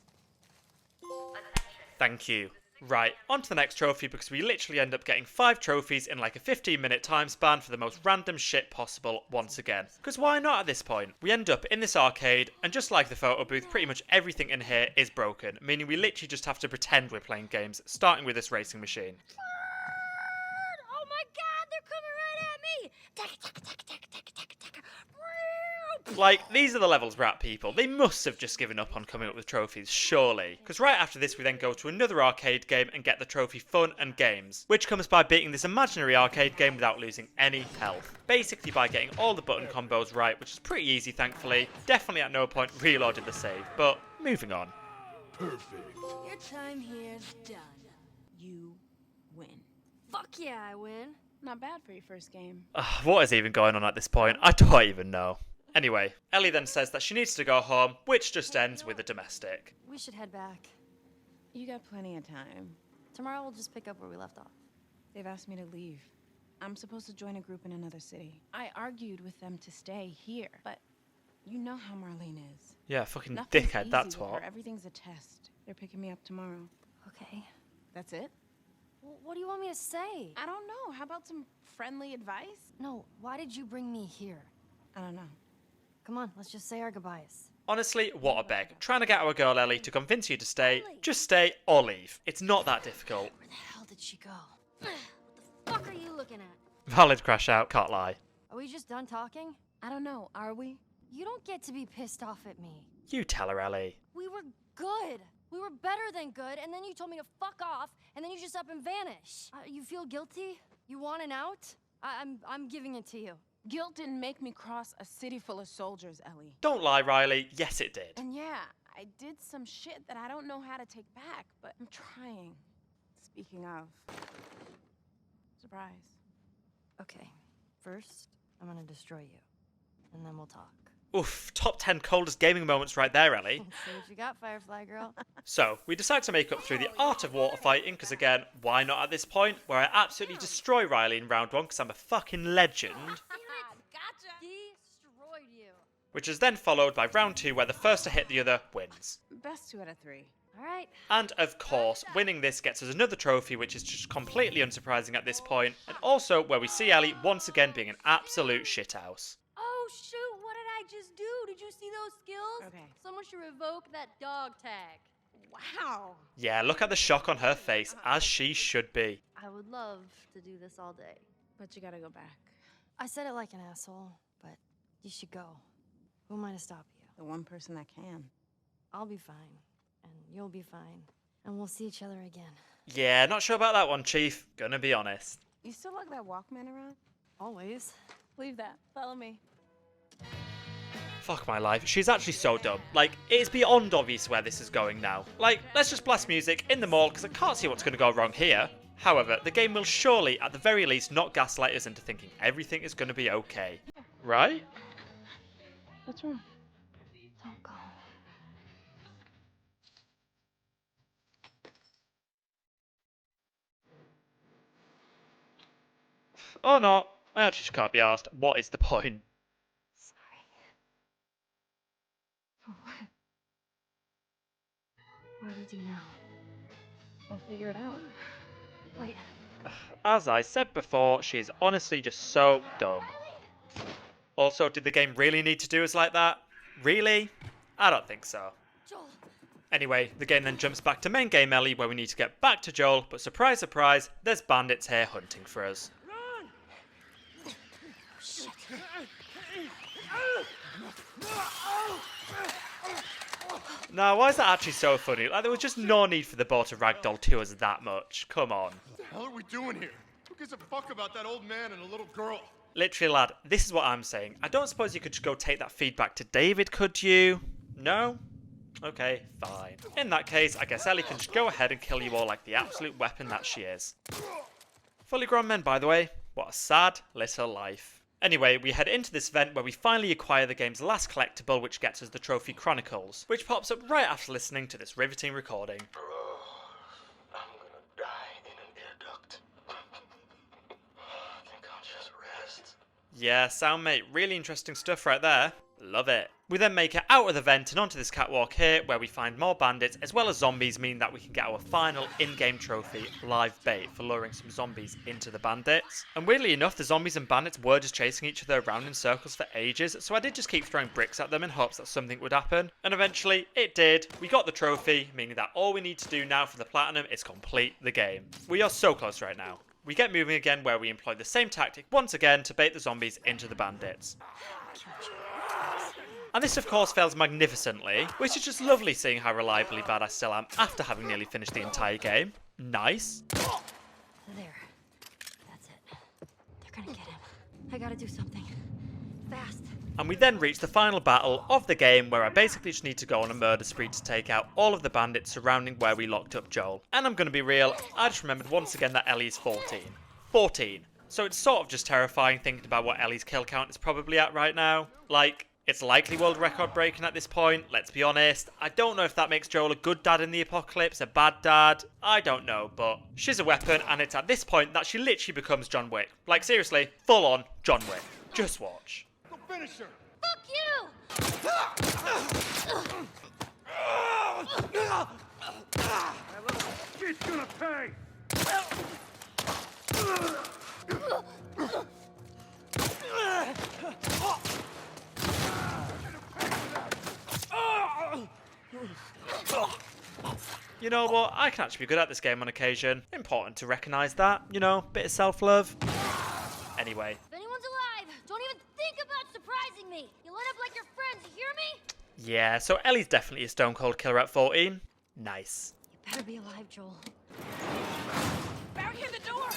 Thank you. Right, on to the next trophy because we literally end up getting 5 trophies in like a 15-minute time span for the most random shit possible once again. Because why not at this point? We end up in this arcade and just like the photo booth, pretty much everything in here is broken, meaning we literally just have to pretend we're playing games, starting with this racing machine. Oh my god, they're coming right at me! Like, these are the levels we're at, people. They must have just given up on coming up with trophies, surely. Because right after this, we then go to another arcade game and get the trophy Fun and Games, which comes by beating this imaginary arcade game without losing any health. Basically by getting all the button combos right, which is pretty easy, thankfully. Definitely at no point reloaded the save, but moving on. Perfect. Your time here's done. You win. Fuck yeah, I win. Not bad for your first game. What is even going on at this point? I don't even know. Anyway, Ellie then says that she needs to go home, which just ends with a domestic. We should head back. You got plenty of time. Tomorrow we'll just pick up where we left off. They've asked me to leave. I'm supposed to join a group in another city. I argued with them to stay here, but you know how Marlene is. Yeah, fucking Nothing's dickhead, easy that's with what. her. Everything's a test. They're picking me up tomorrow. Okay. That's it? Well, what do you want me to say? I don't know. How about some friendly advice? No, why did you bring me here? I don't know. Come on, let's just say our goodbyes. Honestly, what a beg. Trying to get our girl Ellie to convince you to stay, just stay or leave. It's not that difficult. Where the hell did she go? What the fuck are you looking at? Valid crash out, can't lie. Are we just done talking? I don't know. Are we? You don't get to be pissed off at me. You tell her, Ellie. We were good. We were better than good, and then you told me to fuck off, and then you just up and vanish. You feel guilty? You want an out? I'm giving it to you. Guilt didn't make me cross a city full of soldiers, Ellie. Don't lie, Riley. Yes, it did. And yeah, I did some shit that I don't know how to take back, but I'm trying. Speaking of... Surprise. Okay. First, I'm gonna destroy you. And then we'll talk. Oof, top 10 coldest gaming moments right there, Ellie. See what you got, Firefly girl. So, we decide to make up through the art of water fighting, because again, why not at this point, where I absolutely destroy Riley in round 1, because I'm a fucking legend. Gotcha. Destroyed you. Which is then followed by round 2, where the first to hit the other wins. Best 2 out of 3. All right. And of course, winning this gets us another trophy, which is just completely unsurprising at this point, and also where we see Ellie once again being an absolute shithouse. Oh shoot, what did I just do? Did you see those skills? Okay. Someone should revoke that dog tag. Wow. Yeah, look at the shock on her face, as she should be. I would love to do this all day. But you gotta go back. I said it like an asshole, but you should go. Who am I to stop you? The one person that can. I'll be fine, and you'll be fine, and we'll see each other again. Yeah, not sure about that one, Chief. Gonna be honest. You still lug that Walkman around? Always. Leave that. Follow me. Fuck my life, she's actually so dumb. Like, it's beyond obvious where this is going now. Like, let's just blast music in the mall because I can't see what's going to go wrong here. However, the game will surely, at the very least, not gaslight us into thinking everything is going to be okay. Right? What's wrong? Don't go. Or not. I actually just can't be asked. What is the point? For what? What do we do now? We'll figure it out. Wait. As I said before, she is honestly just so dumb. Also, did the game really need to do us like that? Really? I don't think so. Joel. Anyway, the game then jumps back to main game Ellie, where we need to get back to Joel, but surprise, surprise, there's bandits here hunting for us. Oh, shit. Now, why is that actually so funny? Like, there was just no need for the boar to ragdoll to us that much. Come on. What the hell are we doing here? Who gives a fuck about that old man and a little girl? Literally, lad, this is what I'm saying. I don't suppose you could just go take that feedback to David, could you? No? Okay, fine. In that case, I guess Ellie can just go ahead and kill you all like the absolute weapon that she is. Fully grown men, by the way. What a sad little life. Anyway, we head into this event where we finally acquire the game's last collectible, which gets us the trophy Chronicles, which pops up right after listening to this riveting recording. I'm gonna die in an air duct. I think I'll just rest. Yeah, sound mate, really interesting stuff right there. Love it. We then make it out of the vent and onto this catwalk here, where we find more bandits as well as zombies, meaning that we can get our final in-game trophy, live bait, for luring some zombies into the bandits. And weirdly enough, the zombies and bandits were just chasing each other around in circles for ages, so I did just keep throwing bricks at them in hopes that something would happen. And eventually, it did. We got the trophy, meaning that all we need to do now for the platinum is complete the game. We are so close right now. We get moving again, where we employ the same tactic once again to bait the zombies into the bandits. And this of course fails magnificently, which is just lovely seeing how reliably bad I still am after having nearly finished the entire game. Nice. There. That's it. They're gonna get him. I gotta do something. Fast. And we then reach the final battle of the game, where I basically just need to go on a murder spree to take out all of the bandits surrounding where we locked up Joel. And I'm gonna be real, I just remembered once again that Ellie is 14. 14. So it's sort of just terrifying thinking about what Ellie's kill count is probably at right now. Like, it's likely world record breaking at this point, let's be honest. I don't know if that makes Joel a good dad in the apocalypse, a bad dad. I don't know, but she's a weapon, and it's at this point that she literally becomes John Wick. Like, seriously, full on John Wick. Just watch. Go finish her! Fuck you! That little shit's gonna pay! You know what, I can actually be good at this game on occasion. Important to recognise that, you know, bit of self-love. Anyway. If anyone's alive, don't even think about surprising me. You'll end up like your friends, you hear me? Yeah, so Ellie's definitely a stone cold killer at 14. Nice. You better be alive, Joel. Barricade the door!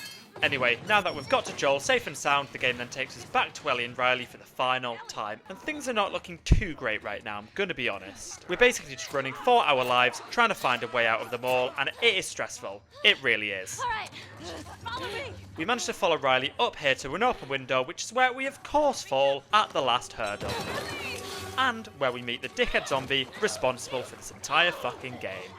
Anyway, now that we've got to Joel safe and sound, the game then takes us back to Ellie and Riley for the final time. And things are not looking too great right now, I'm gonna be honest. We're basically just running for our lives, trying to find a way out of them all, and it is stressful. It really is. Alright, follow me! We managed to follow Riley up here to an open window, which is where we of course fall at the last hurdle. And where we meet the dickhead zombie responsible for this entire fucking game.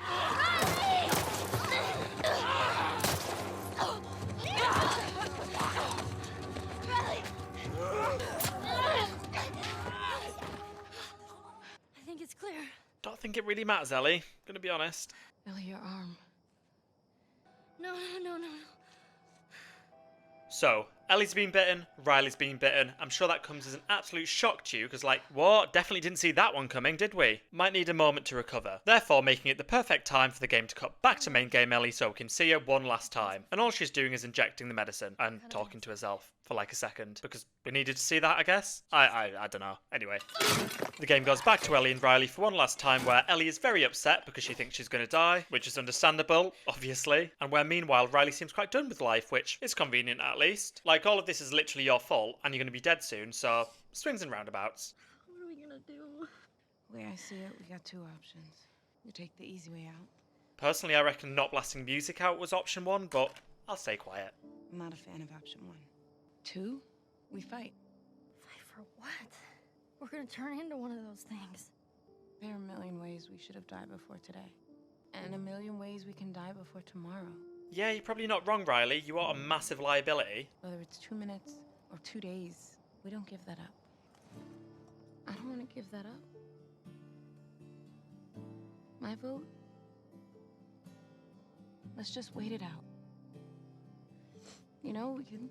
I think it's clear. Don't think it really matters, Ellie. Gonna be honest. Ellie, your arm. No. So, Ellie's been bitten, Riley's been bitten. I'm sure that comes as an absolute shock to you, because like, what? Definitely didn't see that one coming, did we? Might need a moment to recover. Therefore, making it the perfect time for the game to cut back to main game Ellie so we can see her one last time. And all she's doing is injecting the medicine and talking to herself for like a second, because we needed to see that, I guess? I don't know. Anyway. The game goes back to Ellie and Riley for one last time, where Ellie is very upset because she thinks she's going to die, which is understandable, obviously, and where meanwhile Riley seems quite done with life, which is convenient at least. Like, all of this is literally your fault, and you're going to be dead soon, so swings and roundabouts. What are we gonna do? The way I see it, we got two options. You take the easy way out. Personally, I reckon not blasting music out was option one, but I'll stay quiet. I'm not a fan of option one. Two, we fight. Fight for what? We're gonna turn into one of those things. There are a million ways we should have died before today. And a million ways we can die before tomorrow. Yeah, you're probably not wrong, Riley. You are a massive liability. Whether it's 2 minutes or 2 days, we don't give that up. I don't want to give that up. My vote? Let's just wait it out. You know, we can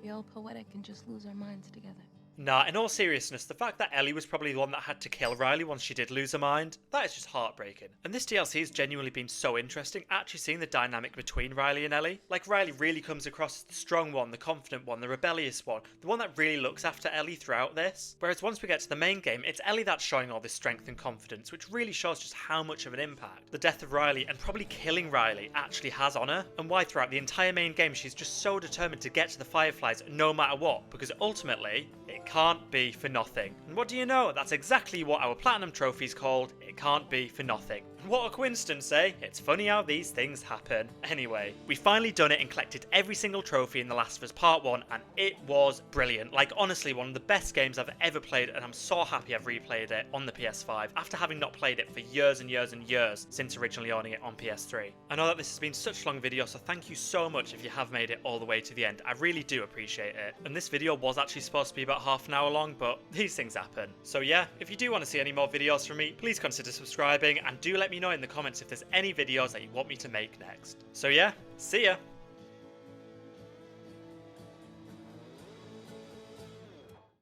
be all poetic and just lose our minds together. Nah, in all seriousness, the fact that Ellie was probably the one that had to kill Riley once she did lose her mind, that is just heartbreaking. And this DLC has genuinely been so interesting, actually seeing the dynamic between Riley and Ellie. Like, Riley really comes across as the strong one, the confident one, the rebellious one, the one that really looks after Ellie throughout this. Whereas once we get to the main game, it's Ellie that's showing all this strength and confidence, which really shows just how much of an impact the death of Riley, and probably killing Riley, actually has on her, and why throughout the entire main game she's just so determined to get to the Fireflies no matter what, because ultimately, it can't be for nothing. And what do you know? That's exactly what our Platinum Trophy's called. It can't be for nothing. And what a coincidence, eh? It's funny how these things happen. Anyway, we finally done it and collected every single trophy in The Last of Us Part 1, and it was brilliant. Like, honestly, one of the best games I've ever played, and I'm so happy I've replayed it on the PS5 after having not played it for years and years and years since originally owning it on PS3. I know that this has been such a long video, so thank you so much if you have made it all the way to the end. I really do appreciate it. And this video was actually supposed to be about half an hour long, but these things happen. So yeah, if you do want to see any more videos from me, please consider subscribing, and do let me know in the comments if there's any videos that you want me to make next. So yeah, see ya!